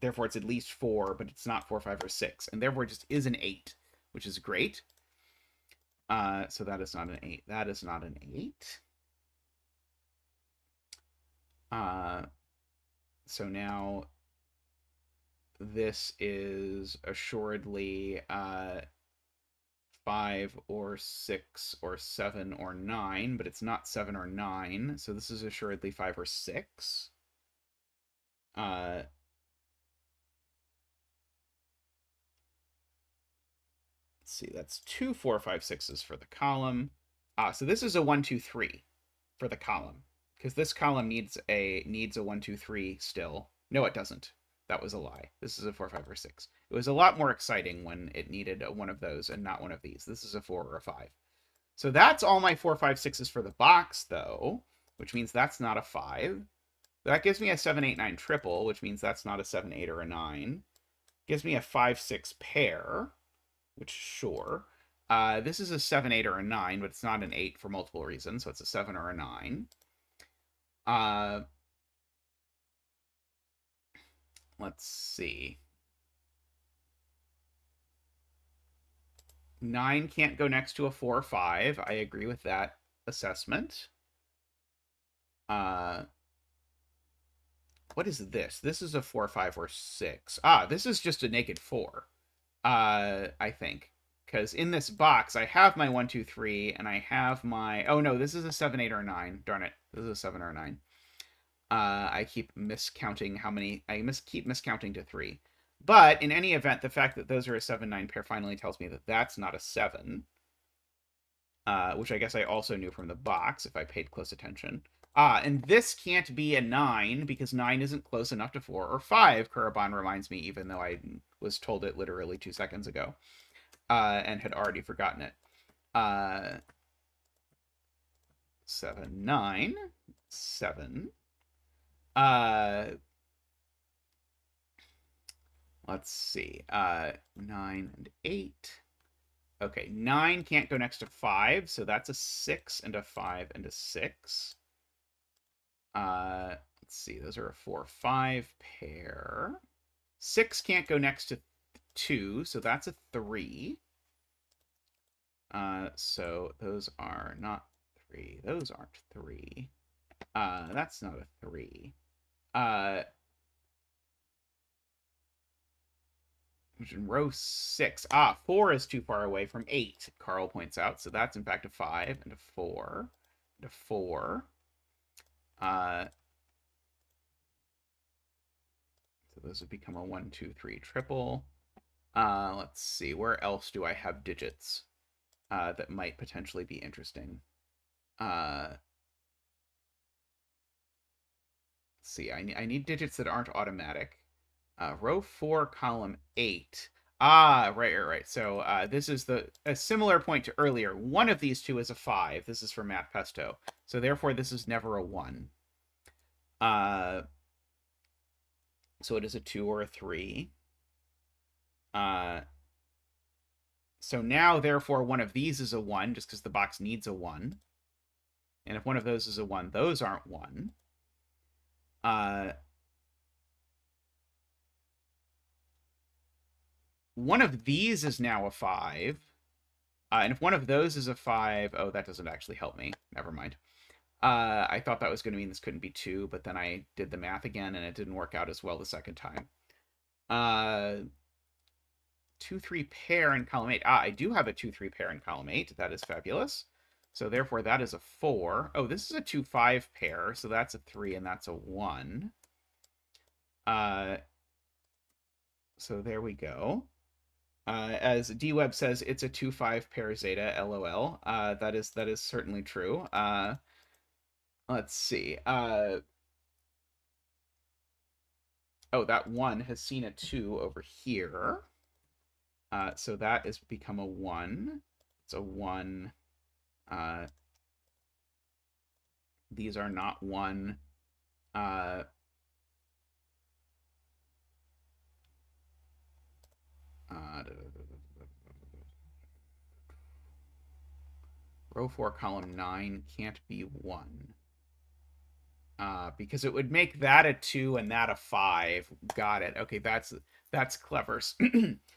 therefore it's at least 4, but it's not 4, 5, or 6, and therefore it just is an 8, which is great. So that is not an 8. That is not an 8. So now this is assuredly 5 or 6 or 7 or 9, but it's not 7 or 9, so this is assuredly 5 or 6. Let's see, that's 2, 4, 5, 6s for the column. So this is a 1, 2, 3 for the column, because this column needs a 1, 2, 3 still. No, it doesn't. That was a lie. This is a 4, 5, or 6. It was a lot more exciting when it needed one of those and not one of these. This is a 4 or a 5. So that's all my 4, 5, 6s for the box, though, which means that's not a 5. That gives me a 7, 8, 9 triple, which means that's not a 7, 8, or a 9. Gives me a 5, 6 pair, which sure. This is a 7, 8, or a 9, but it's not an 8 for multiple reasons, so it's a 7 or a 9. Let's see. 9 can't go next to a 4 or 5. I agree with that assessment. What is this? This is a 4, 5, or 6. This is just a naked 4. I think. Because in this box, I have my 1, 2, 3, and I have my... Oh, no, this is a 7, 8, or 9. Darn it. This is a 7 or a 9. I keep miscounting how many... I keep miscounting to 3. But in any event, the fact that those are a 7, 9 pair finally tells me that that's not a 7. Which I guess I also knew from the box, if I paid close attention. And this can't be a 9, because 9 isn't close enough to 4 or 5, Kuraban reminds me, even though I was told it literally 2 seconds ago. And had already forgotten it. 7, 9, 7. Let's see. 9 and 8. Okay, 9 can't go next to 5, so that's a 6 and a 5 and a 6. Let's see, those are a 4, 5 pair. 6 can't go next to 2, so that's a 3. So those are not 3. Those aren't 3. That's not a 3. In row 6. 4 is too far away from 8, Carl points out. So that's in fact a 5 and a 4 and a 4. So those would become a 1, 2, 3 triple. Let's see. Where else do I have digits that might potentially be interesting? Let's see. I need digits that aren't automatic. Row 4, column 8. Right. So this is a similar point to earlier. One of these two is a 5. This is for Matt Pesto. So therefore, this is never a 1. So it is a 2 or a 3. So now, therefore, one of these is a 1, just because the box needs a 1. And if one of those is a 1, those aren't 1. One of these is now a 5. And if one of those is a 5... Oh, that doesn't actually help me. Never mind. I thought that was going to mean this couldn't be 2, but then I did the math again, and it didn't work out as well the second time. 2, 3 pair in column 8. I do have a 2, 3 pair in column 8. That is fabulous. So therefore, that is a 4. Oh, this is a 2, 5 pair, so that's a 3, and that's a 1. So there we go. As D-Web says, it's a 2, 5 pair zeta, LOL. That is certainly true. Let's see. Oh, that 1 has seen a 2 over here. So that has become a 1. It's a 1. These are not one. Row 4, column 9 can't be 1. Because it would make that a 2 and that a 5. Got it. Okay, that's clever.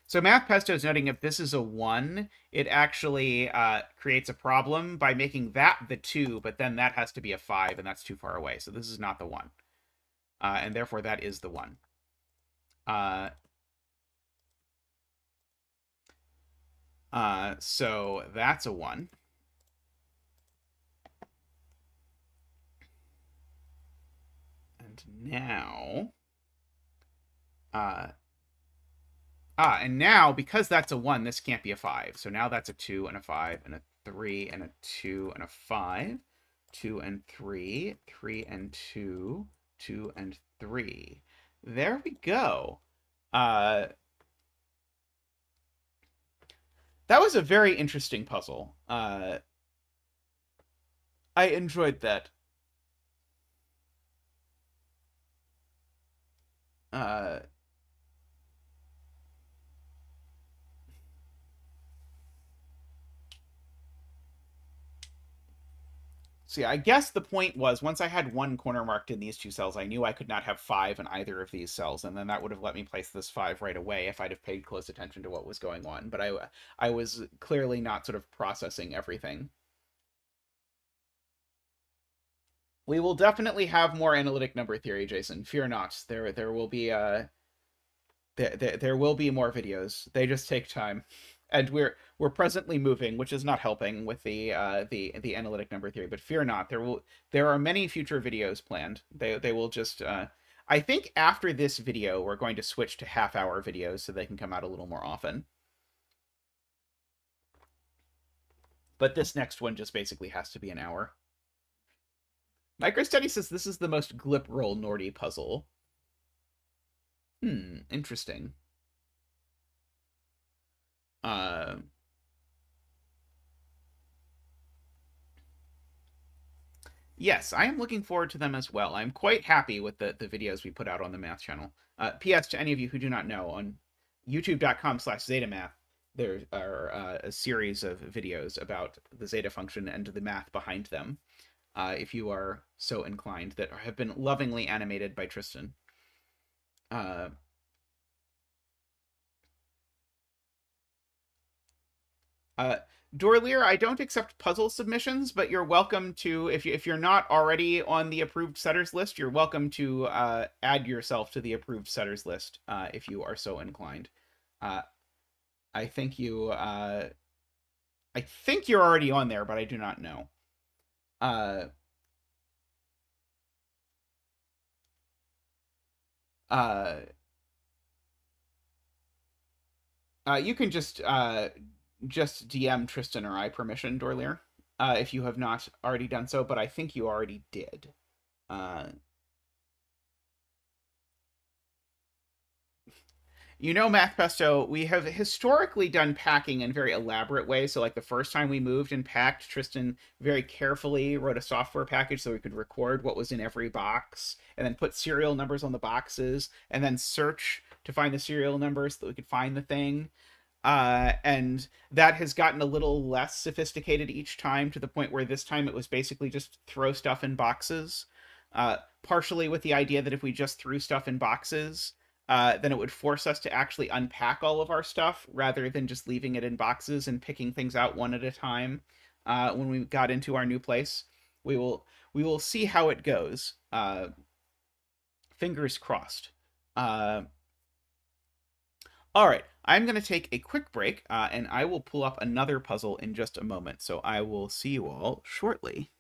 So Math Pesto is noting if this is a 1, it actually creates a problem by making that the 2, but then that has to be a 5, and that's too far away. So this is not the 1. And therefore that is the 1. So that's a 1. And now... and now, because that's a 1, this can't be a 5. So now that's a 2 and a 5 and a 3 and a 2 and a 5. 2 and 3. 3 and 2. 2 and 3. There we go. That was a very interesting puzzle. I enjoyed that. See, I guess the point was once I had 1 corner marked in these 2 cells, I knew I could not have 5 in either of these cells, and then that would have let me place this 5 right away if I'd have paid close attention to what was going on. But I was clearly not sort of processing everything. We will definitely have more analytic number theory, Jason. Fear not. There will be there will be more videos. They just take time. And we're presently moving, which is not helping with the analytic number theory. But fear not, there are many future videos planned. They will just I think after this video we're going to switch to half-hour videos so they can come out a little more often. But this next one just basically has to be an hour. MicroStudy says this is the most glip roll Nordy puzzle. Interesting. Yes, I am looking forward to them as well. I'm quite happy with the videos we put out on the math channel. P.S. to any of you who do not know, on youtube.com/zetamath, there are a series of videos about the zeta function and the math behind them, if you are so inclined, that have been lovingly animated by Tristan. Dorlier, I don't accept puzzle submissions, but you're welcome to, if you're not already on the approved setters list, you're welcome to add yourself to the approved setters list if you are so inclined. I think you're already on there, but I do not know. You can just DM Tristan or I permission, Dorlier, if you have not already done so, but I think you already did. You know, Math Pesto, we have historically done packing in very elaborate ways. So, like the first time we moved and packed, Tristan very carefully wrote a software package so we could record what was in every box, and then put serial numbers on the boxes, and then search to find the serial numbers so that we could find the thing. And that has gotten a little less sophisticated each time, to the point where this time it was basically just throw stuff in boxes. Partially with the idea that if we just threw stuff in boxes, then it would force us to actually unpack all of our stuff rather than just leaving it in boxes and picking things out one at a time. When we got into our new place, we will see how it goes. Fingers crossed. All right, I'm going to take a quick break, and I will pull up another puzzle in just a moment. So I will see you all shortly.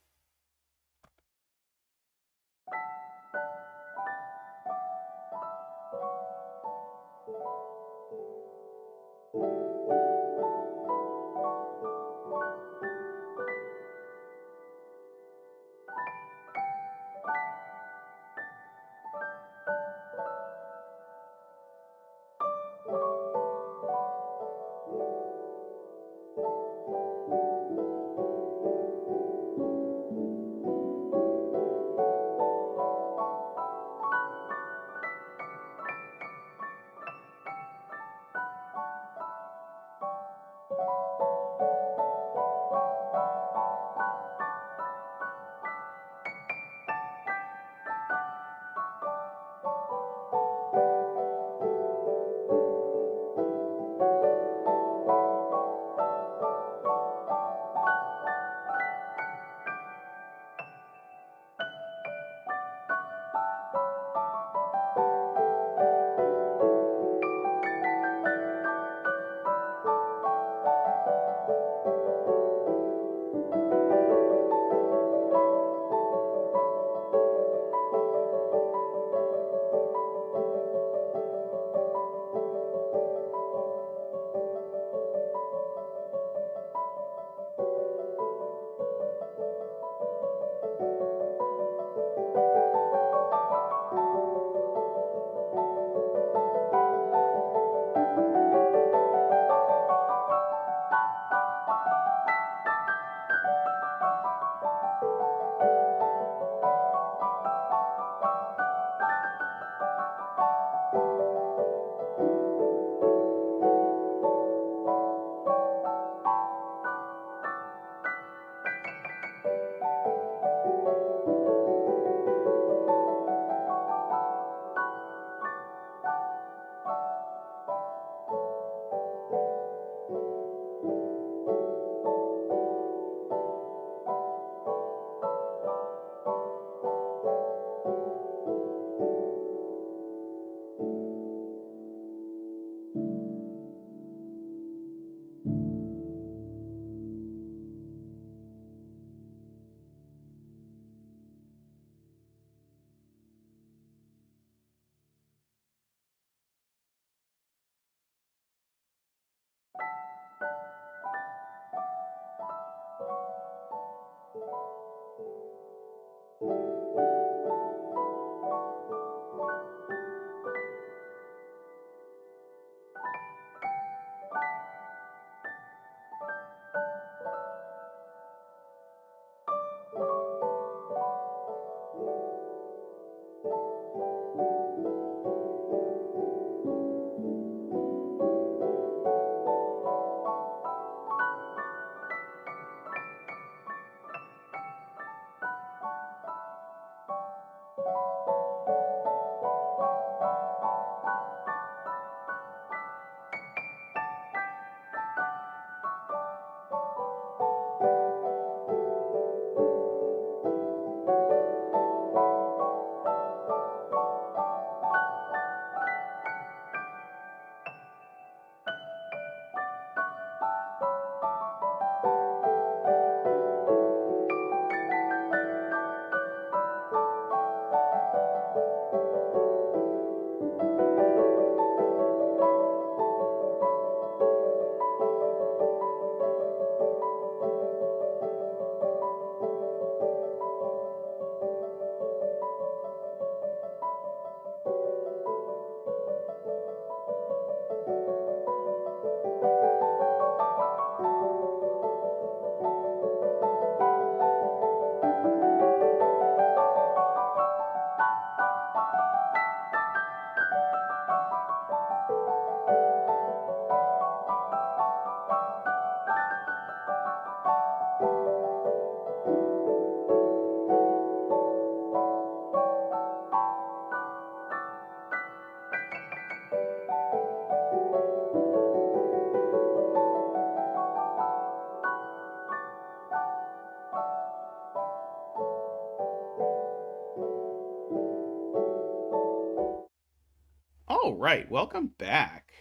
All right, welcome back.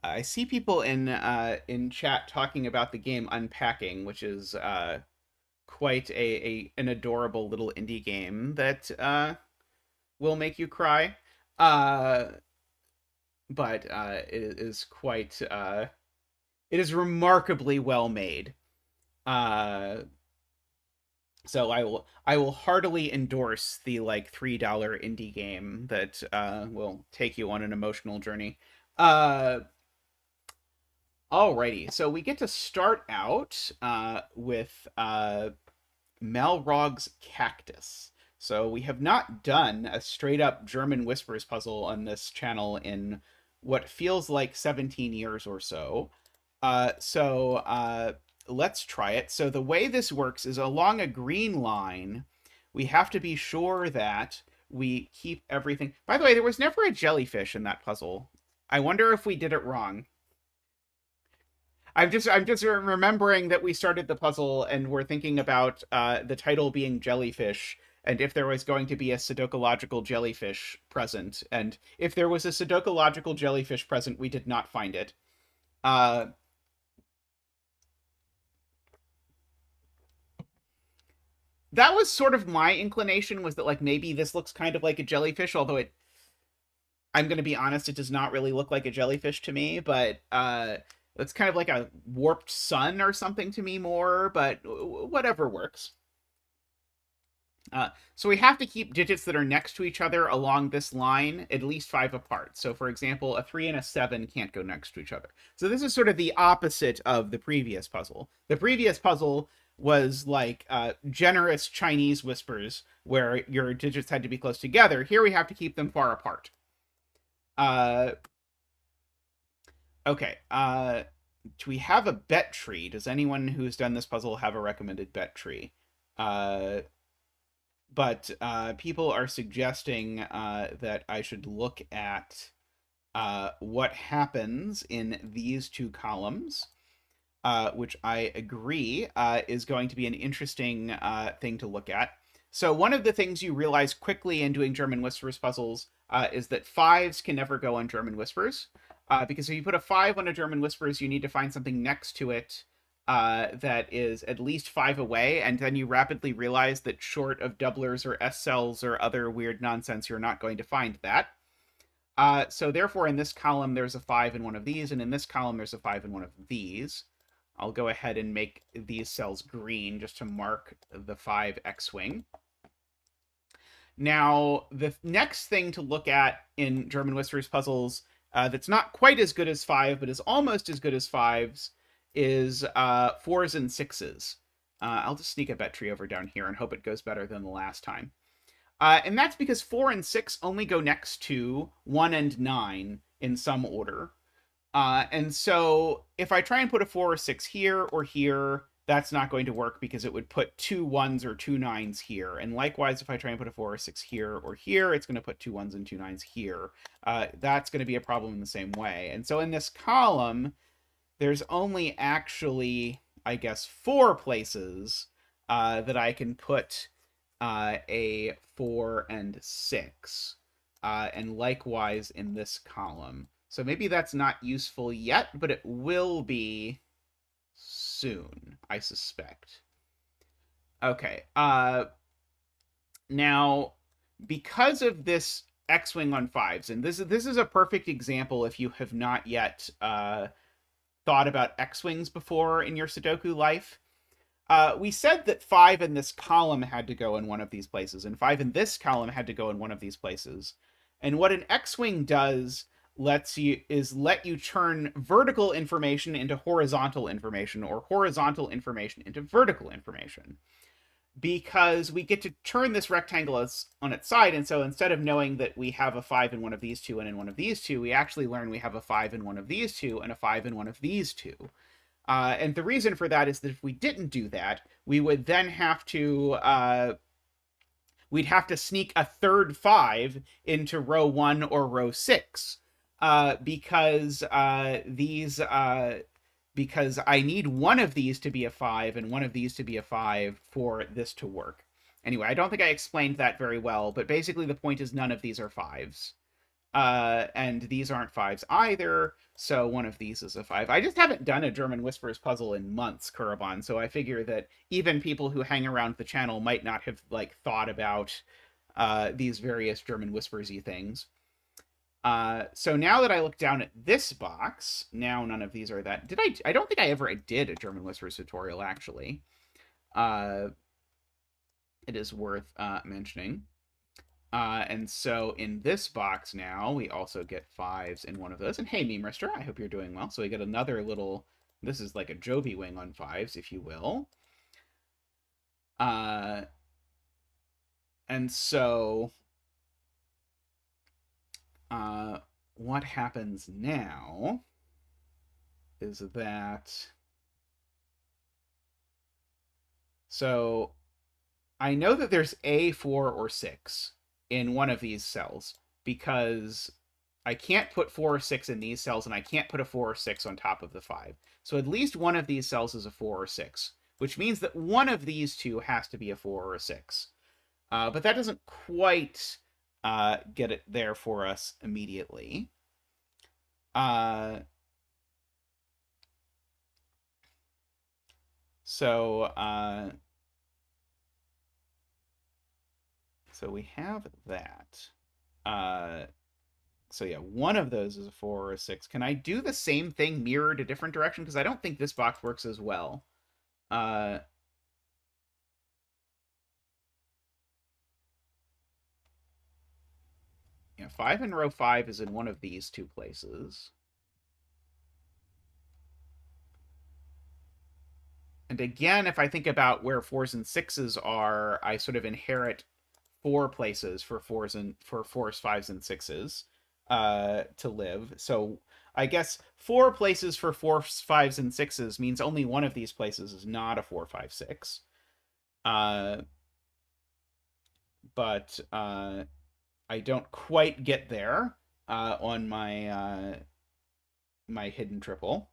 I see people in chat talking about the game Unpacking, which is quite an adorable little indie game that will make you cry. Uh, but it is quite it is remarkably well made. Uh, so I will heartily endorse the like $3 indie game that will take you on an emotional journey. Uh, Alrighty, so we get to start out with Malrog's Cactus. So we have not done a straight up German Whispers puzzle on this channel in what feels like 17 years or so. Let's try it. So the way this works is along a green line, we have to be sure that we keep everything. By the way, there was never a jellyfish in that puzzle. I wonder if we did it wrong. I'm just remembering that we started the puzzle and we're thinking about the title being Jellyfish and if there was going to be a Sudokological jellyfish present. And if there was a Sudokological jellyfish present, we did not find it. Uh, that was sort of my inclination, was that like maybe this looks kind of like a jellyfish, although I'm going to be honest, it does not really look like a jellyfish to me, but it's kind of like a warped sun or something to me more, but whatever works. So we have to keep digits that are next to each other along this line at least 5 apart. So for example, a 3 and a 7 can't go next to each other. So this is sort of the opposite of the previous puzzle. The previous puzzle was like generous Chinese whispers where your digits had to be close together. Here we have to keep them far apart. Okay. Do we have a bet tree? Does anyone who's done this puzzle have a recommended bet tree? But people are suggesting that I should look at what happens in these two columns, which I agree is going to be an interesting thing to look at. So one of the things you realize quickly in doing German Whispers puzzles is that 5s can never go on German Whispers. Because if you put a 5 on a German Whispers, you need to find something next to it that is at least 5 away, and then you rapidly realize that short of doublers or S cells or other weird nonsense, you're not going to find that. So therefore, in this column, there's a 5 in one of these, and in this column, there's a 5 in one of these. I'll go ahead and make these cells green just to mark the 5 X-wing. Now, the next thing to look at in German Whispers puzzles that's not quite as good as 5, but is almost as good as 5s, is 4s and 6s. I'll just sneak a bet tree over down here and hope it goes better than the last time. And that's because 4 and 6 only go next to 1 and 9 in some order. And so if I try and put a 4 or 6 here or here, that's not going to work because it would put 2 1s or 2 9s here. And likewise, if I try and put a 4 or 6 here or here, it's going to put 2 1s and 2 9s here. That's going to be a problem in the same way. And so in this column, there's only actually, I guess, 4 places that I can put a 4 and 6. And likewise in this column. So maybe that's not useful yet, but it will be soon, I suspect. Okay. Now, because of this X-wing on 5s, and this is a perfect example if you have not yet thought about X-wings before in your Sudoku life. We said that 5 in this column had to go in one of these places, and 5 in this column had to go in one of these places. And what an X-wing does let you turn vertical information into horizontal information, or horizontal information into vertical information, because we get to turn this rectangle on its side. And so instead of knowing that we have a 5 in one of these two and in one of these two, we actually learn we have a 5 in one of these two and a 5 in one of these two. And the reason for that is that if we didn't do that, we would then have to we'd have to sneak a third 5 into row 1 or row 6. Because I need one of these to be a 5 and one of these to be a 5 for this to work. Anyway, I don't think I explained that very well, but basically the point is none of these are 5s. And these aren't 5s either, so one of these is a 5. I just haven't done a German Whispers puzzle in months, Kurabon, so I figure that even people who hang around the channel might not have thought about these various German Whispers-y things. So now that I look down at this box, now none of these are that. I don't think I ever did a German Whispers tutorial, actually. It is worth mentioning. And so in this box now, we also get 5s in one of those. And hey, Memrister, I hope you're doing well. So we get another little, this is like a Joby wing on 5s, if you will. And so what happens now is that, so I know that there's a 4 or 6 in one of these cells because I can't put 4 or 6 in these cells, and I can't put a 4 or 6 on top of the 5. So at least one of these cells is a 4 or 6, which means that one of these two has to be a 4 or a 6. But that doesn't quite get it there for us immediately. So we have that. So yeah, one of those is a 4 or a 6. Can I do the same thing mirrored a different direction? Because I don't think this box works as well. Yeah, 5 in row 5 is in one of these two places. And again, if I think about where 4s and 6s are, I sort of inherit 4 places for 4s, 5s, and 6s to live. So I guess 4 places for 4s, 5s, and 6s means only one of these places is not a 4, 5, 6. But I don't quite get there on my my hidden triple.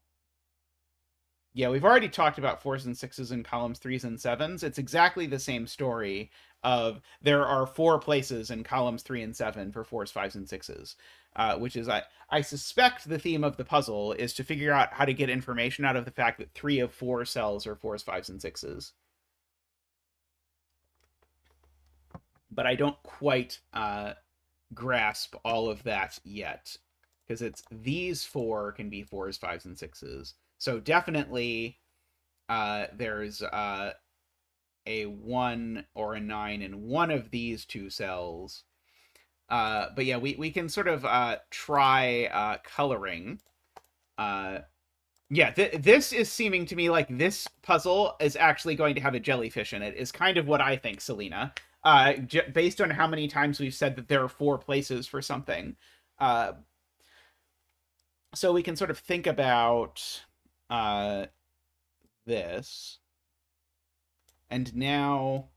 Yeah, we've already talked about 4s and 6s in columns 3s and 7s. It's exactly the same story of there are 4 places in columns 3 and 7 for 4s, 5s, and 6s, which is, I suspect the theme of the puzzle is to figure out how to get information out of the fact that 3 of 4 cells are 4s, 5s, and 6s. But I don't quite grasp all of that yet, because it's these four can be 4s, 5s, and 6s. So definitely there's a 1 or a 9 in one of these two cells. But yeah, we can sort of try coloring. Yeah, this is seeming to me like this puzzle is actually going to have a jellyfish in it, is kind of what I think, Selena. Based on how many times we've said that there are 4 places for something. So we can sort of think about this. And now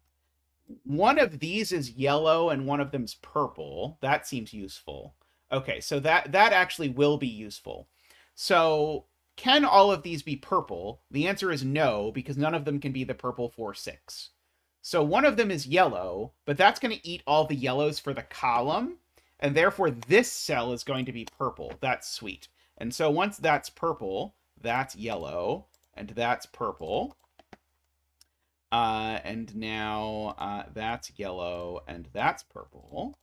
one of these is yellow and one of them's purple. That seems useful. Okay, so that actually will be useful. So can all of these be purple? The answer is no, because none of them can be the purple 4-6. So one of them is yellow, but that's going to eat all the yellows for the column, and therefore this cell is going to be purple. That's sweet. And so once that's purple, that's yellow, and that's purple. And now that's yellow, and that's purple.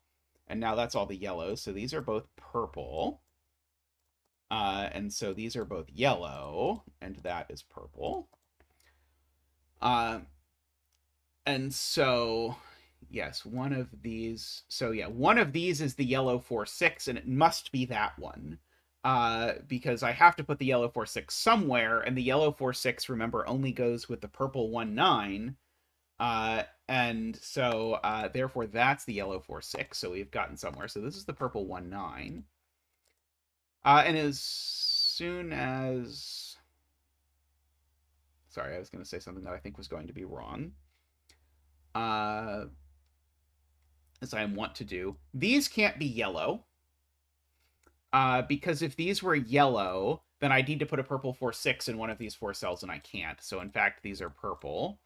And now that's all the yellows, so these are both purple. And so these are both yellow, and that is purple. And so, yes, one of these... So yeah, one of these is the yellow 4-6, and it must be that one. Because I have to put the yellow 4-6 somewhere, and the yellow 4-6, remember, only goes with the purple 1-9. And so, therefore, that's the yellow 4-6, so we've gotten somewhere. So this is the purple 1-9. And as soon as... Sorry, I was going to say something that I think was going to be wrong. As I want to do. These can't be yellow. Because if these were yellow, then I'd need to put a purple 4-6 in one of these 4 cells, and I can't. So, in fact, these are purple,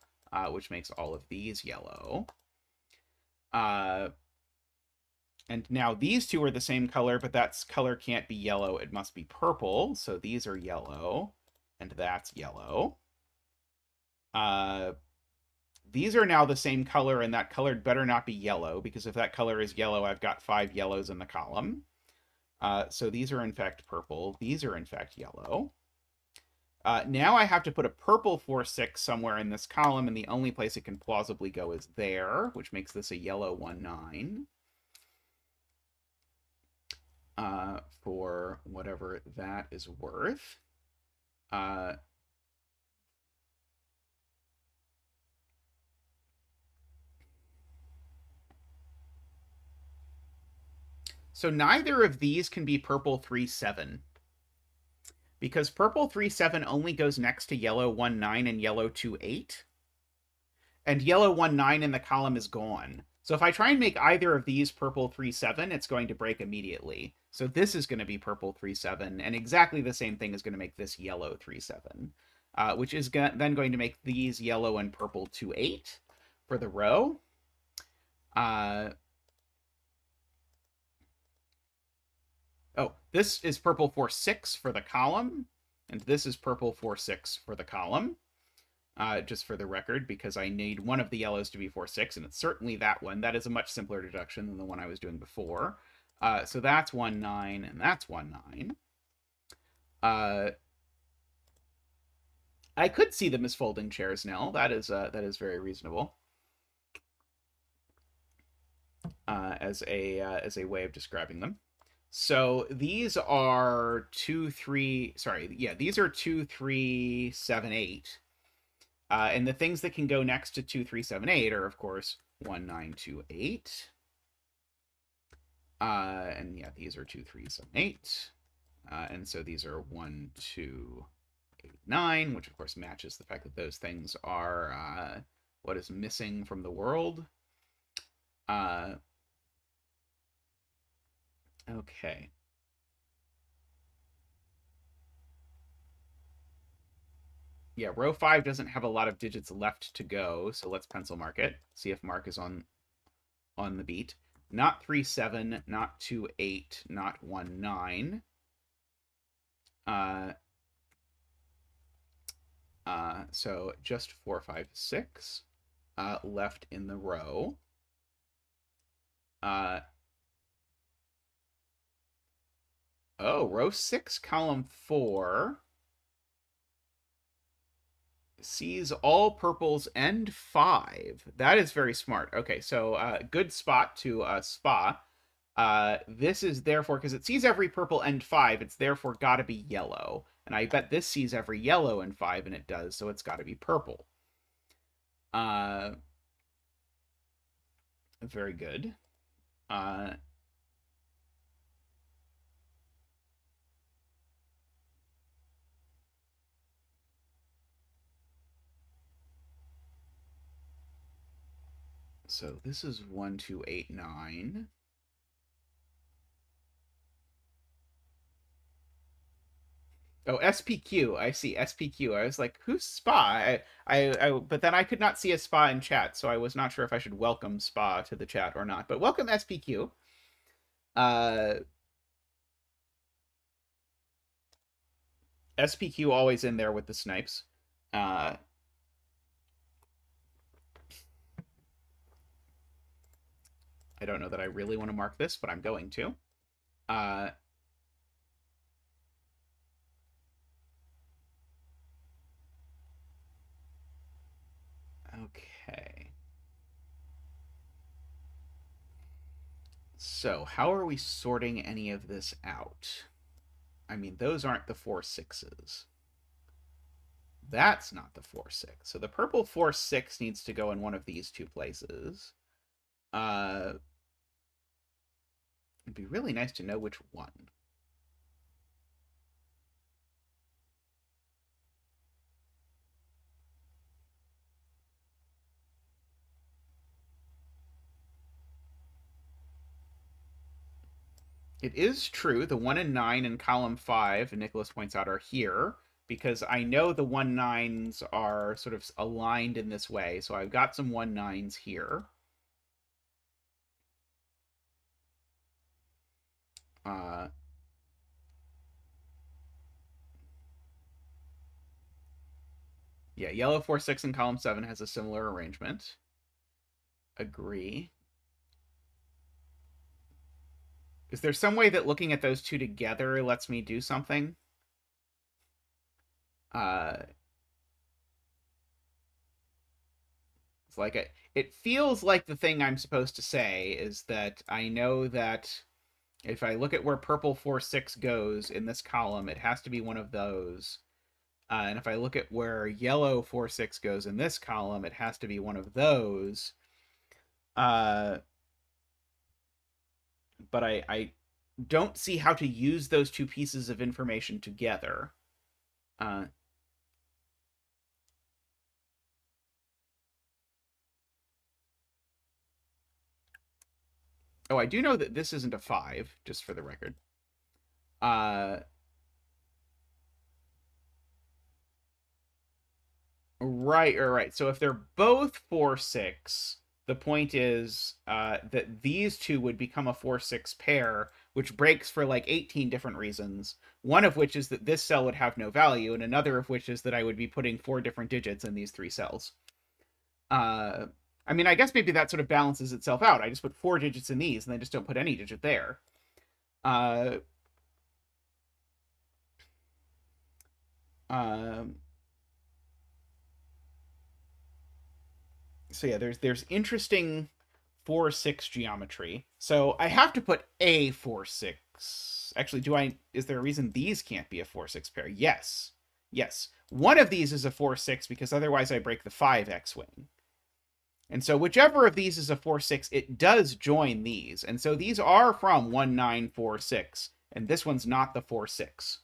which makes all of these yellow. And now these two are the same color, but that color can't be yellow. It must be purple. So these are yellow, and that's yellow. These are now the same color, and that color better not be yellow, because if that color is yellow, I've got 5 yellows in the column. So these are in fact purple. These are in fact yellow. Now I have to put a purple 4-6 somewhere in this column, and the only place it can plausibly go is there, which makes this a yellow 1-9. For whatever that is worth. So neither of these can be purple 3-7. Because purple 3-7 only goes next to yellow 1-9 and yellow 2-8. And yellow 1-9 in the column is gone. So if I try and make either of these purple 3-7, it's going to break immediately. So this is going to be purple 3-7, and exactly the same thing is going to make this yellow 3-7, which is then going to make these yellow and purple 2-8 for the row. Oh, this is purple 4-6 for the column, and this is purple 4-6 for the column. Just for the record, because I need one of the yellows to be 4-6, and it's certainly that one. That is a much simpler deduction than the one I was doing before. So that's 1-9, and that's 1-9. I could see them as folding chairs now. That is very reasonable. As a way of describing them. So these are 2, 3. Sorry, yeah, these are 2, 3, 7, 8. And the things that can go next to 2, 3, 7, 8 are, of course, 1, 9, 2, 8. And yeah, these are 2, 3, 7, 8. And so these are 1, 2, 8, 9, which of course matches the fact that those things are what is missing from the world. Okay. Yeah, row 5 doesn't have a lot of digits left to go, so let's pencil mark it. See if Mark is on the beat. Not 3-7, not 2-8, not 1-9. So just 4-5-6 left in the row. Oh, row 6, column 4 sees all purples and 5. That is very smart. Okay, so good spot to spa. This is therefore, because it sees every purple and 5, it's therefore got to be yellow. And I bet this sees every yellow and 5, and it does, so it's got to be purple. Very good. So this is 1, 2, 8, 9. Oh, SPQ. I see SPQ. I was like, who's Spa? But then I could not see a Spa in chat, so I was not sure if I should welcome Spa to the chat or not. But welcome SPQ. SPQ always in there with the snipes. I don't know that I really want to mark this, but I'm going to. Okay. So, how are we sorting any of this out? I mean, those aren't the 4 6s. That's not the 4 6. So the purple 4 6 needs to go in one of these two places. It'd be really nice to know which one. It is true, the 1 and 9 in column 5, and Nicholas points out, are here, because I know the 1 9s are sort of aligned in this way, so I've got some 1 9s here. Yeah, yellow 4 6 in column 7 has a similar arrangement. Agree. Is there some way that looking at those two together lets me do something? It's like it feels like the thing I'm supposed to say is that I know that if I look at where purple 4 6 goes in this column, it has to be one of those. And if I look at where yellow 4 6 goes in this column, it has to be one of those. But I don't see how to use those two pieces of information together. Oh, I do know that this isn't a 5, just for the record. Right. So if they're both 4 6, the point is that these two would become a 4 6 pair, which breaks for like 18 different reasons. One of which is that this cell would have no value, and another of which is that I would be putting 4 different digits in these 3 cells. I mean, I guess maybe that sort of balances itself out. I just put 4 digits in these, and I just don't put any digit there. So yeah, there's interesting 4 6 geometry. So I have to put a 4 6. Actually, is there a reason these can't be a 4 6 pair? Yes. One of these is a 4 6 because otherwise I break the 5 X-wing. And so whichever of these is a 4 6, it does join these. And so these are from 1 9 4 6, and this one's not the 4 6.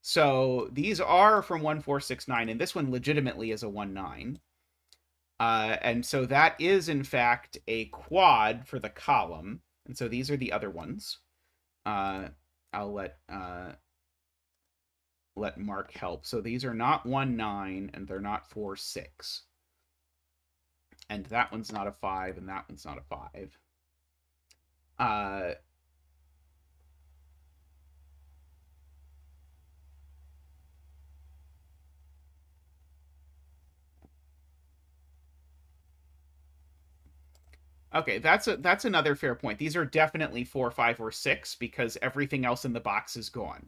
So these are from 1 4 6 9, and this one legitimately is a 1 9. And so that is, in fact, a quad for the column. And so these are the other ones. I'll let Mark help. So these are not 1 9, and they're not 4 6. And that one's not a 5, and that one's not a 5. Okay, that's another fair point. These are definitely 4, 5, or 6 because everything else in the box is gone.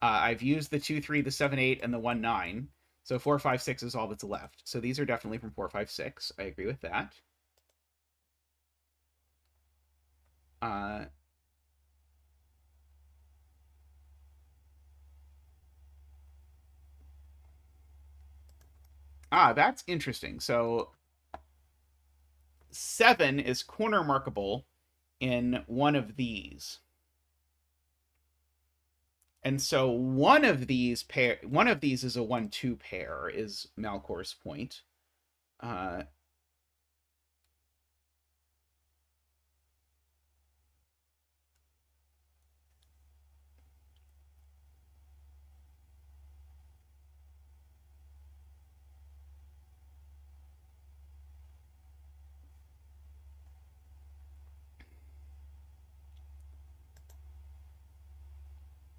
I've used the 2, 3, the 7, 8, and the 1, 9. So 4, 5, 6 is all that's left. So these are definitely from 4, 5, 6. I agree with that. Uh, that's interesting. So 7 is corner markable in one of these. And so one of these is a 1-2 pair, is Malcor's point. Uh,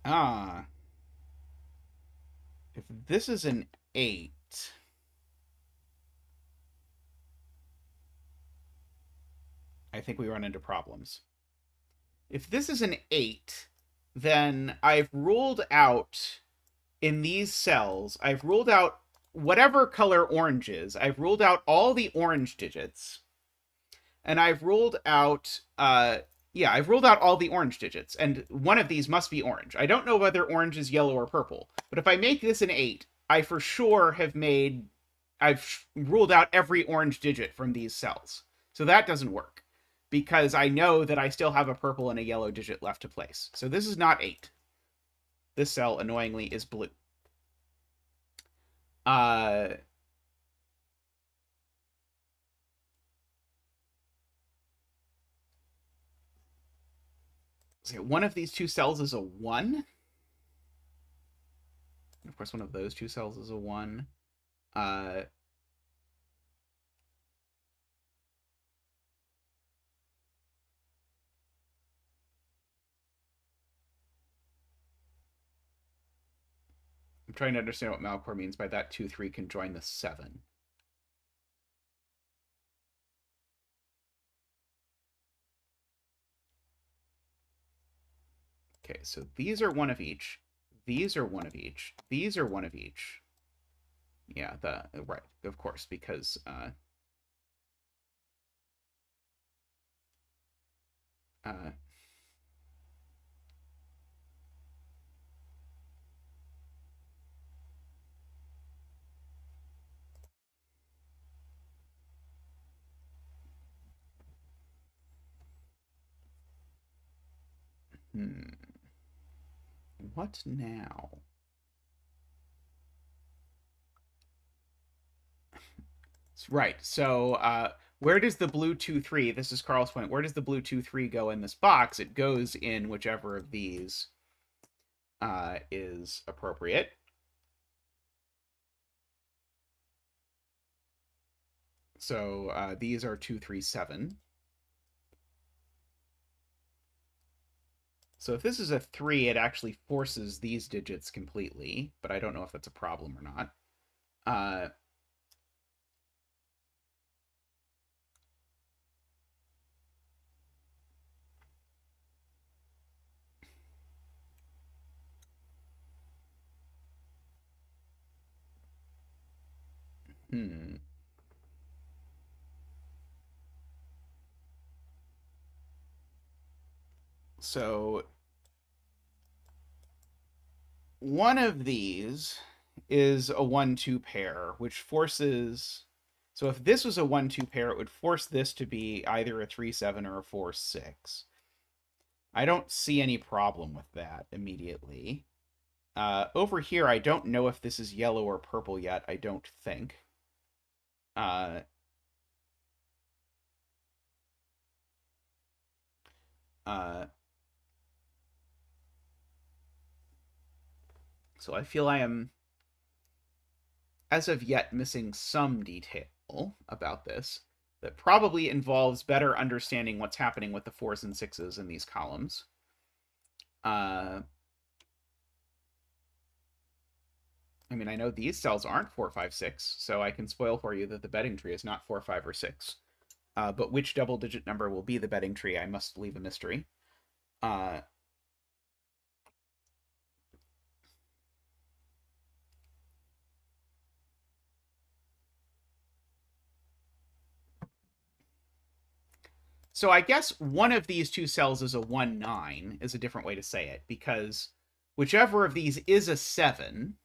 ah, if this is an 8, I think we run into problems. If this is an 8, then I've ruled out in these cells, I've ruled out whatever color orange is. I've ruled out all the orange digits. And I've ruled out I've ruled out all the orange digits, and one of these must be orange. I don't know whether orange is yellow or purple, but if I make this an 8, I for sure I've ruled out every orange digit from these cells. So that doesn't work because I know that I still have a purple and a yellow digit left to place. So this is not 8. This cell, annoyingly, is blue. One of these two cells is a 1. And of course, one of those two cells is a 1. I'm trying to understand what Malcor means by that 2, 3 can join the 7. Okay, so these are one of each. These are one of each. These are one of each. Yeah, right, of course, because what now? Right. So where does the blue 2, 3, this is Carl's point, where does the blue 2, 3 go in this box? It goes in whichever of these is appropriate. So these are 2, 3, 7. So if this is a 3, it actually forces these digits completely, but I don't know if that's a problem or not. So one of these is a 1-2 pair, which forces... So if this was a 1-2 pair, it would force this to be either a 3-7 or a 4-6. I don't see any problem with that immediately. Over here, I don't know if this is yellow or purple yet. I don't think. So I feel I am, as of yet, missing some detail about this that probably involves better understanding what's happening with the 4s and 6s in these columns. I mean, I know these cells aren't 4, 5, 6, so I can spoil for you that the betting tree is not 4, 5, or 6. But which double-digit number will be the betting tree, I must leave a mystery. So I guess one of these two cells is a 1-9 is a different way to say it, because whichever of these is a 7,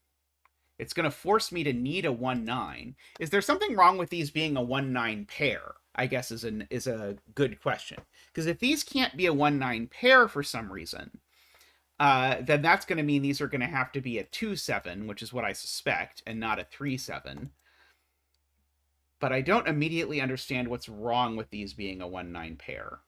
it's going to force me to need a 1-9. Is there something wrong with these being a 1-9 pair? I guess is a good question. Because if these can't be a 1-9 pair for some reason, then that's going to mean these are going to have to be a 2-7, which is what I suspect, and not a 3-7. But I don't immediately understand what's wrong with these being a 1-9 pair.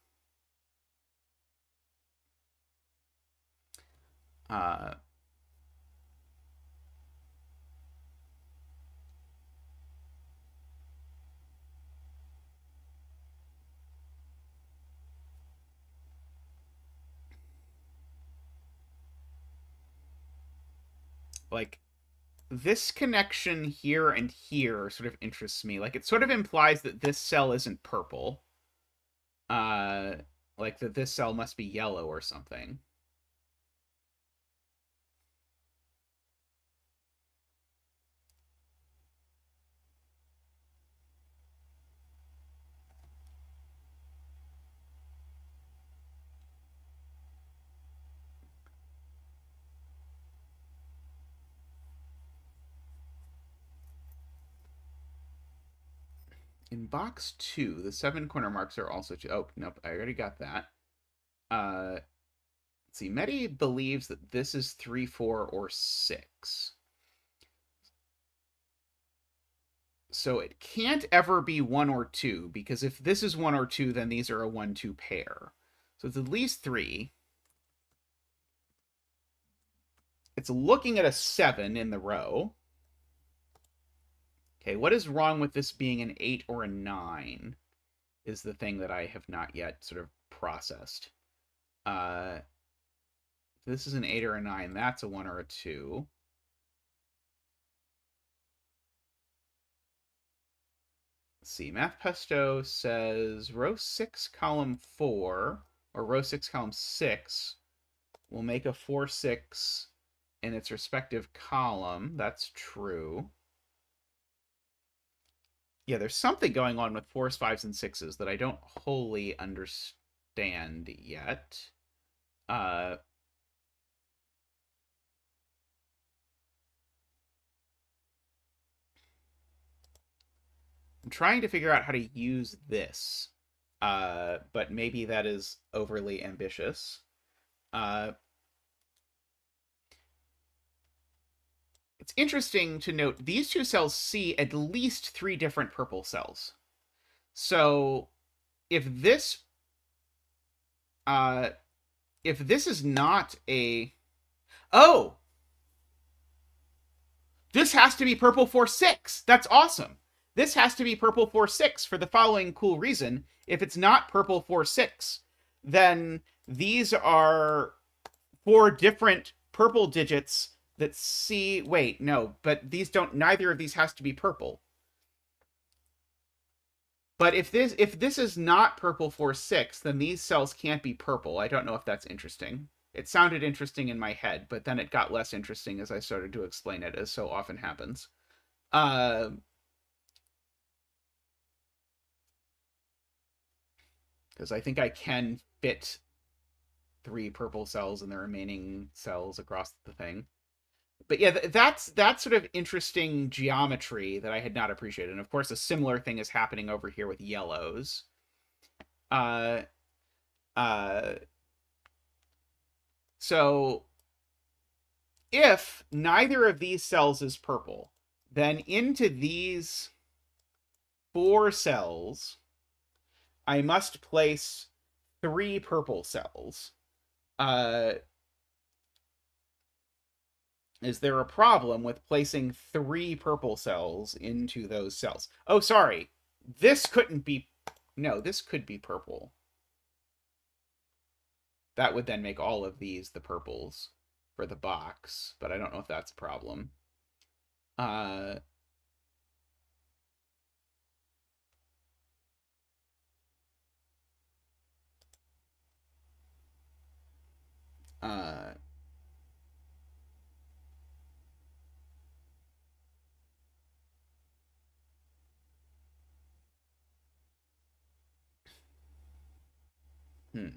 Like, this connection here and here sort of interests me. Like, it sort of implies that this cell isn't purple. Like that this cell must be yellow or something. In box 2, the 7 corner marks are also... Oh, nope, I already got that. Let's see, Medi believes that this is 3, 4, or 6. So it can't ever be 1 or 2, because if this is 1 or 2, then these are a 1-2 pair. So it's at least 3. It's looking at a 7 in the row. Okay, what is wrong with this being an 8 or a 9 is the thing that I have not yet sort of processed. This is an 8 or a 9. That's a 1 or a 2. Let's see. Math Pesto says row 6, column 4, or row 6, column 6 will make a 4, 6 in its respective column. That's true. Yeah, there's something going on with 4s, 5s, and 6s that I don't wholly understand yet. I'm trying to figure out how to use this, but maybe that is overly ambitious. It's interesting to note these two cells see at least 3 different purple cells. So if this is not a... Oh! This has to be purple 4-6. That's awesome. This has to be purple 4-6 for the following cool reason. If it's not purple 4-6, then these are 4 different purple digits that see... Wait, no, but these don't... Neither of these has to be purple. But if this is not purple 4-6, then these cells can't be purple. I don't know if that's interesting. It sounded interesting in my head, but then it got less interesting as I started to explain it, as so often happens. Because I think I can fit 3 purple cells in the remaining cells across the thing. But yeah, that's sort of interesting geometry that I had not appreciated. And of course, a similar thing is happening over here with yellows. So if neither of these cells is purple, then into these 4 cells, I must place 3 purple cells. Is there a problem with placing 3 purple cells into those cells? Oh, sorry. This couldn't be... No, this could be purple. That would then make all of these the purples for the box, but I don't know if that's a problem. Uh, hmm.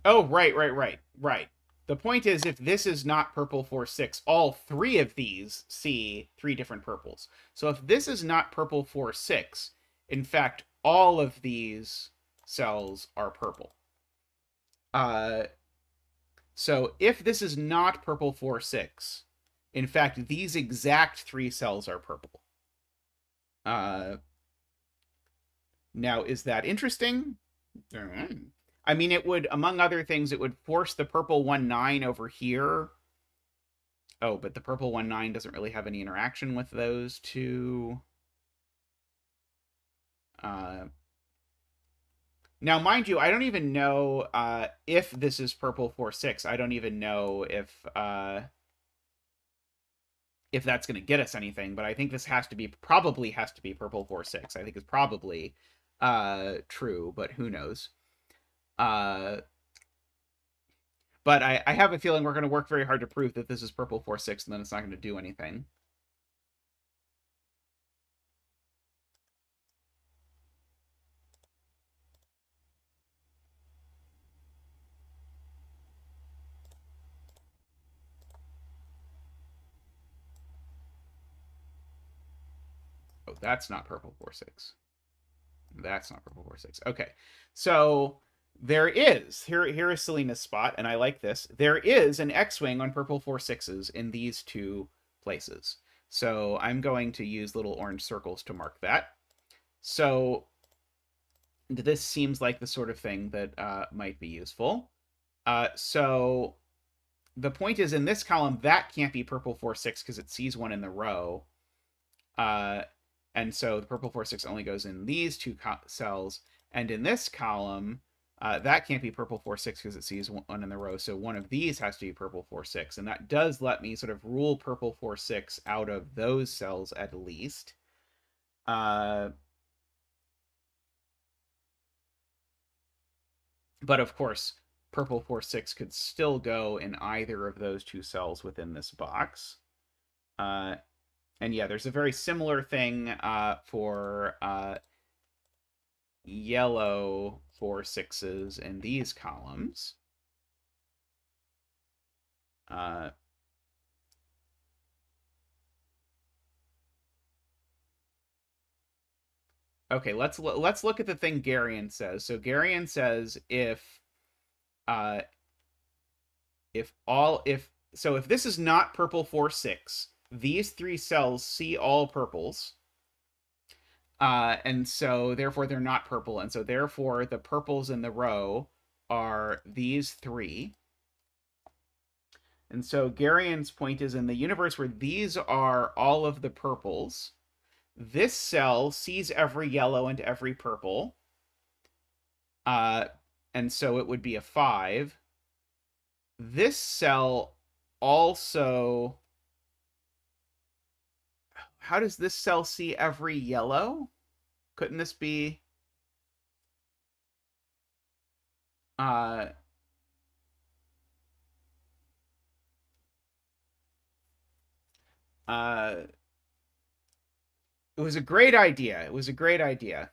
Oh, right. The point is, if this is not purple 4-6, all three of these see three different purples. So if this is not purple 4-6, in fact, all of these cells are purple. Uh, so if this is not purple 4-6, in fact, these exact three cells are purple. Now, is that interesting? I mean, it would, among other things, it would force the purple 1-9 over here. Oh, but the purple 1-9 doesn't really have any interaction with those two. Now, mind you, I don't even know if this is purple 4-6. I don't even know if that's going to get us anything, but I think this probably has to be purple 4-6. I think it's probably true, but who knows? But I have a feeling we're going to work very hard to prove that this is purple 4-6, and then it's not going to do anything. Oh, that's not purple 4-6. That's not purple 4-6. Okay, so there is here is Selena's spot, and I like this. There is an X-wing on purple 4-6s in these two places. So I'm going to use little orange circles to mark that. So this seems like the sort of thing that might be useful. So the point is, in this column, that can't be purple 4-6 because it sees one in the row. And so the purple 4-6 only goes in these two cells. And in this column, that can't be purple 4-6 because it sees one in the row. So one of these has to be purple 4-6. And that does let me sort of rule purple 4-6 out of those cells at least. But of course, purple 4-6 could still go in either of those two cells within this box. And yeah, there's a very similar thing for yellow 4-6s in these columns. Okay, let's look at the thing Garion says. So Garion says if this is not purple 4-6, these three cells see all purples. And so therefore they're not purple, and so therefore the purples in the row are these three. And so Garion's point is, in the universe where these are all of the purples, this cell sees every yellow and every purple. And so it would be a 5. This cell also... How does this cell see every yellow? Couldn't this be... It was a great idea. It was a great idea.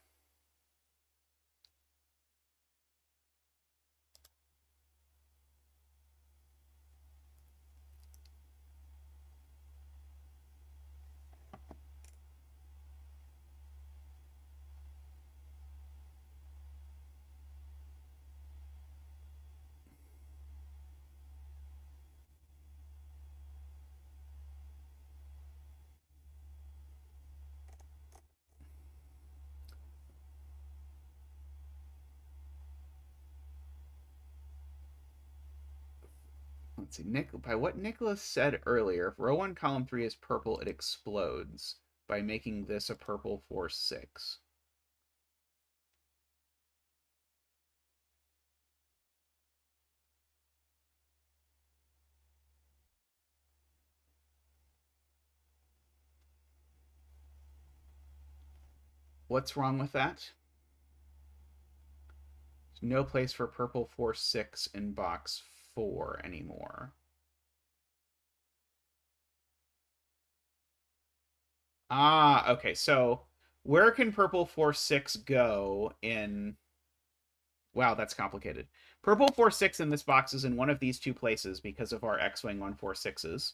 Let's see. By what Nicholas said earlier, if row 1, column 3 is purple, it explodes by making this a purple 4-6. What's wrong with that? There's no place for purple 4-6 in box 4 anymore. Ah, okay. So where can purple 4-6 go in... Wow, that's complicated. Purple 4-6 in this box is in one of these two places because of our X-Wing 1-4-6s.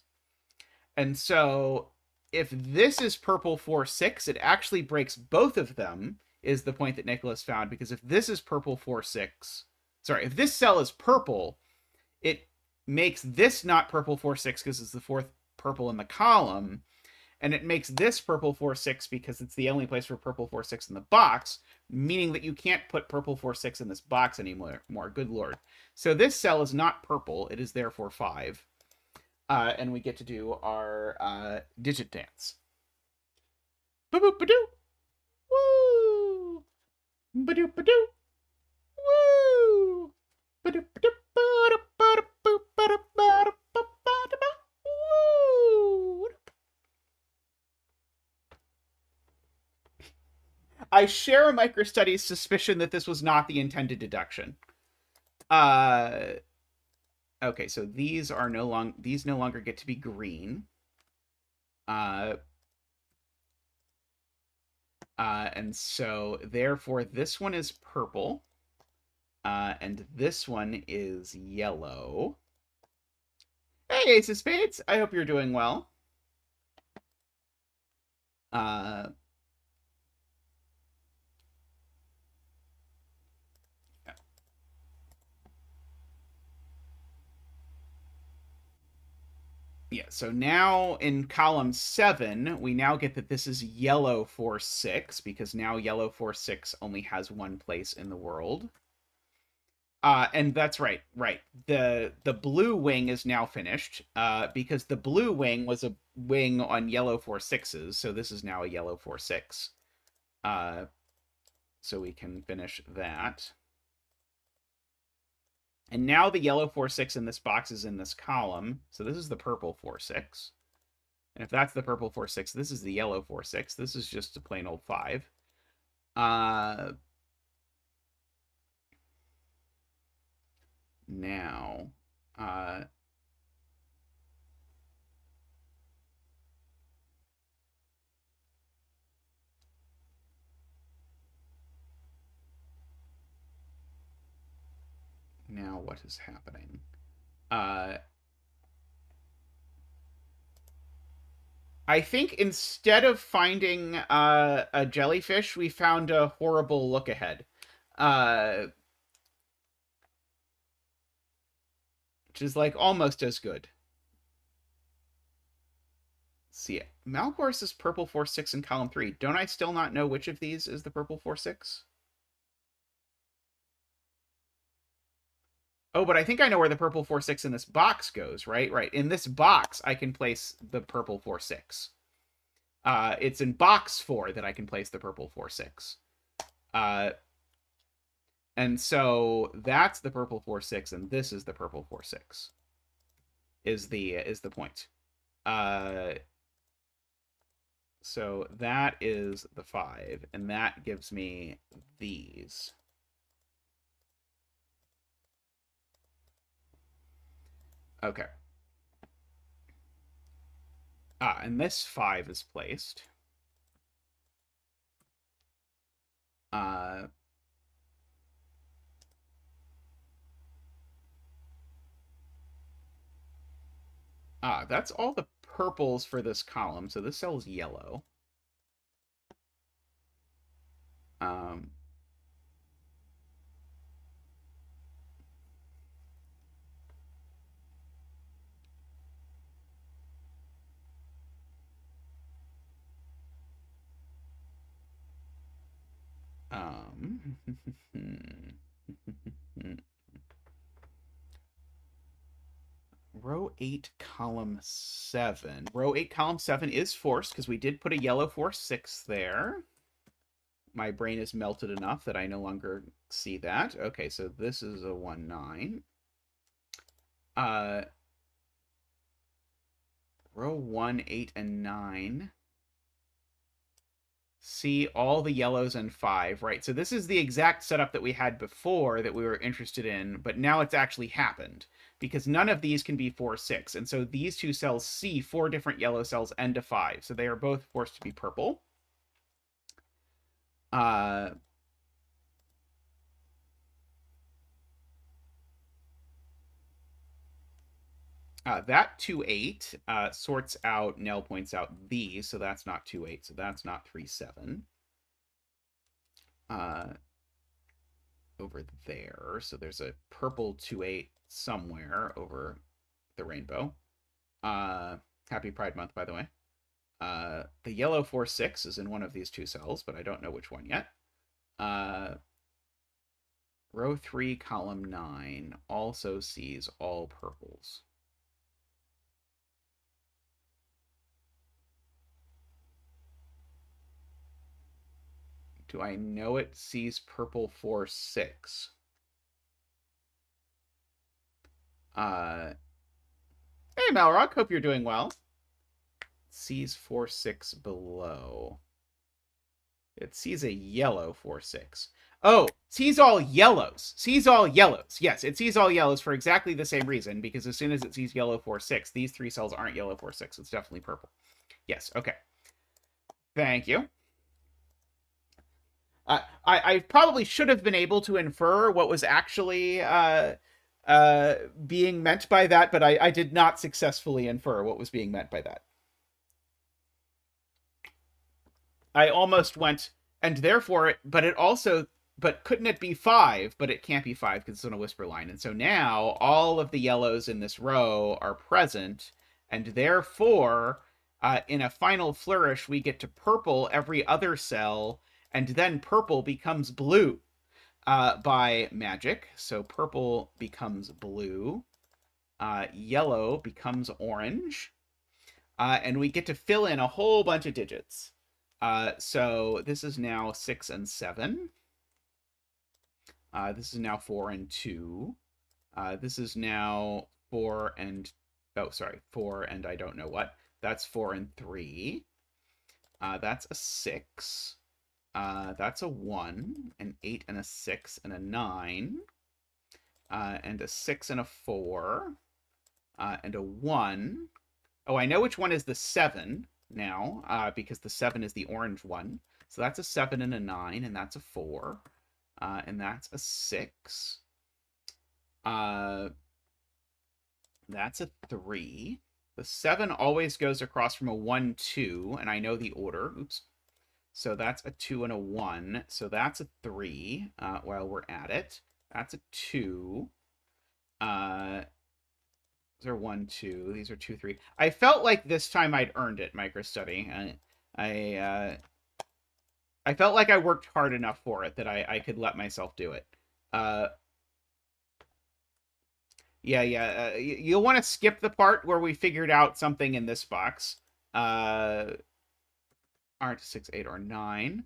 And so if this is purple 4-6, it actually breaks both of them, is the point that Nicholas found, because if this is purple 4-6, sorry, if this cell is purple, it makes this not purple 4-6 because it's the fourth purple in the column, and it makes this purple 4-6 because it's the only place for purple 4-6 in the box, meaning that you can't put purple 4-6 in this box anymore. Good lord. So this cell is not purple. It is therefore 5. And we get to do our digit dance. Ba-boop-ba-doo. Woo! Ba-doop-ba-doo. Woo! Ba-doop-ba-doo. Woo! I share a microstudies suspicion that this was not the intended deduction. Okay, so these no longer get to be green. And so therefore this one is purple. And this one is yellow. Hey, Ace of Spades! I hope you're doing well. Yeah, so now in column 7, we now get that this is yellow 4-6, because now yellow 4-6 only has one place in the world. And that's right. The blue wing is now finished, because the blue wing was a wing on yellow 4-6s, so this is now a yellow 4-6. So we can finish that. And now the yellow 4-6 in this box is in this column. So this is the purple 4-6. And if that's the purple 4-6, this is the yellow 4-6. This is just a plain old 5. Now, now what is happening? I think instead of finding a jellyfish, we found a horrible look ahead. Which is like almost as good. See, Malgor's is purple 4-6 in column 3. Don't I still not know which of these is the purple 4-6? Oh, but I think I know where the purple 4-6 in this box goes, right? Right. In this box, I can place the purple 4-6. It's in box 4 that I can place the purple 4-6. And so that's the purple 4-6, and this is the purple 4-6. Is the point. So that is the 5, and that gives me these. Okay. And this 5 is placed. That's all the purples for this column, so this cell is yellow. Row 8, column 7. Row 8, column 7 is forced because we did put a yellow 4-6 there. My brain is melted enough that I no longer see that. Okay, so this is a 1-9. Row 1, 8, and 9. see all the yellows and 5, right? So this is the exact setup that we had before that we were interested in, but now it's actually happened because none of these can be 4, 6. And so these two cells see 4 different yellow cells and a 5. So they are both forced to be purple. That 2, 8 sorts out, Nell points out these, so that's not 2, 8, so that's not 3, 7. Over there, so there's a purple 2, 8 somewhere over the rainbow. Happy Pride Month, by the way. The yellow 4, 6 is in one of these two cells, but I don't know which one yet. Row 3, column 9 also sees all purples. Do I know it sees purple 4, 6? Hey, Malrog, hope you're doing well. Sees 4, 6 below. It sees a yellow 4, 6. Oh, sees all yellows. Sees all yellows. Yes, it sees all yellows for exactly the same reason, because as soon as it sees yellow 4, 6, these 3 cells aren't yellow 4, 6. It's definitely purple. Yes, okay. Thank you. I probably should have been able to infer what was actually being meant by that, but I did not successfully infer what was being meant by that. I almost went, and therefore, but couldn't it be 5? But it can't be 5 because it's on a whisper line. And so now all of the yellows in this row are present, and therefore, in a final flourish, we get to purple every other cell, and then purple becomes blue by magic. So purple becomes blue. Yellow becomes orange. And we get to fill in a whole bunch of digits. So this is now 6 and 7. This is now 4 and 2. This is now 4 and... Oh, sorry. 4 and I don't know what. That's 4 and 3. That's a 6. That's a 1, an 8 and a 6 and a 9. And a 6 and a 4. And a 1. Oh, I know which one is the 7 now, because the 7 is the orange one. So that's a 7 and a 9, and that's a 4. And that's a 6. That's a 3. The 7 always goes across from a 1, 2, and I know the order. Oops. So that's a 2 and a 1. So that's a 3 while we're at it. That's a 2. These are 1, 2. These are 2, 3. I felt like this time I'd earned it, microstudy. I felt like I worked hard enough for it that I could let myself do it. Yeah. You'll want to skip the part where we figured out something in this box. Aren't 6, 8, or 9.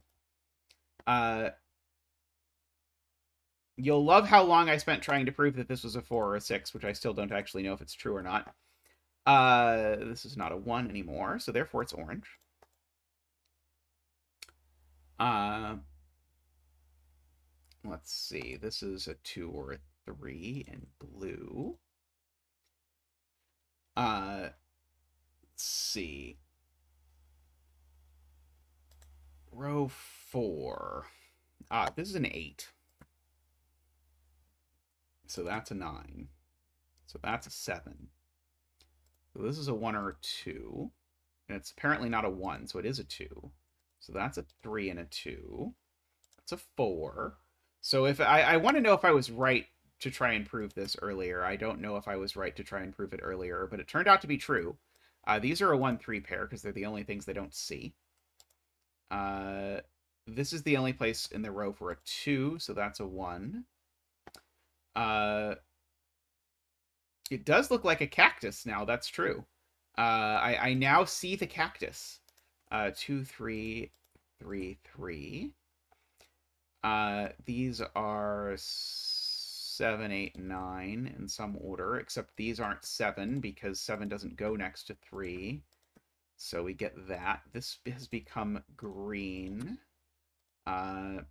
You'll love how long I spent trying to prove that this was a 4 or a 6, which I still don't actually know if it's true or not. This is not a 1 anymore, so therefore it's orange. Let's see. This is a 2 or a 3 in blue. Let's see. Row 4. This is an 8. So that's a 9. So that's a 7. So this is a 1 or a 2. And it's apparently not a 1, so it is a 2. So that's a 3 and a 2. That's a 4. So if I want to know if I was right to try and prove this earlier. I don't know if I was right to try and prove it earlier, but it turned out to be true. These are a 1-3 pair because they're the only things they don't see. This is the only place in the row for a 2, so that's a 1. It does look like a cactus now. That's true. I now see the cactus. 2, 3, 3, 3. These are 7, 8, 9 in some order, except these aren't 7 because 7 doesn't go next to 3. So we get that. This has become green. You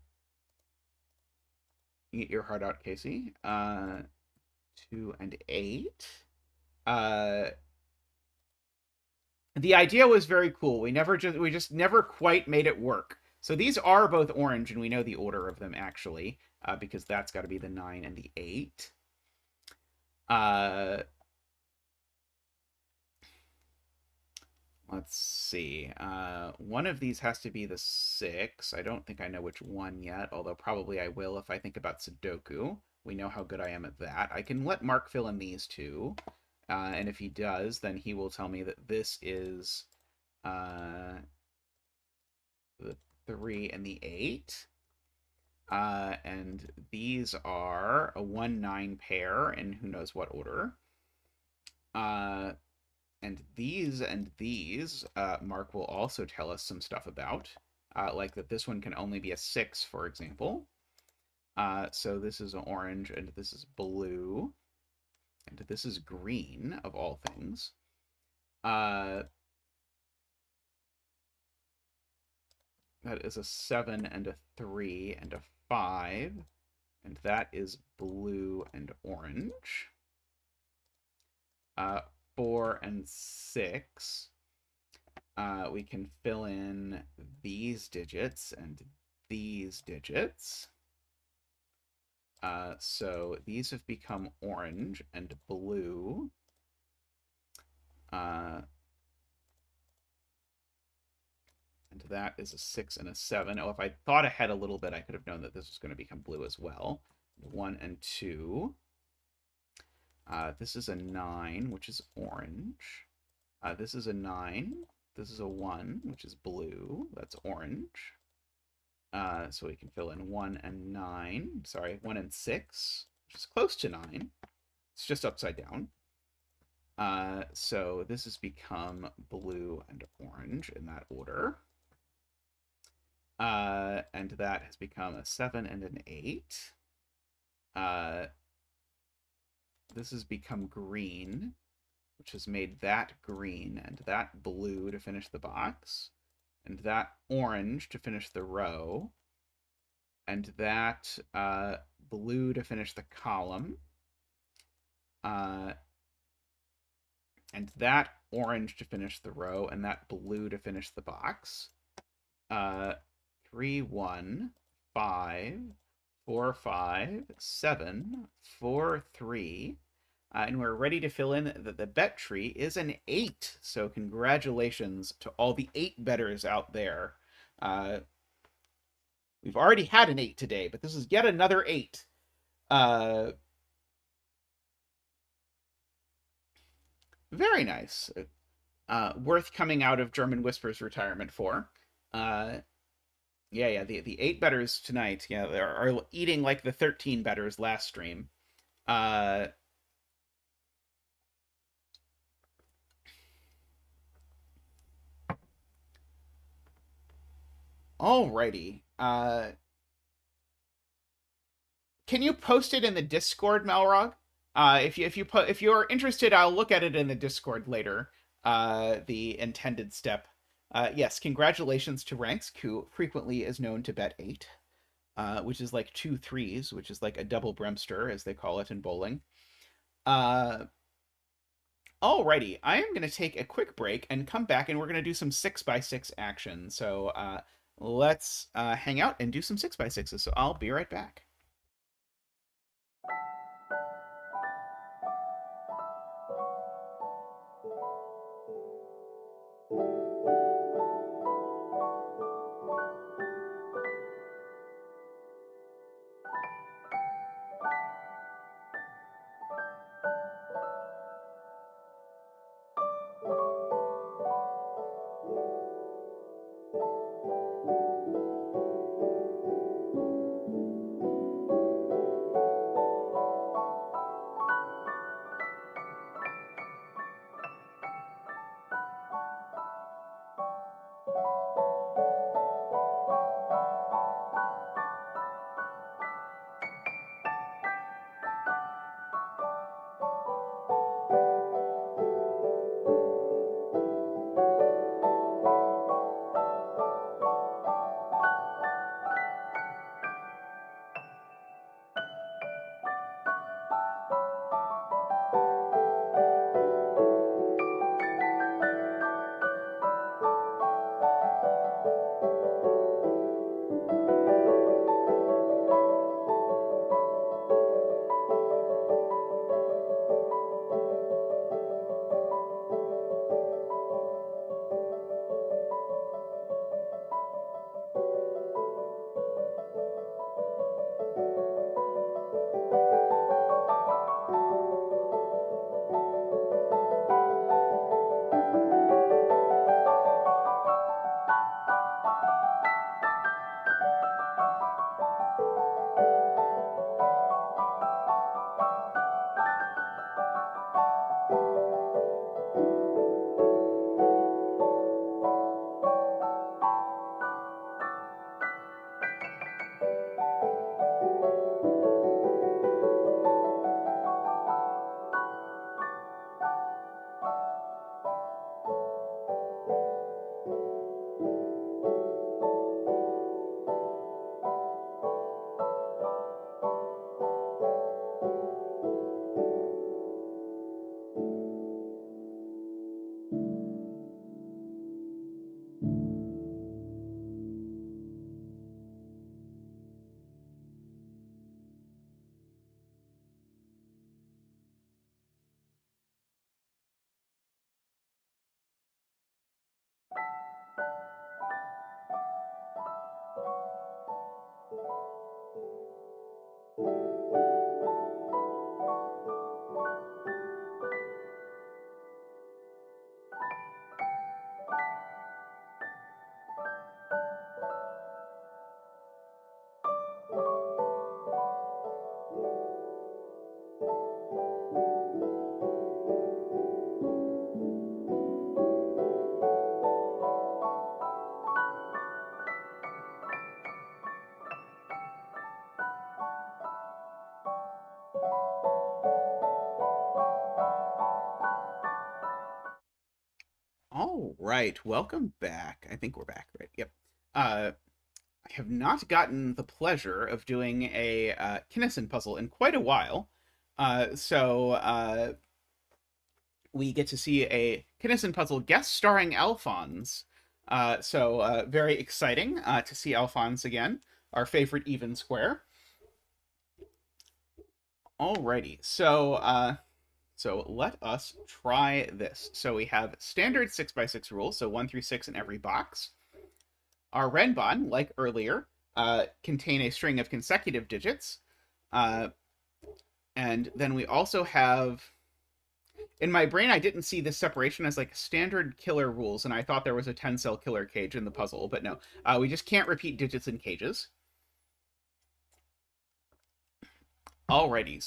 get your heart out, Casey. 2 and 8. The idea was very cool. We just never quite made it work. So these are both orange, and we know the order of them actually, because that's got to be the 9 and the 8. Let's see. One of these has to be the 6. I don't think I know which one yet, although probably I will if I think about sudoku. We know how good I am at that. I can let Mark fill in these two. And if he does, then he will tell me that this is the 3 and the 8. And these are a 1-9 pair in who knows what order. And these, Mark will also tell us some stuff about. Like that this one can only be a 6, for example. So this is orange, and this is blue. And this is green, of all things. That is a 7 and a 3 and a 5. And that is blue and orange. 4 and 6. We can fill in these digits and these digits. So these have become orange and blue. And that is a 6 and a 7. Oh, if I thought ahead a little bit, I could have known that this was going to become blue as well. 1 and 2. This is a 9, which is orange. This is a 9. This is a 1, which is blue. That's orange. So we can fill in 1 and 9. Sorry, 1 and 6, which is close to 9. It's just upside down. So this has become blue and orange in that order. And that has become a 7 and an 8. This has become green, which has made that green and that blue to finish the box, and that orange to finish the row, and that blue to finish the column, and that orange to finish the row, and that blue to finish the box. 3, 1, 5, 4, 5, 7, 4, 3. And we're ready to fill in that the bet tree is an 8. So congratulations to all the 8 bettors out there. We've already had an 8 today, but this is yet another 8. Very nice. Worth coming out of German Whisper's retirement for. Yeah, the 8 bettors tonight, yeah, they are eating like the 13 bettors last stream. Alrighty. Can you post it in the Discord, Malrog? If you're interested, I'll look at it in the Discord later. The intended step. Yes, congratulations to Rangsk, who frequently is known to bet 8, which is like 2 3s, which is like a double Bremster, as they call it in bowling. Alrighty, I am going to take a quick break and come back, and we're going to do some 6x6 action. So let's hang out and do some 6x6s. So I'll be right back. All right, welcome back. I think we're back, right? Yep. I have not gotten the pleasure of doing a Kinnison puzzle in quite a while. So we get to see a Kinnison puzzle guest starring Alphonse. So very exciting to see Alphonse again, our favorite even square. Alrighty, so let us try this. So we have standard 6x6 rules, so 1 through 6 in every box. Our Renban, like earlier, contain a string of consecutive digits. And then we also have... In my brain, I didn't see this separation as like standard killer rules, and I thought there was a 10-cell killer cage in the puzzle, but no. We just can't repeat digits in cages. Alrighty,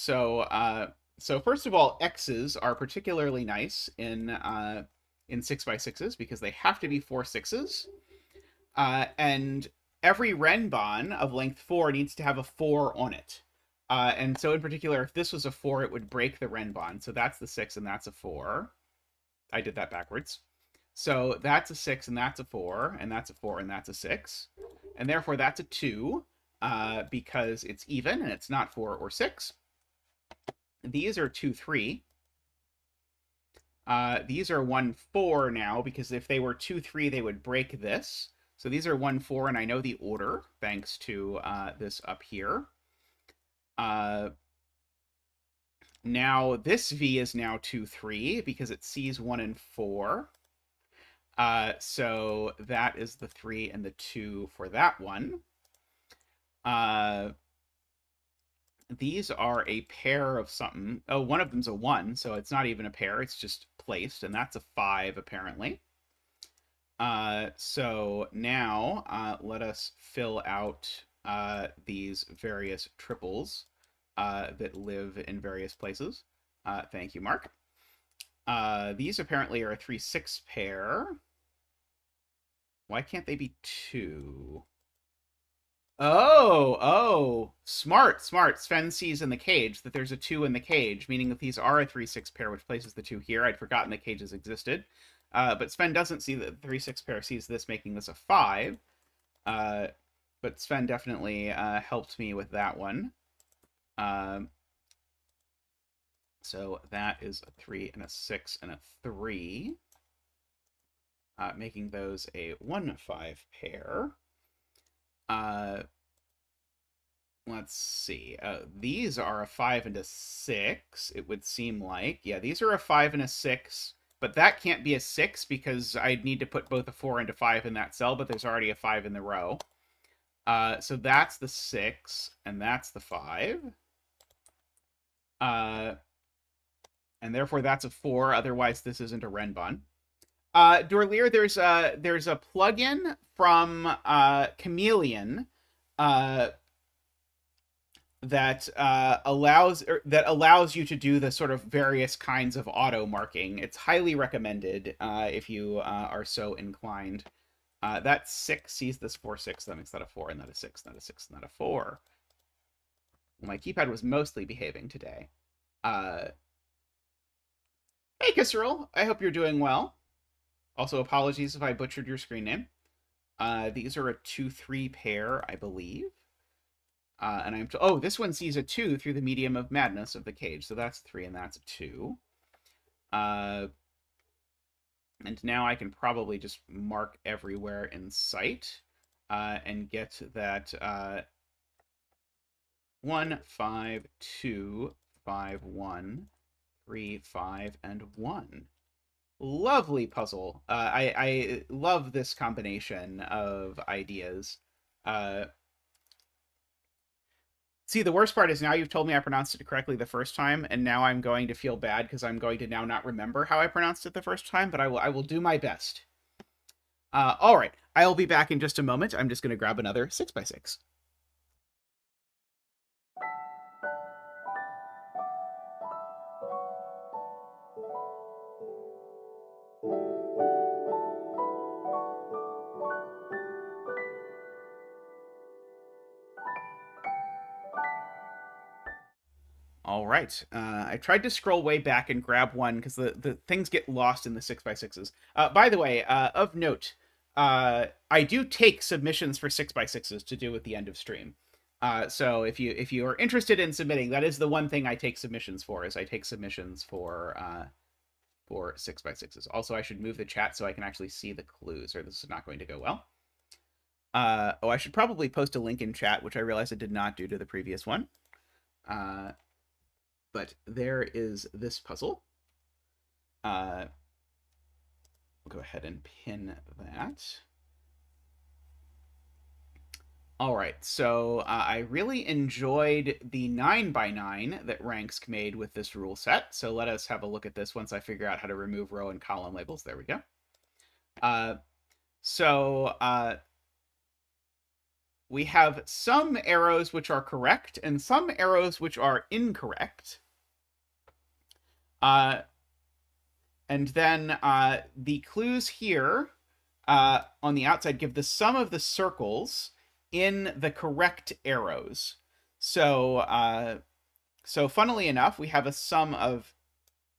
so first of all, X's are particularly nice in 6x6s because they have to be 4 6s. And every Renban of length 4 needs to have a 4 on it. And so in particular, if this was a 4, it would break the Renban. So that's the 6 and that's a 4. I did that backwards. So that's a 6 and that's a 4, and that's a 4 and that's a 6. And therefore that's a 2, because it's even and it's not 4 or 6. These are 2, 3. These are 1, 4 now, because if they were 2, 3, they would break this. So these are 1, 4, and I know the order, thanks to this up here. Now this V is now 2, 3, because it sees 1 and 4. So that is the 3 and the 2 for that one. These are a pair of something. Oh, one of them's a 1, so it's not even a pair. It's just placed, and that's a 5, apparently. So now let us fill out these various triples that live in various places. Thank you, Mark. These apparently are a 3, 6 pair. Why can't they be 2? Oh, smart. Sven sees in the cage that there's a 2 in the cage, meaning that these are a 3, 6 pair, which places the 2 here. I'd forgotten the cages existed. But Sven doesn't see that the 3, 6 pair, sees this, making this a 5. But Sven definitely helped me with that one. So that is a 3 and a 6 and a 3. Making those a 1, 5 pair. Let's see. These are a 5 and a 6, it would seem like. Yeah, these are a 5 and a 6, but that can't be a 6 because I'd need to put both a 4 and a 5 in that cell, but there's already a 5 in the row. So that's the 6, and that's the 5. And therefore that's a 4, otherwise this isn't a Renban. Dorlier, there's a plugin from Chameleon that allows you to do the sort of various kinds of auto marking. It's highly recommended if you are so inclined. That 6 sees this 4, 6, that makes that a 4, and that a 6, and that a 6, and that a 4. Well, my keypad was mostly behaving today. Hey, Kisserl, I hope you're doing well. Also, apologies if I butchered your screen name. These are a 2, 3 pair, I believe. And I'm oh, this one sees a 2 through the medium of madness of the cage, so that's 3 and that's a 2. And now I can probably just mark everywhere in sight and get that 1, 5, 2, 5, 1, 3, 5, and 1. Lovely puzzle. I love this combination of ideas. See, the worst part is now you've told me I pronounced it correctly the first time, and now I'm going to feel bad because I'm going to now not remember how I pronounced it the first time, but I will do my best. All right, I'll be back in just a moment. I'm just going to grab another 6x6. All right. I tried to scroll way back and grab one because the things get lost in the 6x6s. By the way, of note, I do take submissions for 6x6s to do at the end of stream. So if you are interested in submitting, that is the one thing I take submissions for. Is I take submissions for 6x6s. Also, I should move the chat so I can actually see the clues, or this is not going to go well. Oh, I should probably post a link in chat, which I realized I did not do to the previous one. But there is this puzzle. We'll go ahead and pin that. All right, so I really enjoyed the 9x9 that Rangsk made with this rule set. So let us have a look at this once I figure out how to remove row and column labels. There we go. We have some arrows which are correct and some arrows which are incorrect. And then the clues here on the outside give the sum of the circles in the correct arrows. So funnily enough, we have a sum of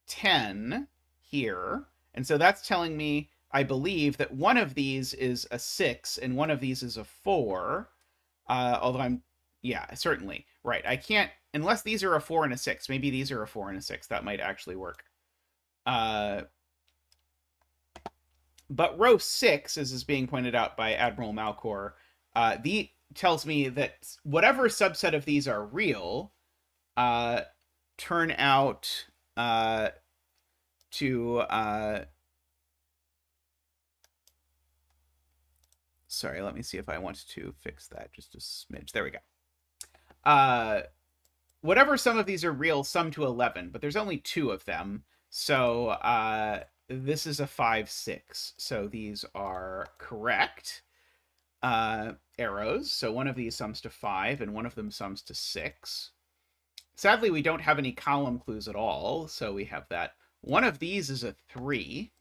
10 here. And so that's telling me, I believe, that one of these is a 6 and one of these is a 4. Although yeah, certainly. Right, I can't, unless these are a 4 and a 6. Maybe these are a 4 and a 6. That might actually work. But row 6, as is being pointed out by Admiral Malcor, tells me that whatever subset of these are real turn out to... sorry, let me see if I want to fix that just a smidge. There we go. Whatever some of these are real, sum to 11, but there's only 2 of them. So this is a 5, 6. So these are correct arrows. So one of these sums to 5 and one of them sums to 6. Sadly, we don't have any column clues at all. So we have that. One of these is a 3.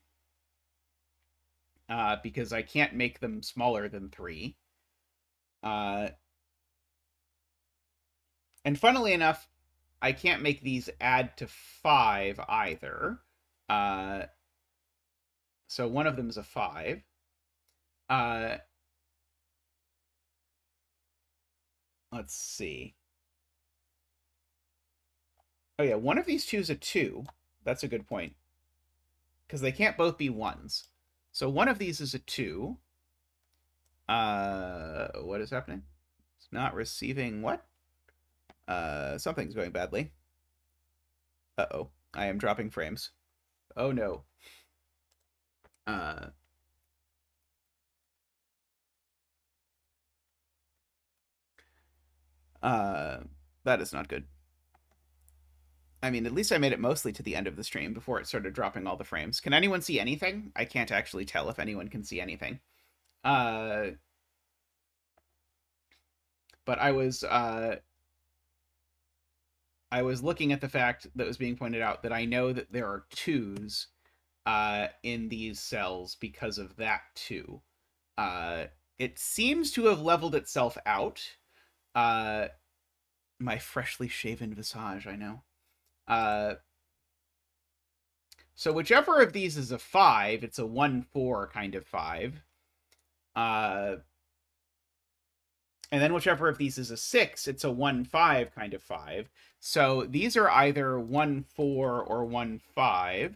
Because I can't make them smaller than 3. And funnily enough, I can't make these add to 5 either. So one of them is a 5. Let's see. Oh yeah, one of these two is a 2. That's a good point. Because they can't both be 1s. So one of these is a 2. What is happening? It's not receiving what? Something's going badly. Uh-oh. I am dropping frames. Oh no. That is not good. I mean, at least I made it mostly to the end of the stream before it started dropping all the frames. Can anyone see anything? I can't actually tell if anyone can see anything. But I was looking at the fact that was being pointed out that I know that there are 2s in these cells because of that 2. It seems to have leveled itself out. My freshly shaven visage, I know. So whichever of these is a 5, it's a 1-4 kind of 5. And then whichever of these is a 6, it's a 1-5 kind of 5. So these are either 1-4 or 1-5.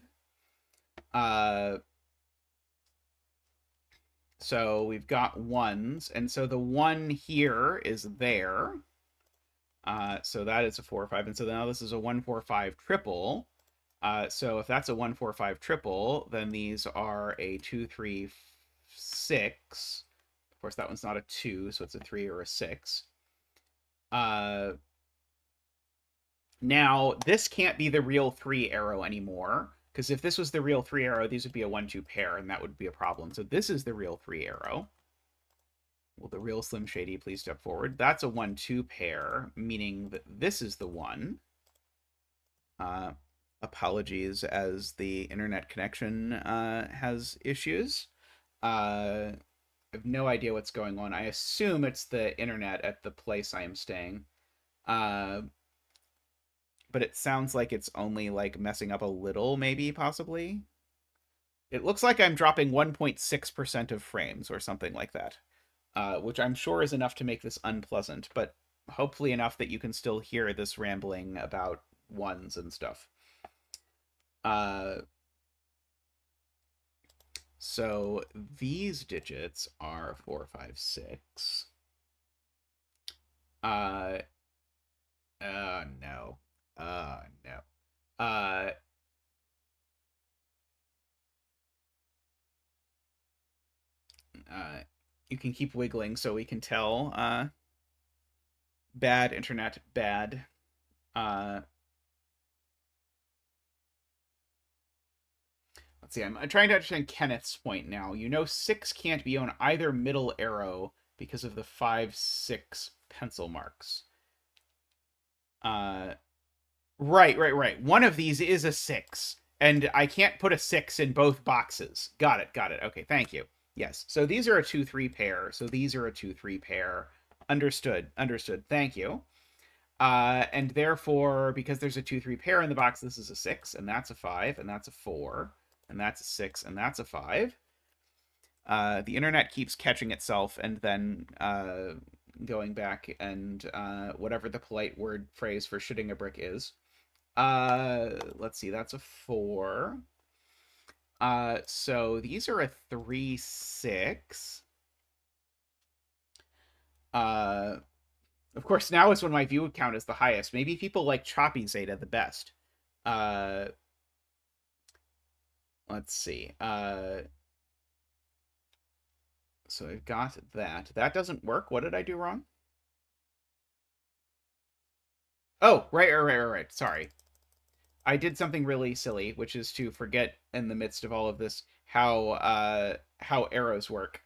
So we've got 1s, and so the 1 here is there. So that is a 4 or 5, and so now this is a 1-4-5 triple. So if that's a 1, 4, 5 triple, then these are a 2, 3, 6. Of course, that one's not a 2, so it's a 3 or a 6. Now, this can't be the real 3 arrow anymore, because if this was the real 3 arrow, these would be a 1, 2 pair, and that would be a problem. So this is the real 3 arrow. Will the real Slim Shady please step forward? That's a 1, 2 pair, meaning that this is the one. Apologies as the internet connection has issues. I have no idea what's going on. I assume it's the internet at the place I am staying. But it sounds like it's only like messing up a little, maybe, possibly. It looks like I'm dropping 1.6% of frames or something like that, which I'm sure is enough to make this unpleasant, but hopefully enough that you can still hear this rambling about ones and stuff. So these digits are 4, 5, 6. No. No. You can keep wiggling so we can tell. Bad internet, bad. Let's see, I'm trying to understand Kenneth's point now. You know 6 can't be on either middle arrow because of the 5, 6 pencil marks. Right. One of these is a 6, and I can't put a 6 in both boxes. Got it. Okay, thank you. Yes, so these are a 2, 3 pair, so these are a 2, 3 pair. Understood. Thank you. And therefore, because there's a 2, 3 pair in the box, this is a 6, and that's a 5, and that's a 4, and that's a 6, and that's a 5. The internet keeps catching itself and then going back and whatever the polite word phrase for shitting a brick is. Let's see, that's a 4. So these are a 3, 6. Of course, now is when my view count is the highest. Maybe people like choppy Zeta the best. Let's see. So I've got that. That doesn't work. What did I do wrong? Oh, right. Sorry. I did something really silly, which is to forget in the midst of all of this how arrows work.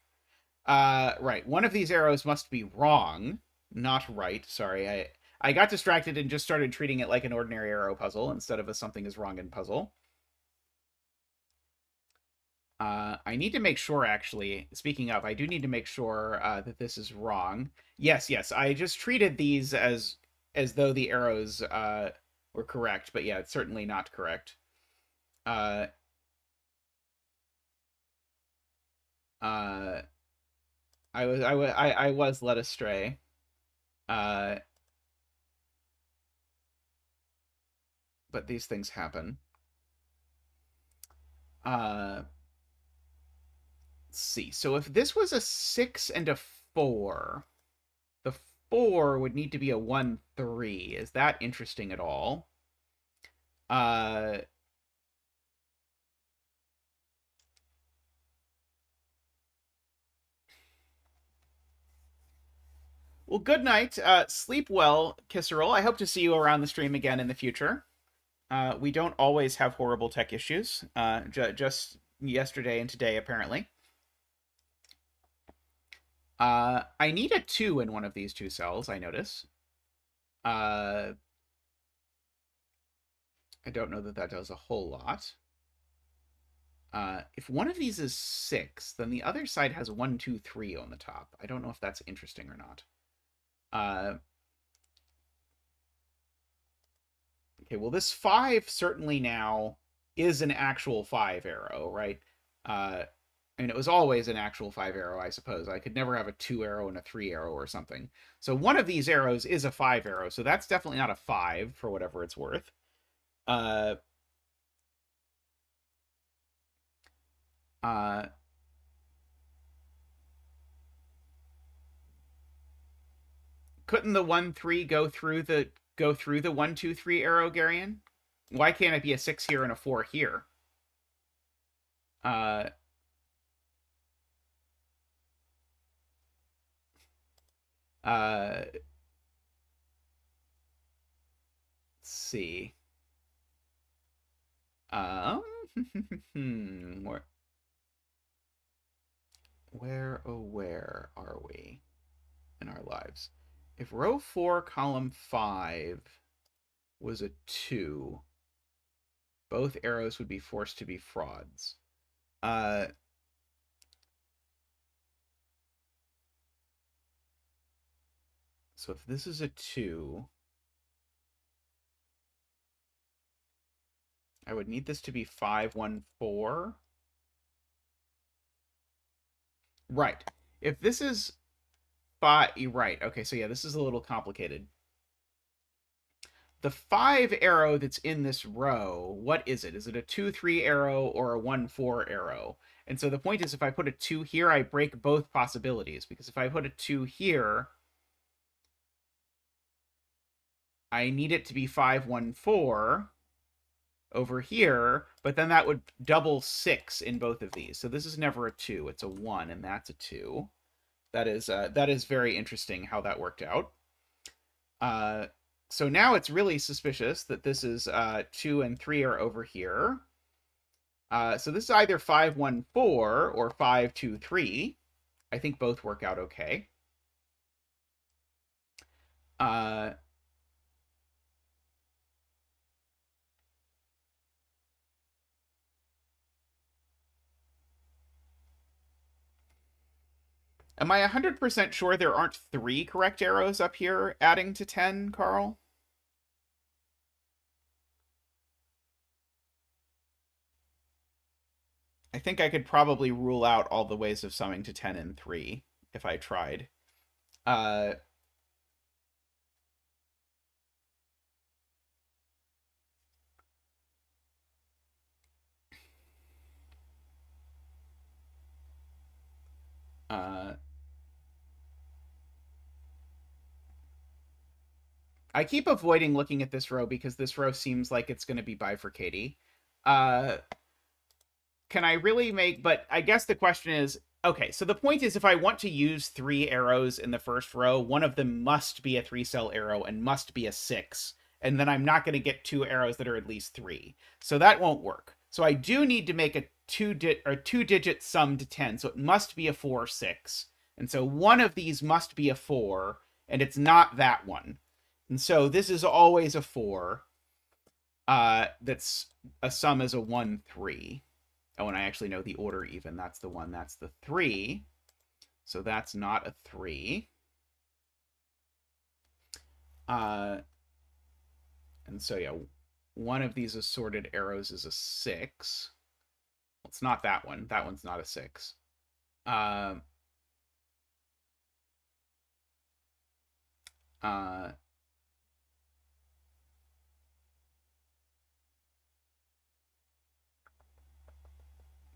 Right. One of these arrows must be wrong, not right. Sorry. I got distracted and just started treating it like an ordinary arrow puzzle instead of a something is wrong in puzzle. I need to make sure, actually, speaking of, I do need to make sure that this is wrong. Yes, I just treated these as though the arrows were correct, but yeah, it's certainly not correct. I was led astray. But these things happen. Let's see. So if this was a 6 and a 4, the 4 would need to be a 1, 3. Is that interesting at all? Well, good night. Sleep well, Kisserol. I hope to see you around the stream again in the future. We don't always have horrible tech issues. Just yesterday and today, apparently. I need a 2 in one of these 2 cells, I notice. I don't know that does a whole lot. If one of these is 6, then the other side has 1, 2, 3 on the top. I don't know if that's interesting or not. Okay, well, this 5 certainly now is an actual 5 arrow, right? I mean, it was always an actual 5 arrow, I suppose. I could never have a 2 arrow and a 3 arrow or something. So one of these arrows is a 5 arrow, so that's definitely not a 5 for whatever it's worth. Couldn't the 1, 3 go through the 1, 2, 3 arrow, Garion? Why can't it be a 6 here and a 4 here? Uh, let's see. Um, where are we in our lives? If row 4, column 5 was a 2, both arrows would be forced to be frauds. So if this is a 2, I would need this to be 5, 1, 4. Right. If this is 5, right. Okay, so yeah, this is a little complicated. The 5 arrow that's in this row, what is it? Is it a 2, 3 arrow or a 1, 4 arrow? And so the point is, if I put a 2 here, I break both possibilities. Because if I put a 2 here, I need it to be 5, 1, 4 over here, but then that would double 6 in both of these. So this is never a 2, it's a 1, and that's a 2. That is very interesting how that worked out. So now it's really suspicious that this is 2 and 3 are over here. So this is either 5, 1, 4 or 5, 2, 3. I think both work out okay. Am I 100% sure there aren't 3 correct arrows up here adding to 10, Carl? I think I could probably rule out all the ways of summing to 10 and 3 if I tried. I keep avoiding looking at this row because this row seems like it's going to be bifurcating. Can I really make... But I guess the question is, okay, so the point is if I want to use 3 arrows in the first row, one of them must be a 3-cell arrow and must be a 6. And then I'm not going to get 2 arrows that are at least 3. So that won't work. So I do need to make a 2-digit sum to 10. So it must be a 4, 6. And so one of these must be a 4, and it's not that one. And so this is always a 4. That's a sum as a 1, 3. Oh, and I actually know the order even. That's the 1, that's the 3. So that's not a 3. And so, yeah, one of these assorted arrows is a 6. Well, it's not that one. That one's not a 6.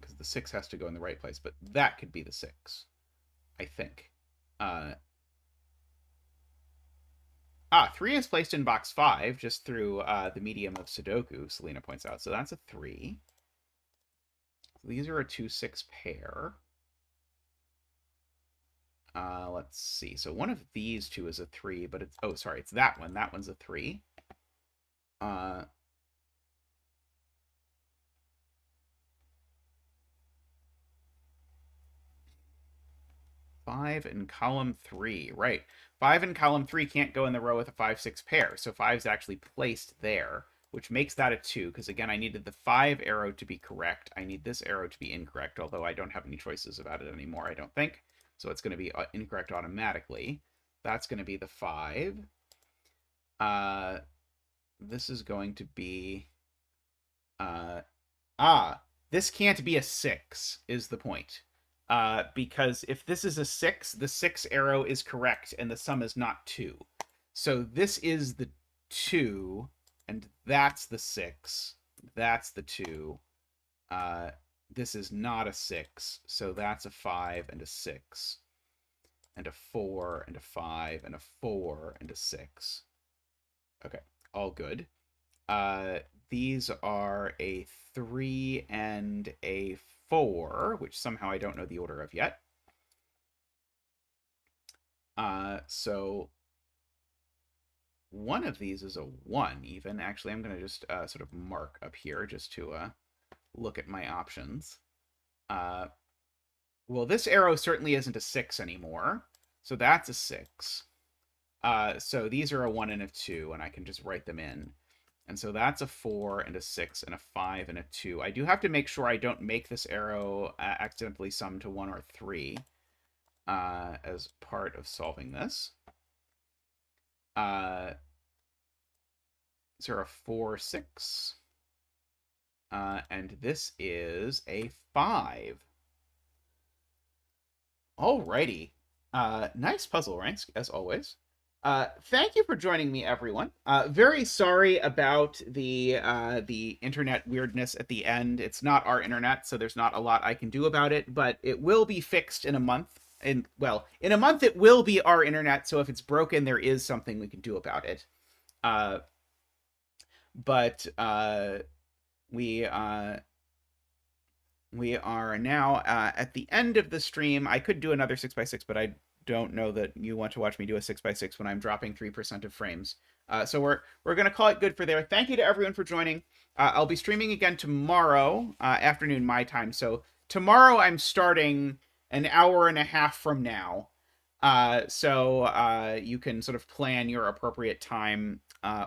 Because the 6 has to go in the right place, but that could be the 6, I think. 3 is placed in box 5 just through the medium of Sudoku, Selena points out. So that's a 3. So these are a 2, 6 pair. Let's see. So one of these two is a 3, but it's... Oh, sorry, it's that one. That one's a 3. 5 in column 3. Right. 5 in column 3 can't go in the row with a 5, 6 pair. So 5 is actually placed there, which makes that a 2. Because, again, I needed the 5 arrow to be correct. I need this arrow to be incorrect, although I don't have any choices about it anymore, I don't think. So it's going to be incorrect automatically. That's going to be the 5. This is going to be... this can't be a 6, is the point. Because if this is a 6, the 6 arrow is correct, and the sum is not 2. So this is the 2, and that's the 6. That's the 2. This is not a 6, so that's a 5 and a 6. And a 4 and a 5 and a 4 and a 6. Okay, all good. These are a 3 and a 4, which somehow I don't know the order of yet. So one of these is a 1 even. Actually, I'm going to just sort of mark up here just to look at my options. Well, this arrow certainly isn't a 6 anymore. So that's a 6. So these are a 1 and a 2, and I can just write them in. And so that's a 4 and a 6 and a 5 and a 2. I do have to make sure I don't make this arrow accidentally sum to 1 or 3 as part of solving this. Is there a 4, 6? And this is a 5. Alrighty. Nice puzzle, Rangsk, as always. Thank you for joining me, everyone. Very sorry about the internet weirdness at the end. It's not our internet, so there's not a lot I can do about it, but it will be fixed in a month. And well, in a month it will be our internet, so if it's broken, there is something we can do about it. But we are now at the end of the stream. I could do another 6x6, but I don't know that you want to watch me do a 6x6 when I'm dropping 3% of frames. So we're going to call it good for there. Thank you to everyone for joining. I'll be streaming again tomorrow afternoon my time. So tomorrow I'm starting an hour and a half from now. So you can sort of plan your appropriate time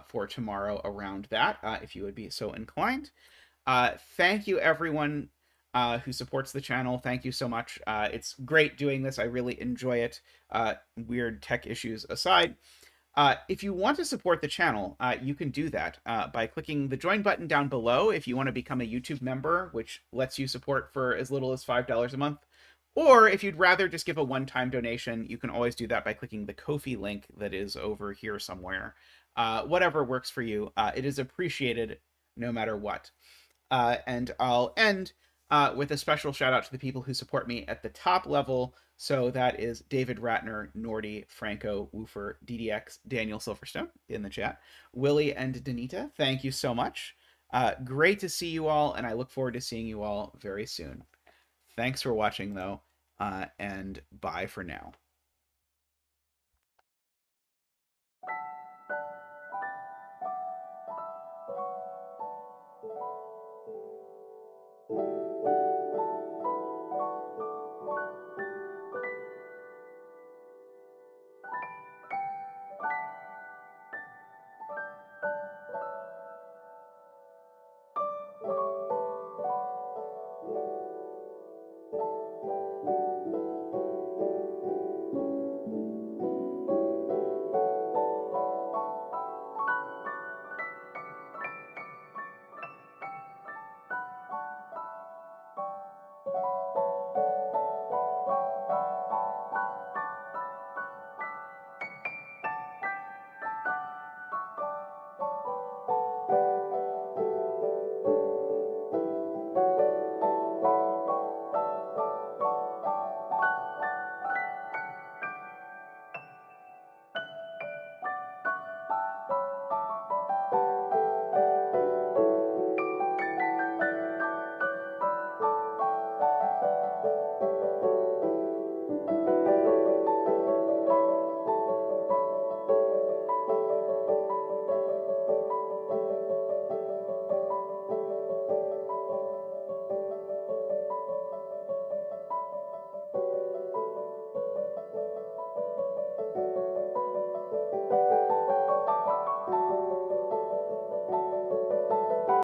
for tomorrow around that if you would be so inclined. Thank you, everyone who supports the channel. Thank you so much. It's great doing this. I really enjoy it. Weird tech issues aside. If you want to support the channel, you can do that by clicking the join button down below if you want to become a YouTube member, which lets you support for as little as $5 a month. Or if you'd rather just give a one-time donation, you can always do that by clicking the Ko-fi link that is over here somewhere. Whatever works for you. It is appreciated no matter what. And I'll end with a special shout out to the people who support me at the top level. So that is David Ratner, Nordy, Franco, Woofer, DDX, Daniel Silverstone in the chat, Willie and Danita. Thank you so much. Great to see you all, and I look forward to seeing you all very soon. Thanks for watching, though, and bye for now.